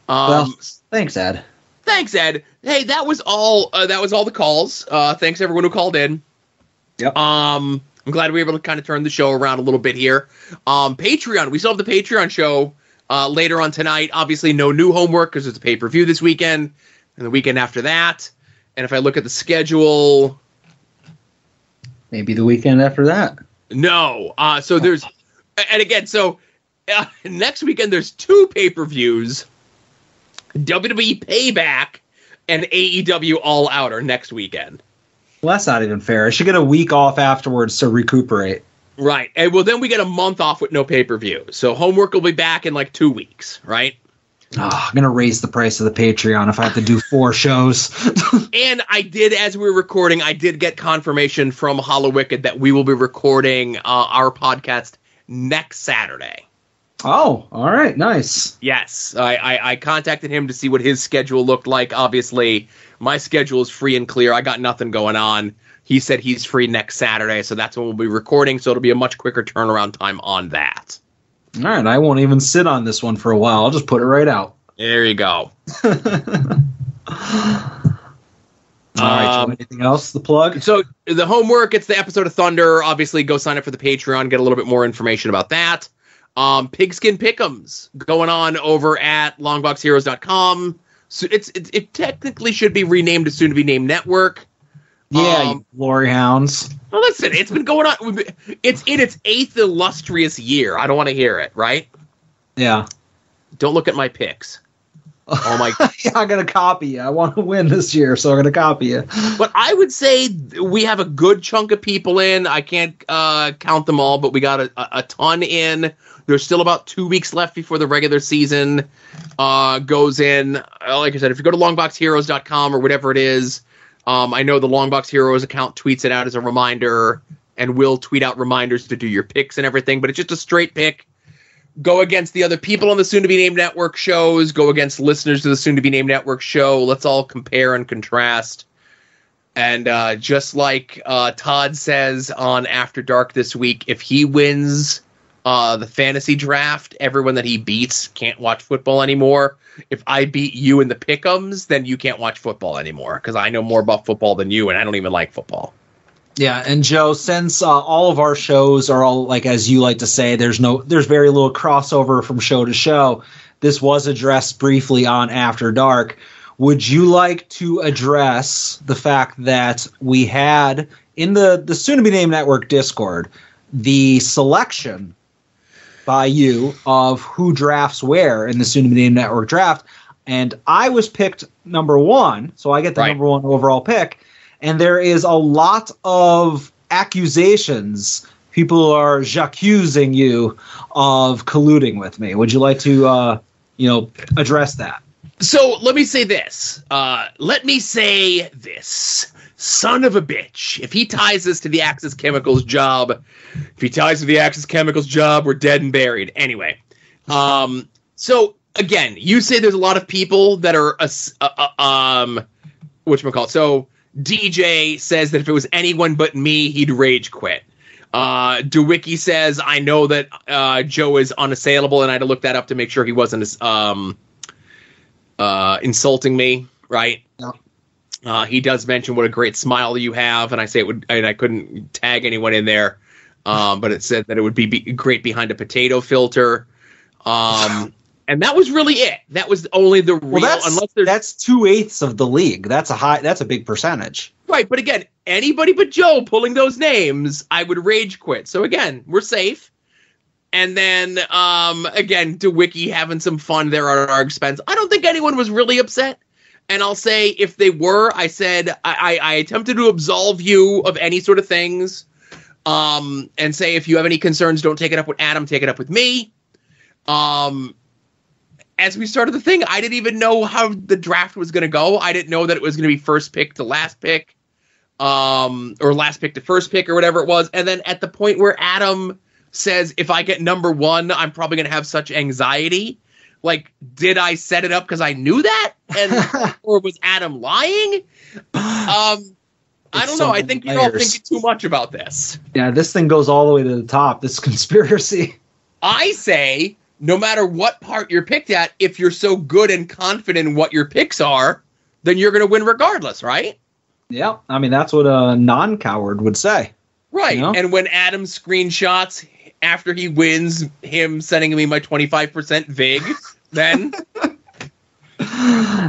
Well, thanks, Ed. Thanks, Ed. Hey, that was all the calls. Thanks everyone who called in. Yep. I'm glad we were able to kind of turn the show around a little bit here. Patreon. We still have the Patreon show later on tonight. Obviously, no new homework because it's a pay-per-view this weekend and the weekend after that. And if I look at the schedule... Maybe the weekend after that. No. So there's... And again, so next weekend there's 2 pay-per-views. WWE Payback and AEW All Out are next weekend. Well, that's not even fair. I should get a week off afterwards to recuperate. Right. And well, then we get a month off with no pay-per-view. So homework will be back in like 2 weeks, right? Oh, I'm going to raise the price of the Patreon if I have to do 4 shows. And I did, as we were recording, I did get confirmation from Hollow Wicked that we will be recording our podcast next Saturday. Oh, all right. Nice. Yes. I contacted him to see what his schedule looked like. Obviously, my schedule is free and clear. I got nothing going on. He said he's free next Saturday, so that's when we'll be recording, so it'll be a much quicker turnaround time on that. All right, I won't even sit on this one for a while. I'll just put it right out. There you go. All right, anything else? The plug? So the homework, it's the episode of Thunder. Obviously, go sign up for the Patreon, get a little bit more information about that. Pigskin Pick'ems going on over at longboxheroes.com. So it technically should be renamed to Soon to Be Named Network. Yeah, you glory hounds. Well, listen, it's been going on. It's in its 8th illustrious year. I don't want to hear it, right? Yeah. Don't look at my picks. Oh my! Yeah, I'm gonna copy you. I want to win this year, so I'm gonna copy you. But I would say we have a good chunk of people in. I can't count them all, but we got a ton in. There's still about 2 weeks left before the regular season goes in. Like I said, if you go to longboxheroes.com or whatever it is, I know the Longbox Heroes account tweets it out as a reminder, and will tweet out reminders to do your picks and everything. But it's just a straight pick. Go against the other people on the Soon to Be Named Network shows. Go against listeners to the Soon to Be Named Network show. Let's all compare and contrast. And just like Todd says on After Dark this week, if he wins the fantasy draft, everyone that he beats can't watch football anymore. If I beat you in the pick'ems, then you can't watch football anymore because I know more about football than you, and I don't even like football. Yeah, and Joe, since all of our shows are all, like, as you like to say, there's very little crossover from show to show. This was addressed briefly on After Dark. Would you like to address the fact that we had in the Soon to Be Named Network Discord the selection by you of who drafts where in the Soon to Be Named Network draft, and I was picked number 1, so I get the number 1 overall pick. And there is a lot of accusations. People are accusing you of colluding with me. Would you like to, address that? So let me say this. Son of a bitch. If he ties us to the Axis Chemicals job, we're dead and buried. Anyway. So, again, you say there's a lot of people that are, whatchamacallit. So, DJ says that if it was anyone but me, he'd rage quit. DeWicki says, I know that Joe is unassailable, and I had to look that up to make sure he wasn't insulting me, right? No. He does mention what a great smile you have, and I say it would, and I couldn't tag anyone in there, but it said that it would be great behind a potato filter. And that was really it. That was only the real. Well, that's 2/8 of the league. That's a big percentage. Right, but again, anybody but Joe pulling those names, I would rage quit. So again, we're safe. And then again, DeWicki having some fun there at our expense. I don't think anyone was really upset. And I'll say if they were, I said I attempted to absolve you of any sort of things. And say if you have any concerns, don't take it up with Adam, take it up with me. As we started the thing, I didn't even know how the draft was going to go. I didn't know that it was going to be first pick to last pick, or last pick to first pick, or whatever it was. And then at the point where Adam says, if I get number 1, I'm probably going to have such anxiety. Like, did I set it up because I knew that? And or was Adam lying? I don't know. I think you're all thinking too much about this. Yeah, this thing goes all the way to the top, this conspiracy. I say, no matter what part you're picked at, if you're so good and confident in what your picks are, then you're going to win regardless, right? Yeah, I mean, that's what a non-coward would say. Right. You know? And when Adam screenshots after he wins, him sending me my 25% VIG, then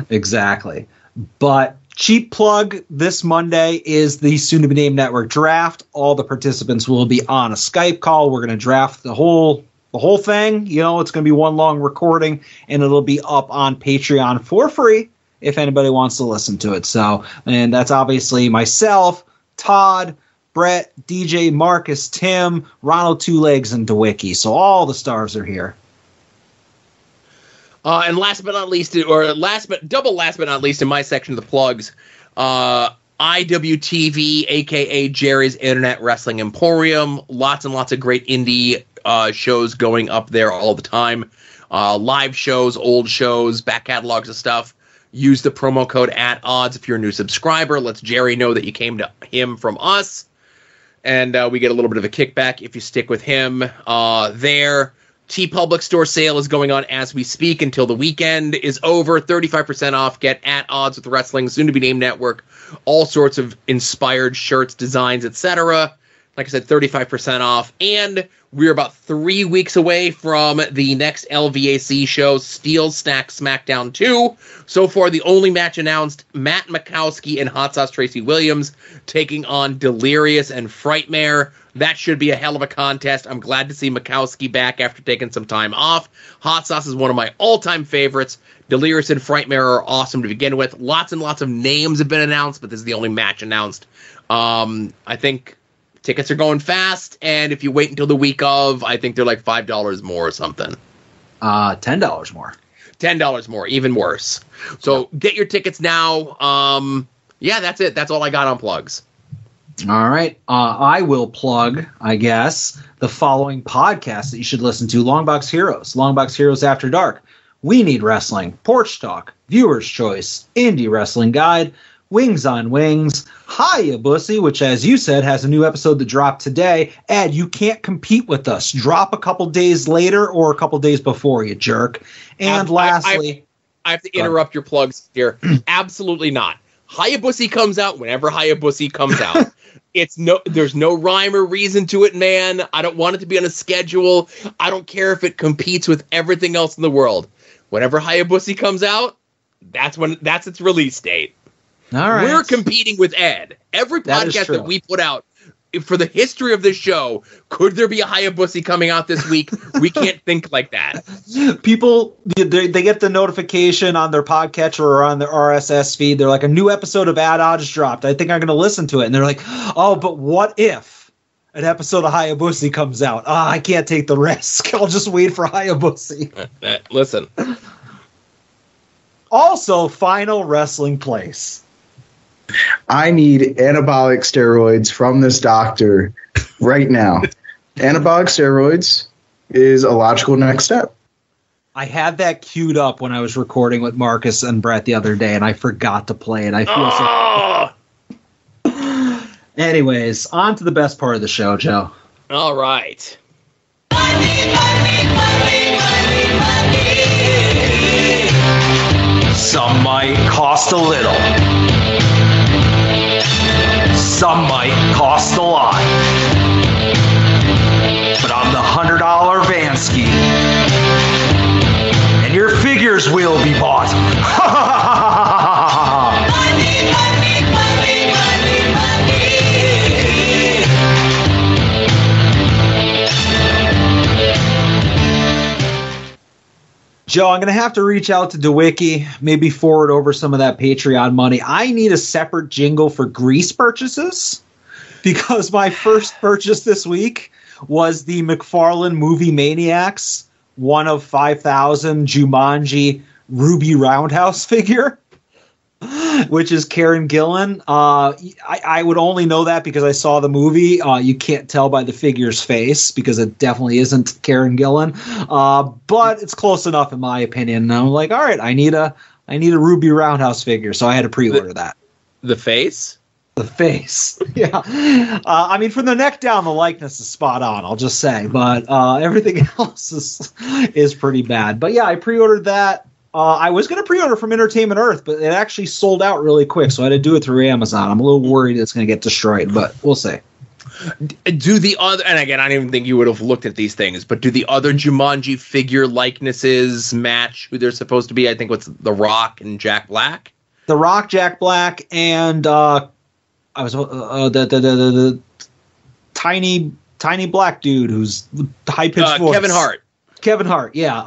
exactly. But cheap plug, this Monday is the soon-to-be-named network draft. All the participants will be on a Skype call. We're going to draft the whole thing. You know, it's going to be one long recording, and it'll be up on Patreon for free if anybody wants to listen to it. So, and that's obviously myself, Todd, Brett, DJ, Marcus, Tim, Ronald Two Legs, and DeWicki. So all the stars are here. And last but not least, last but not least in my section of the plugs, IWTV, aka Jerry's Internet Wrestling Emporium. Lots and lots of great indie shows going up there all the time. Live shows, old shows, back catalogs of stuff. Use the promo code @odds if you're a new subscriber. Lets Jerry know that you came to him from us. And we get a little bit of a kickback if you stick with him there. TeePublic store sale is going on as we speak until the weekend is over. 35% off. Get @odds with wrestling, soon to be named network. All sorts of inspired shirts, designs, etc. Like I said, 35% off. And we're about 3 weeks away from the next LVAC show, Steel Stack SmackDown 2. So far, the only match announced, Matt Makowski and Hot Sauce Tracy Williams taking on Delirious and Frightmare. That should be a hell of a contest. I'm glad to see Makowski back after taking some time off. Hot Sauce is one of my all-time favorites. Delirious and Frightmare are awesome to begin with. Lots and lots of names have been announced, but this is the only match announced. I think tickets are going fast, and if you wait until the week of, I think they're like $5 more or something. $10 more. $10 more, even worse. So get your tickets now. Yeah, that's it. That's all I got on plugs. All right. I will plug, I guess, the following podcast that you should listen to. Longbox Heroes, Longbox Heroes After Dark, We Need Wrestling, Porch Talk, Viewer's Choice, Indie Wrestling Guide, Wings on Wings, Hiya Bussy, which, as you said, has a new episode that dropped today. Ed, you can't compete with us. Drop a couple days later or a couple days before, you jerk. And lastly... I have to interrupt your plugs here. Absolutely not. Hiya Bussy comes out whenever Hiya Bussy comes out. There's no rhyme or reason to it, man. I don't want it to be on a schedule. I don't care if it competes with everything else in the world. Whenever Hiya Bussy comes out, that's its release date. All right. We're competing with Ed. Every podcast that we put out for the history of this show, could there be a Hiya Bussy coming out this week? We can't think like that. People, they get the notification on their podcatcher or on their RSS feed. They're like, a new episode of Odds dropped. I think I'm going to listen to it. And they're like, oh, but what if an episode of Hiya Bussy comes out? I can't take the risk. I'll just wait for Hiya Bussy. Listen. Also, Final Wrestling Place. I need anabolic steroids from this doctor right now. Anabolic steroids is a logical next step. I had that queued up when I was recording with Marcus and Brett the other day, and I forgot to play it. I feel so... Anyways, on to the best part of the show, Joe. All right. Some might cost a little. Some might cost a lot. But I'm the $100 Vansky. And your figures will be bought. Joe, I'm going to have to reach out to DeWicki, maybe forward over some of that Patreon money. I need a separate jingle for grease purchases because my first purchase this week was the McFarlane Movie Maniacs, one of 5,000 Jumanji Ruby Roundhouse figure, which is Karen Gillan. I would only know that because I saw the movie. You can't tell by the figure's face because it definitely isn't Karen Gillan. But it's close enough in my opinion. And I'm like, all right, I need a Ruby Roundhouse figure, so I had to pre-order that. The face? The face, yeah. I mean, from the neck down, the likeness is spot on, I'll just say. But everything else is pretty bad. But yeah, I pre-ordered that. I was going to pre-order from Entertainment Earth, but it actually sold out really quick, so I had to do it through Amazon. I'm a little worried it's going to get destroyed, but we'll see. Do the other, and again, I don't even think you would have looked at these things, but do the other Jumanji figure likenesses match who they're supposed to be? I think what's The Rock and Jack Black? The Rock, Jack Black, and the tiny black dude who's high pitched voice. Kevin Hart. Kevin Hart, yeah.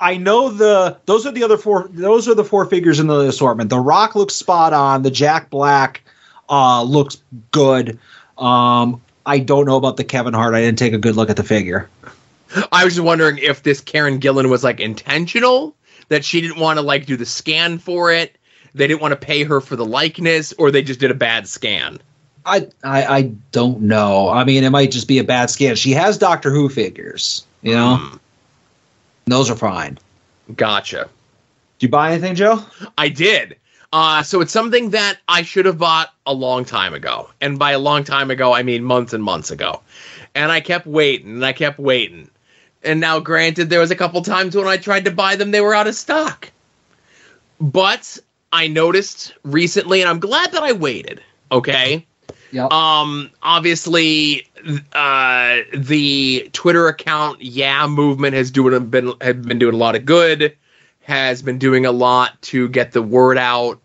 I know those are the four figures in the assortment. The Rock looks spot on. The Jack Black looks good. I don't know about the Kevin Hart. I didn't take a good look at the figure. I was just wondering if this Karen Gillan was like intentional, that she didn't want to like do the scan for it. They didn't want to pay her for the likeness, or they just did a bad scan. I don't know. I mean, it might just be a bad scan. She has Doctor Who figures, you know? Those are fine. Gotcha. Did you buy anything, Joe? I did. So it's something that I should have bought a long time ago. And by a long time ago, I mean months and months ago. And I kept waiting, and I kept waiting. And now, granted, there was a couple times when I tried to buy them, they were out of stock. But I noticed recently, and I'm glad that I waited, okay? Yep. Obviously, the Twitter account Movement has been doing a lot of good, has been doing a lot to get the word out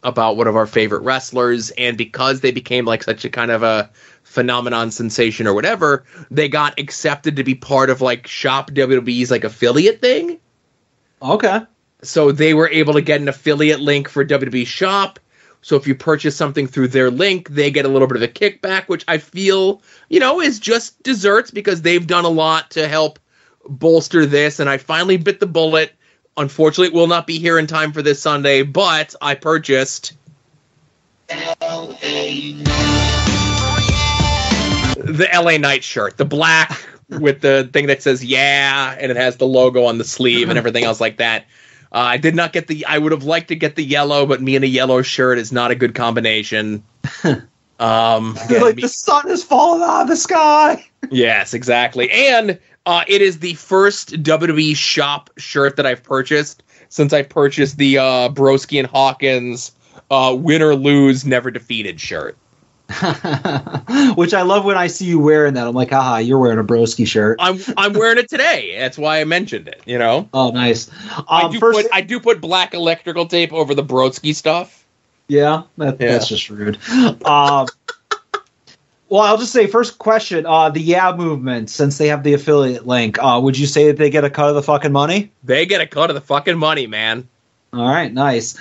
about one of our favorite wrestlers, and because they became like such a kind of a phenomenon sensation or whatever, they got accepted to be part of like Shop WWE's like affiliate thing. Okay. So they were able to get an affiliate link for WWE Shop. So if you purchase something through their link, they get a little bit of a kickback, which I feel, is just desserts because they've done a lot to help bolster this. And I finally bit the bullet. Unfortunately, it will not be here in time for this Sunday, but I purchased the LA Knight shirt, the black with the thing that says yeah, and it has the logo on the sleeve and everything else like that. I did not get I would have liked to get the yellow, but me in a yellow shirt is not a good combination. The sun has fallen out of the sky. Yes, exactly. And it is the first WWE Shop shirt that I've purchased since I purchased the Broski and Hawkins win or lose, never defeated shirt. Which I love when I see you wearing that. I'm like, haha, you're wearing a Broski shirt. I'm wearing it today. That's why I mentioned it, Oh, nice. I do put black electrical tape over the Broski stuff. Yeah, that's just rude. Well, I'll just say, first question, the movement, since they have the affiliate link, would you say that they get a cut of the fucking money? They get a cut of the fucking money, man. All right, nice.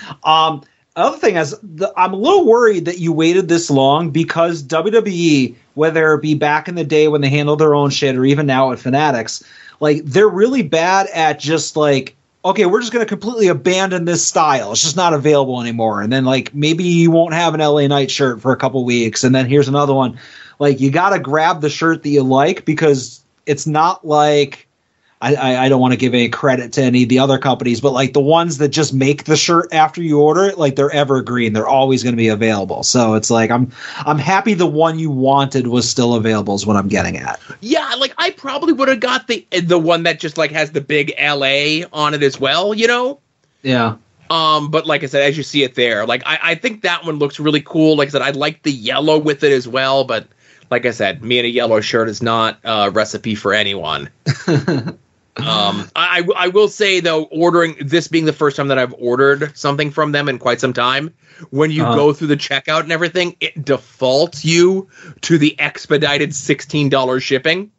Other thing is, I'm a little worried that you waited this long because WWE, whether it be back in the day when they handled their own shit or even now at Fanatics, like they're really bad at just like, okay, we're just going to completely abandon this style. It's just not available anymore. And then like maybe you won't have an LA Knight shirt for a couple weeks. And then here's another one. Like you got to grab the shirt that you like because it's not like I don't want to give any credit to any of the other companies, but like the ones that just make the shirt after you order it, like they're evergreen. They're always going to be available. So it's like I'm happy the one you wanted was still available is what I'm getting at. Yeah, like I probably would have got the one that just like has the big LA on it as well, Yeah. But like I said, as you see it there, like I think that one looks really cool. Like I said, I like the yellow with it as well, but like I said, me in a yellow shirt is not a recipe for anyone. I will say though, ordering this being the first time that I've ordered something from them in quite some time, when you go through the checkout and everything, it defaults you to the expedited $16 shipping.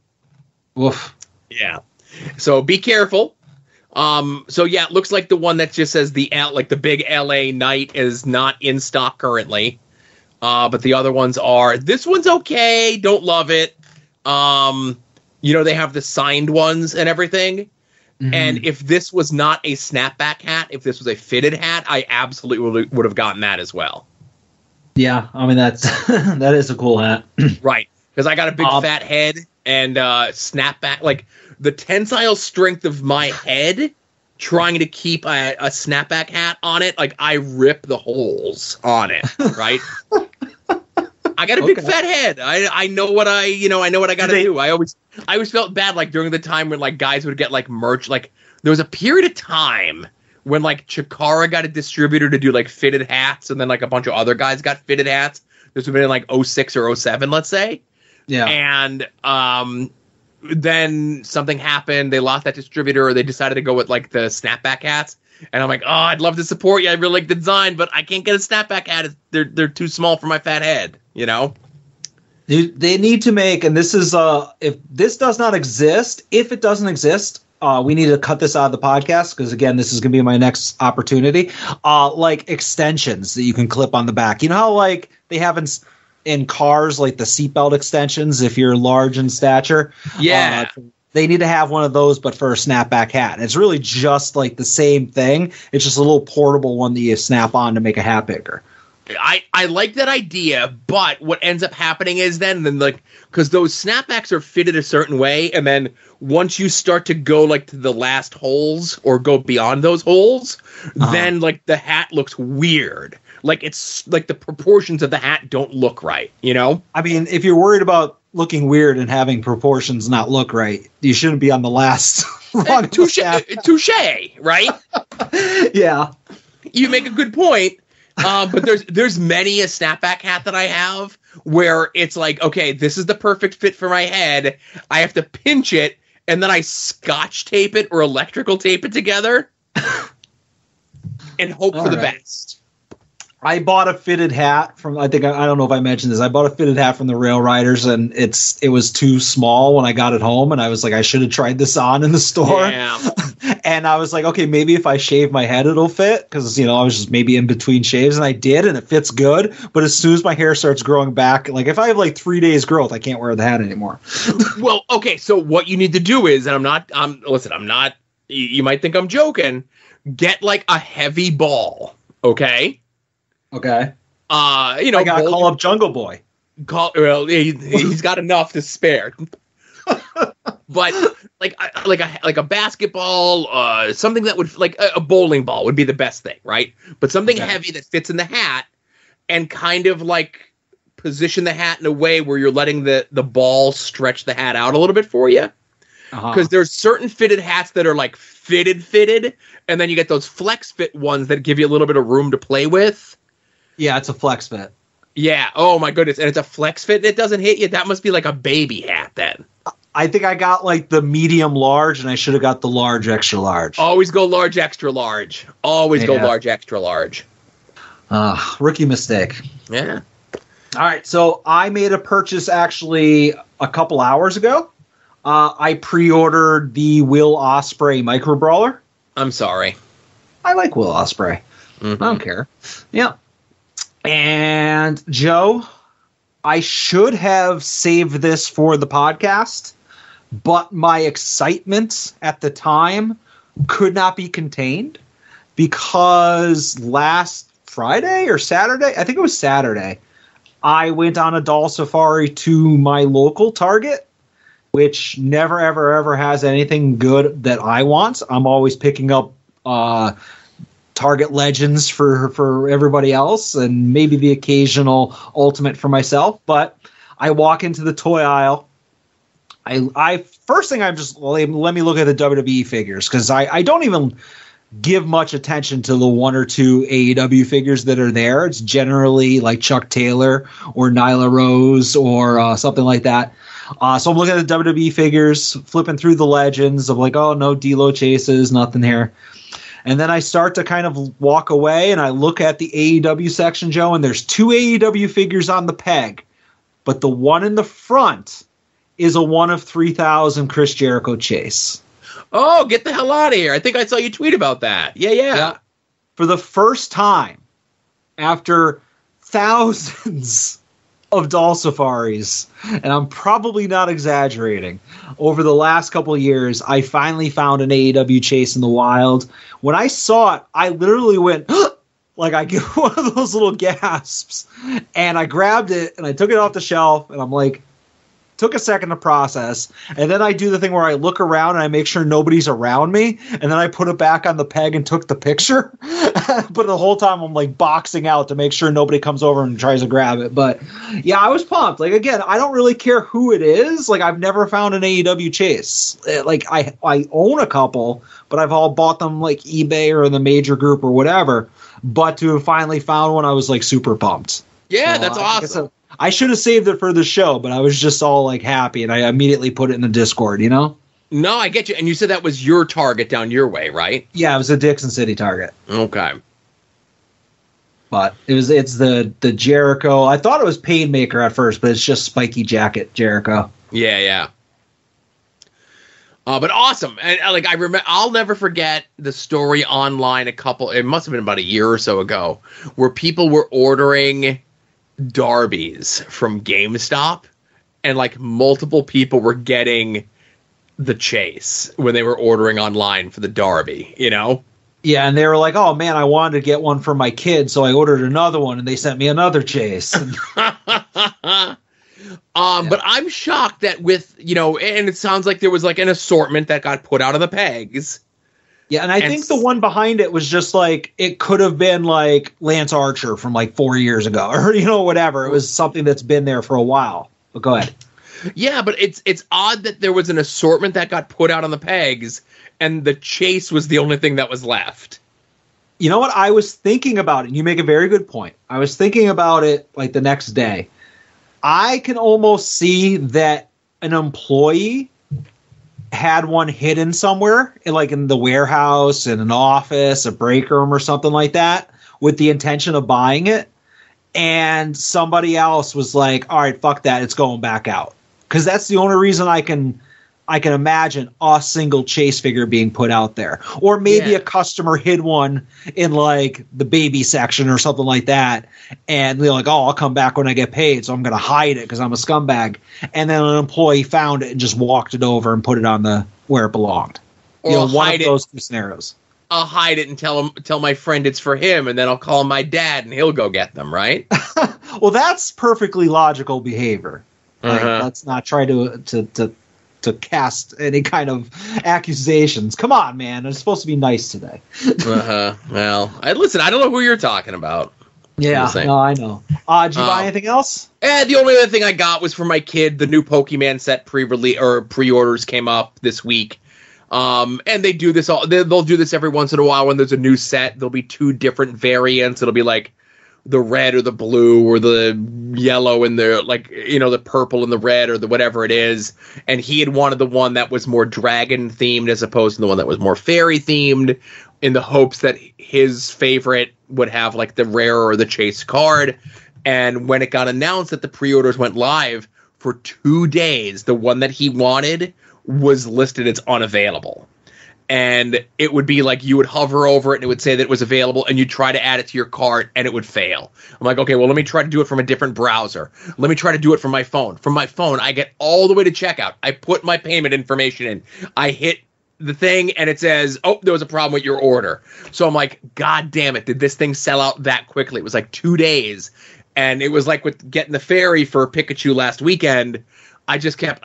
Woof. Yeah. So be careful. So yeah, it looks like the one that just says the big LA Knight is not in stock currently. But the other ones are. This one's okay. Don't love it. They have the signed ones and everything. Mm-hmm. And if this was not a snapback hat, if this was a fitted hat, I absolutely would have gotten that as well. Yeah, I mean, that is a cool hat. Right. Because I got a big fat head and snapback. Like, the tensile strength of my head trying to keep a snapback hat on it, like, I rip the holes on it, right? I got a big fat head. I know what I got to do. I always felt bad, like during the time when like guys would get like merch. Like there was a period of time when like Chikara got a distributor to do like fitted hats, and then like a bunch of other guys got fitted hats. This would have been in like 06 or 07, let's say. Yeah. And then something happened. They lost that distributor, or they decided to go with like the snapback hats. And I'm like, oh, I'd love to support you. I really like the design, but I can't get a snapback hat. They're too small for my fat head, you know? They need to make, and this is if this does not exist, if it doesn't exist, we need to cut this out of the podcast because again, this is going to be my next opportunity. Like extensions that you can clip on the back. You know how like they have in cars like the seatbelt extensions if you're large in stature. Yeah. They need to have one of those, but for a snapback hat. And it's really just like the same thing. It's just a little portable one that you snap on to make a hat bigger. I like that idea, but what ends up happening is then like, because those snapbacks are fitted a certain way, and then once you start to go like to the last holes or go beyond those holes, then like the hat looks weird. Like it's like the proportions of the hat don't look right, you know? I mean, if you're worried about looking weird and having proportions not look right, you shouldn't be on the last rung. Touche, right? Yeah. You make a good point. But there's many a snapback hat that I have where it's like, okay, this is the perfect fit for my head. I have to pinch it, and then I scotch tape it or electrical tape it together and hope for the best. I bought a fitted hat from, I don't know if I mentioned this. I bought a fitted hat from the Rail Riders, and it was too small when I got it home, and I was like, I should have tried this on in the store. Yeah. And I was like, okay, maybe if I shave my head, it'll fit, because I was just maybe in between shaves, and I did, and it fits good. But as soon as my hair starts growing back, like if I have like 3 days growth, I can't wear the hat anymore. Well, okay, so what you need to do is, and I'm not. You might think I'm joking. Get like a heavy ball, okay? Okay. I gotta call up Jungle Boy. He's got enough to spare. But like a basketball, something that would like a bowling ball would be the best thing, right? But something heavy that fits in the hat and kind of like position the hat in a way where you're letting the ball stretch the hat out a little bit for you. Because there's certain fitted hats that are like fitted, and then you get those flex fit ones that give you a little bit of room to play with. Yeah, it's a flex fit. Yeah. Oh my goodness. And it's a flex fit and it doesn't hit you. That must be like a baby hat then. I think I got like the medium large, and I should have got the large extra large. Always go large extra large. Always go large extra large. Rookie mistake. Yeah. All right. So I made a purchase actually a couple hours ago. I pre-ordered the Will Ospreay Micro Brawler. I'm sorry. I like Will Ospreay. Mm-hmm. I don't care. Yeah. And Joe, I should have saved this for the podcast, but my excitement at the time could not be contained because last Friday or Saturday, I think it was Saturday, I went on a doll safari to my local Target, which never, ever, ever has anything good that I want. I'm always picking up Target Legends for everybody else, and maybe the occasional Ultimate for myself. But I walk into the toy aisle. I first thing I'm just let me look at the WWE figures, because I don't even give much attention to the one or two AEW figures that are there. It's generally like Chuck Taylor or Nyla Rose or something like that. So I'm looking at the WWE figures, flipping through the Legends of like, oh no, D'Lo chases, nothing here. And then I start to kind of walk away, and I look at the AEW section, Joe, and there's two AEW figures on the peg. But the one in the front is a 1 of 3,000 Chris Jericho chase. Oh, get the hell out of here. I think I saw you tweet about that. Yeah. For the first time, after thousands of doll safaris, and I'm probably not exaggerating, over the last couple of years, I finally found an AEW chase in the wild. When I saw it, I literally went, like I get one of those little gasps, and I grabbed it and I took it off the shelf, and I'm like, took a second to process, and then I do the thing where I look around and I make sure nobody's around me, and then I put it back on the peg and took the picture. But the whole time I'm like boxing out to make sure nobody comes over and tries to grab it. But yeah, I was pumped. Like again, I don't really care who it is. Like I've never found an AEW chase. Like I own a couple, but I've all bought them like eBay or in the major group or whatever. But to have finally found one, I was like super pumped. Yeah, so that's awesome. I should have saved it for the show, but I was just all like happy, and I immediately put it in the Discord. No, I get you. And you said that was your Target down your way, right? Yeah, it was a Dixon City Target. Okay. But it's the Jericho. I thought it was Painmaker at first, but it's just Spiky Jacket Jericho. Yeah. But awesome. And like I remember, I'll never forget the story online it must have been about a year or so ago, where people were ordering Darbies from GameStop, and like multiple people were getting the Chase when they were ordering online for the Darby, Yeah, and they were like, "Oh man, I wanted to get one for my kid, so I ordered another one, and they sent me another Chase." But I'm shocked that with and it sounds like there was like an assortment that got put out on the pegs. Yeah, and I think the one behind it was just like it could have been like Lance Archer from like 4 years ago, or whatever. It was something that's been there for a while. But go ahead. Yeah, but it's odd that there was an assortment that got put out on the pegs, and the Chase was the only thing that was left. You know what? I was thinking about it, and you make a very good point. I was thinking about it like the next day. I can almost see that an employee had one hidden somewhere, like in the warehouse, in an office, a break room, or something like that, with the intention of buying it. And somebody else was like, all right, fuck that, it's going back out. Because that's the only reason I can imagine a single Chase figure being put out there. Or maybe a customer hid one in like the baby section or something like that. And they're like, oh, I'll come back when I get paid, so I'm going to hide it because I'm a scumbag. And then an employee found it and just walked it over and put it on where it belonged. Or one of those two scenarios. I'll hide it and tell my friend it's for him, and then I'll call my dad and he'll go get them, right? Well, that's perfectly logical behavior. Like, let's not try to cast any kind of accusations. Come on, man. I'm supposed to be nice today. Well, listen, I don't know who you're talking about. Yeah, no, I know. Did you buy anything else? The only other thing I got was for my kid. The new Pokemon set pre-orders came up this week. And they do this they'll do this every once in a while when there's a new set. There'll be 2 different variants. It'll be like the red or the blue or the yellow and the the purple and the red or the whatever it is. And he had wanted the one that was more dragon themed as opposed to the one that was more fairy themed, in the hopes that his favorite would have like the rare or the Chase card. And when it got announced that the pre-orders went live, for 2 days, the one that he wanted was listed as unavailable. And it would be like you would hover over it and it would say that it was available, and you'd try to add it to your cart and it would fail. I'm like, okay, well, let me try to do it from a different browser. Let me try to do it from my phone. From my phone, I get all the way to checkout. I put my payment information in. I hit the thing and it says, oh, there was a problem with your order. So I'm like, God damn it. Did this thing sell out that quickly? It was like 2 days. And it was like with getting the ferry for Pikachu last weekend. I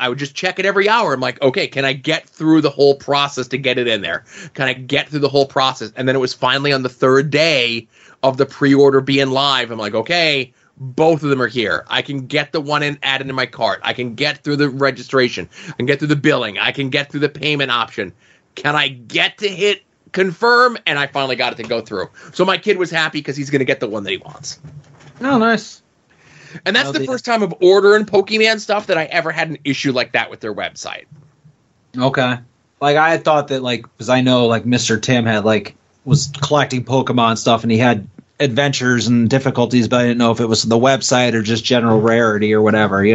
would just check it every hour. I'm like, okay, can I get through the whole process to get it in there? Can I get through the whole process? And then it was finally on the 3rd day of the pre-order being live. I'm like, okay, both of them are here. I can get the one added in my cart. I can get through the registration. I can get through the billing. I can get through the payment option. Can I get to hit confirm? And I finally got it to go through. So my kid was happy because he's going to get the one that he wants. Oh, nice. And that's the first time of ordering Pokemon stuff that I ever had an issue like that with their website. Okay. Like, I had thought that, like, because I know, like, Mr. Tim had, like, was collecting Pokemon stuff, and he had adventures and difficulties, but I didn't know if it was the website or just general rarity or whatever,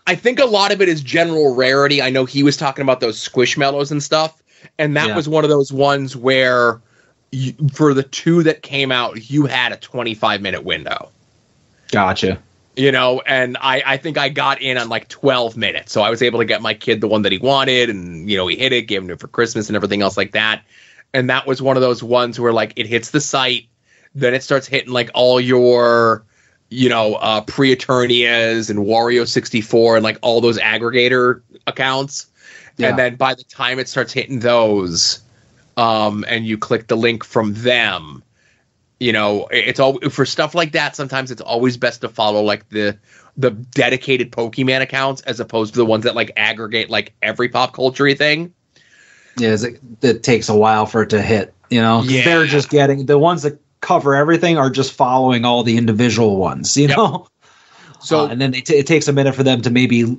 I think a lot of it is general rarity. I know he was talking about those Squishmallows and stuff, and that was one of those ones where, for the 2 that came out, you had a 25-minute window. Gotcha. And I think I got in on like 12 minutes. So I was able to get my kid the one that he wanted, and, he hit it, gave him it for Christmas and everything else like that. And that was one of those ones where, like, it hits the site, then it starts hitting, like, all your, Pre-Eternias and Wario64 and, like, all those aggregator accounts. Yeah. And then by the time it starts hitting those, and you click the link from them, it's all for stuff like that. Sometimes it's always best to follow like the dedicated Pokemon accounts as opposed to the ones that like aggregate like every pop culture-y thing. Yeah, it takes a while for it to hit. They're just getting the ones that cover everything are just following all the individual ones. So So and then it takes a minute for them to maybe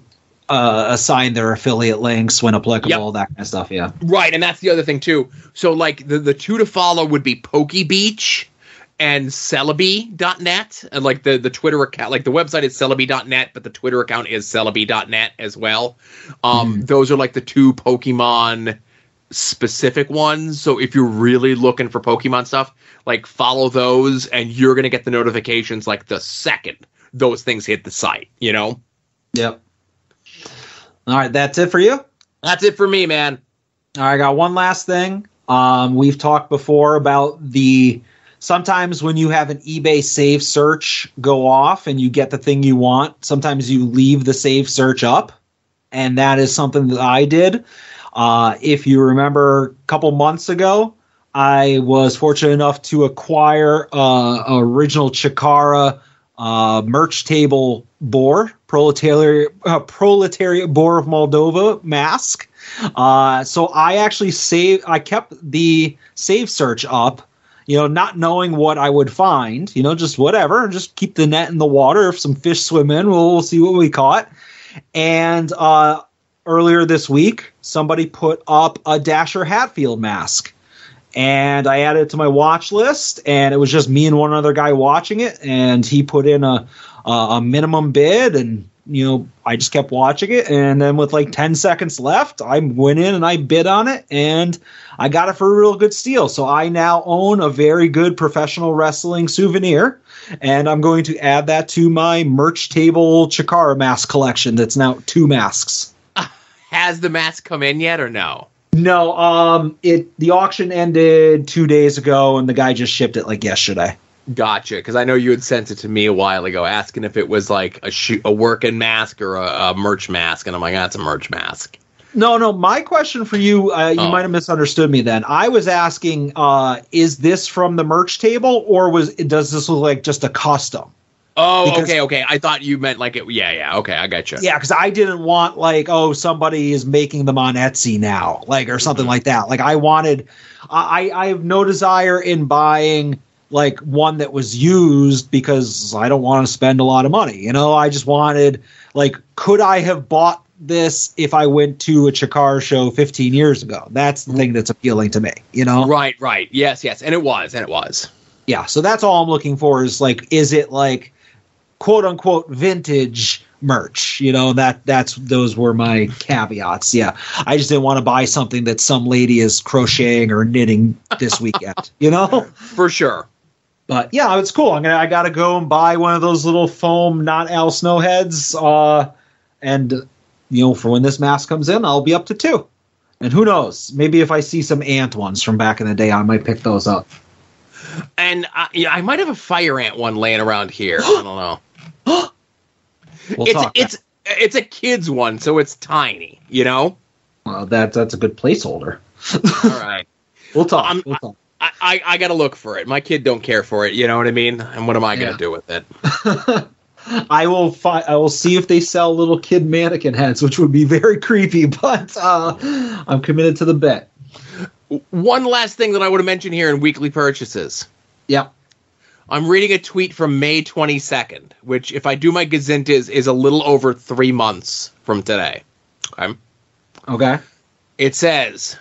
assign their affiliate links when applicable, that kind of stuff. Yeah. Right, and that's the other thing too. So like the two to follow would be Pokey Beach and Celebi.net, and like the Twitter account, like the website is Celebi.net, but the Twitter account is Celebi.net as well. Those are like the two Pokemon specific ones. So if you're really looking for Pokemon stuff, like follow those, and you're gonna get the notifications like the second those things hit the site. You know. Yep. All right, that's it for you? That's it for me, man. All right, I got one last thing. We've talked before about sometimes when you have an eBay save search go off and you get the thing you want, sometimes you leave the save search up, and that is something that I did. If you remember a couple months ago, I was fortunate enough to acquire original Chikara merch table boar, proletariat boar of Moldova mask. So I actually I kept the save search up, not knowing what I would find, just whatever, just keep the net in the water. If some fish swim in, we'll see what we caught. And earlier this week, somebody put up a Dasher Hatfield mask. And I added it to my watch list, and it was just me and one other guy watching it, and he put in a minimum bid, and I just kept watching it, and then with like 10 seconds left, I went in and I bid on it, and I got it for a real good steal. So I now own a very good professional wrestling souvenir, and I'm going to add that to my merch table Chikara mask collection. That's now 2 masks. Has the mask come in yet or no? No, the auction ended 2 days ago, and the guy just shipped it like yesterday. Gotcha, because I know you had sent it to me a while ago, asking if it was like a working mask or a merch mask, and I'm like, that's a merch mask. No, my question for you, you might have misunderstood me then. I was asking, is this from the merch table, or does this look like just a custom? Oh, okay. I thought you meant like it. Yeah. Okay, I got you. Yeah, because I didn't want like, somebody is making them on Etsy now, like, or something like that. Like I have no desire in buying like one that was used because I don't want to spend a lot of money. I just wanted like, could I have bought this if I went to a Chikara show 15 years ago? That's the thing that's appealing to me. Right. Yes, and it was. Yeah, so that's all I'm looking for is like, is it like quote unquote vintage merch? Those were my caveats. Yeah, I just didn't want to buy something that some lady is crocheting or knitting this weekend. For sure. But yeah, it's cool. I gotta go and buy one of those little foam Not Al Snow heads, and for when this mask comes in, I'll be up to 2. And who knows? Maybe if I see some ant ones from back in the day, I might pick those up. And I might have a fire ant one laying around here. I don't know. It's a kid's one, so it's tiny. Well, that's a good placeholder. All right, we'll talk. I got to look for it. My kid don't care for it. You know what I mean? And what am I going to do with it? I will see if they sell little kid mannequin heads, which would be very creepy. But I'm committed to the bet. One last thing that I want to mention here in weekly purchases. Yeah. I'm reading a tweet from May 22nd, which, if I do my gazintas, is a little over 3 months from today. Okay. It says,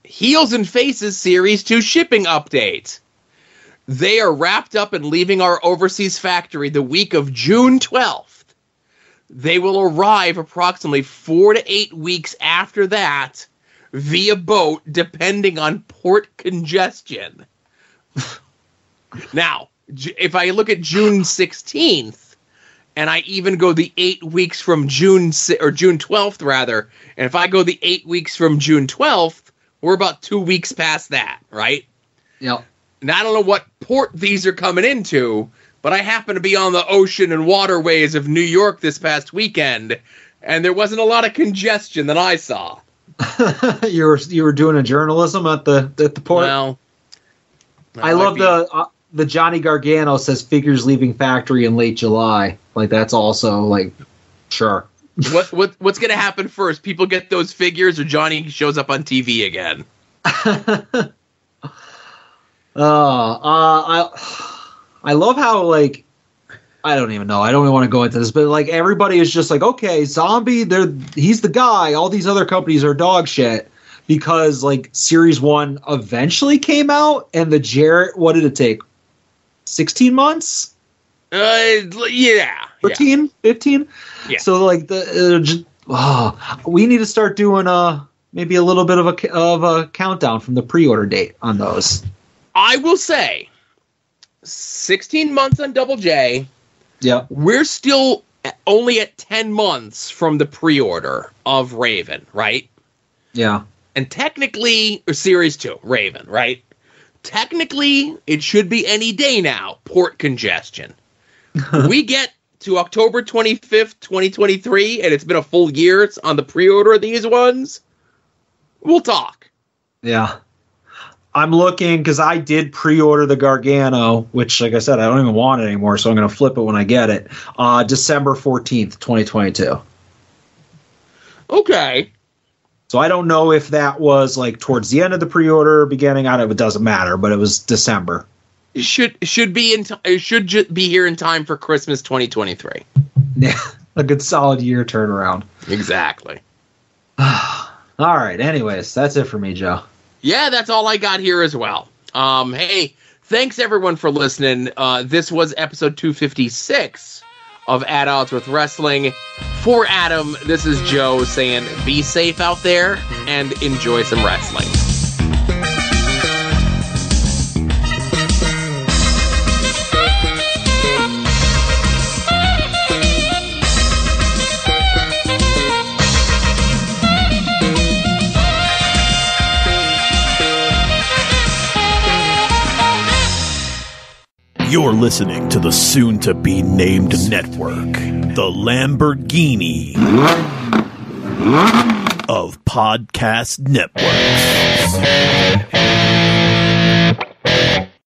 Heels and Faces Series 2 shipping update. They are wrapped up and leaving our overseas factory the week of June 12th. They will arrive approximately 4 to 8 weeks after that via boat, depending on port congestion. Now, if I look at June 16th, and I even go the 8 weeks from June 12th, rather, and if I go the 8 weeks from June 12th, we're about 2 weeks past that, right? Yep. And I don't know what port these are coming into, but I happen to be on the ocean and waterways of New York this past weekend, and there wasn't a lot of congestion that I saw. You were doing a journalism at the port? Well, I love the Johnny Gargano says figures leaving factory in late July. Like, that's also like, sure. What's going to happen first? People get those figures, or Johnny shows up on TV again? I love how, like, I don't even know. I don't even want to go into this, but like everybody is just like, okay, Zombie, he's the guy. All these other companies are dog shit because like Series 1 eventually came out, and the Jarrett, what did it take? 16 months? Yeah. 13? 15? Yeah. So like we need to start doing maybe a little bit of a countdown from the pre-order date on those. I will say 16 months on Double J. Yeah. We're still only at 10 months from the pre-order of Raven, right? Yeah. And technically, or Series 2, Raven, right? Technically, it should be any day now, port congestion. We get to October 25th, 2023, and it's been a full year on the pre-order of these ones. We'll talk. Yeah. I'm looking because I did pre-order the Gargano, which, like I said, I don't even want it anymore, so I'm going to flip it when I get it. December 14th, 2022. Okay. So I don't know if that was like towards the end of the pre-order or beginning. I don't know. It doesn't matter, but it was December. It should be here in time for Christmas 2023. Yeah, a good solid year turnaround. Exactly. All right. Anyways, that's it for me, Joe. Yeah, that's all I got here as well. Hey, thanks everyone for listening. This was episode 256 of At Odds with Wrestling. For Adam, this is Joe saying be safe out there and enjoy some wrestling. You're listening to the soon-to-be-named network, the Lamborghini of podcast networks.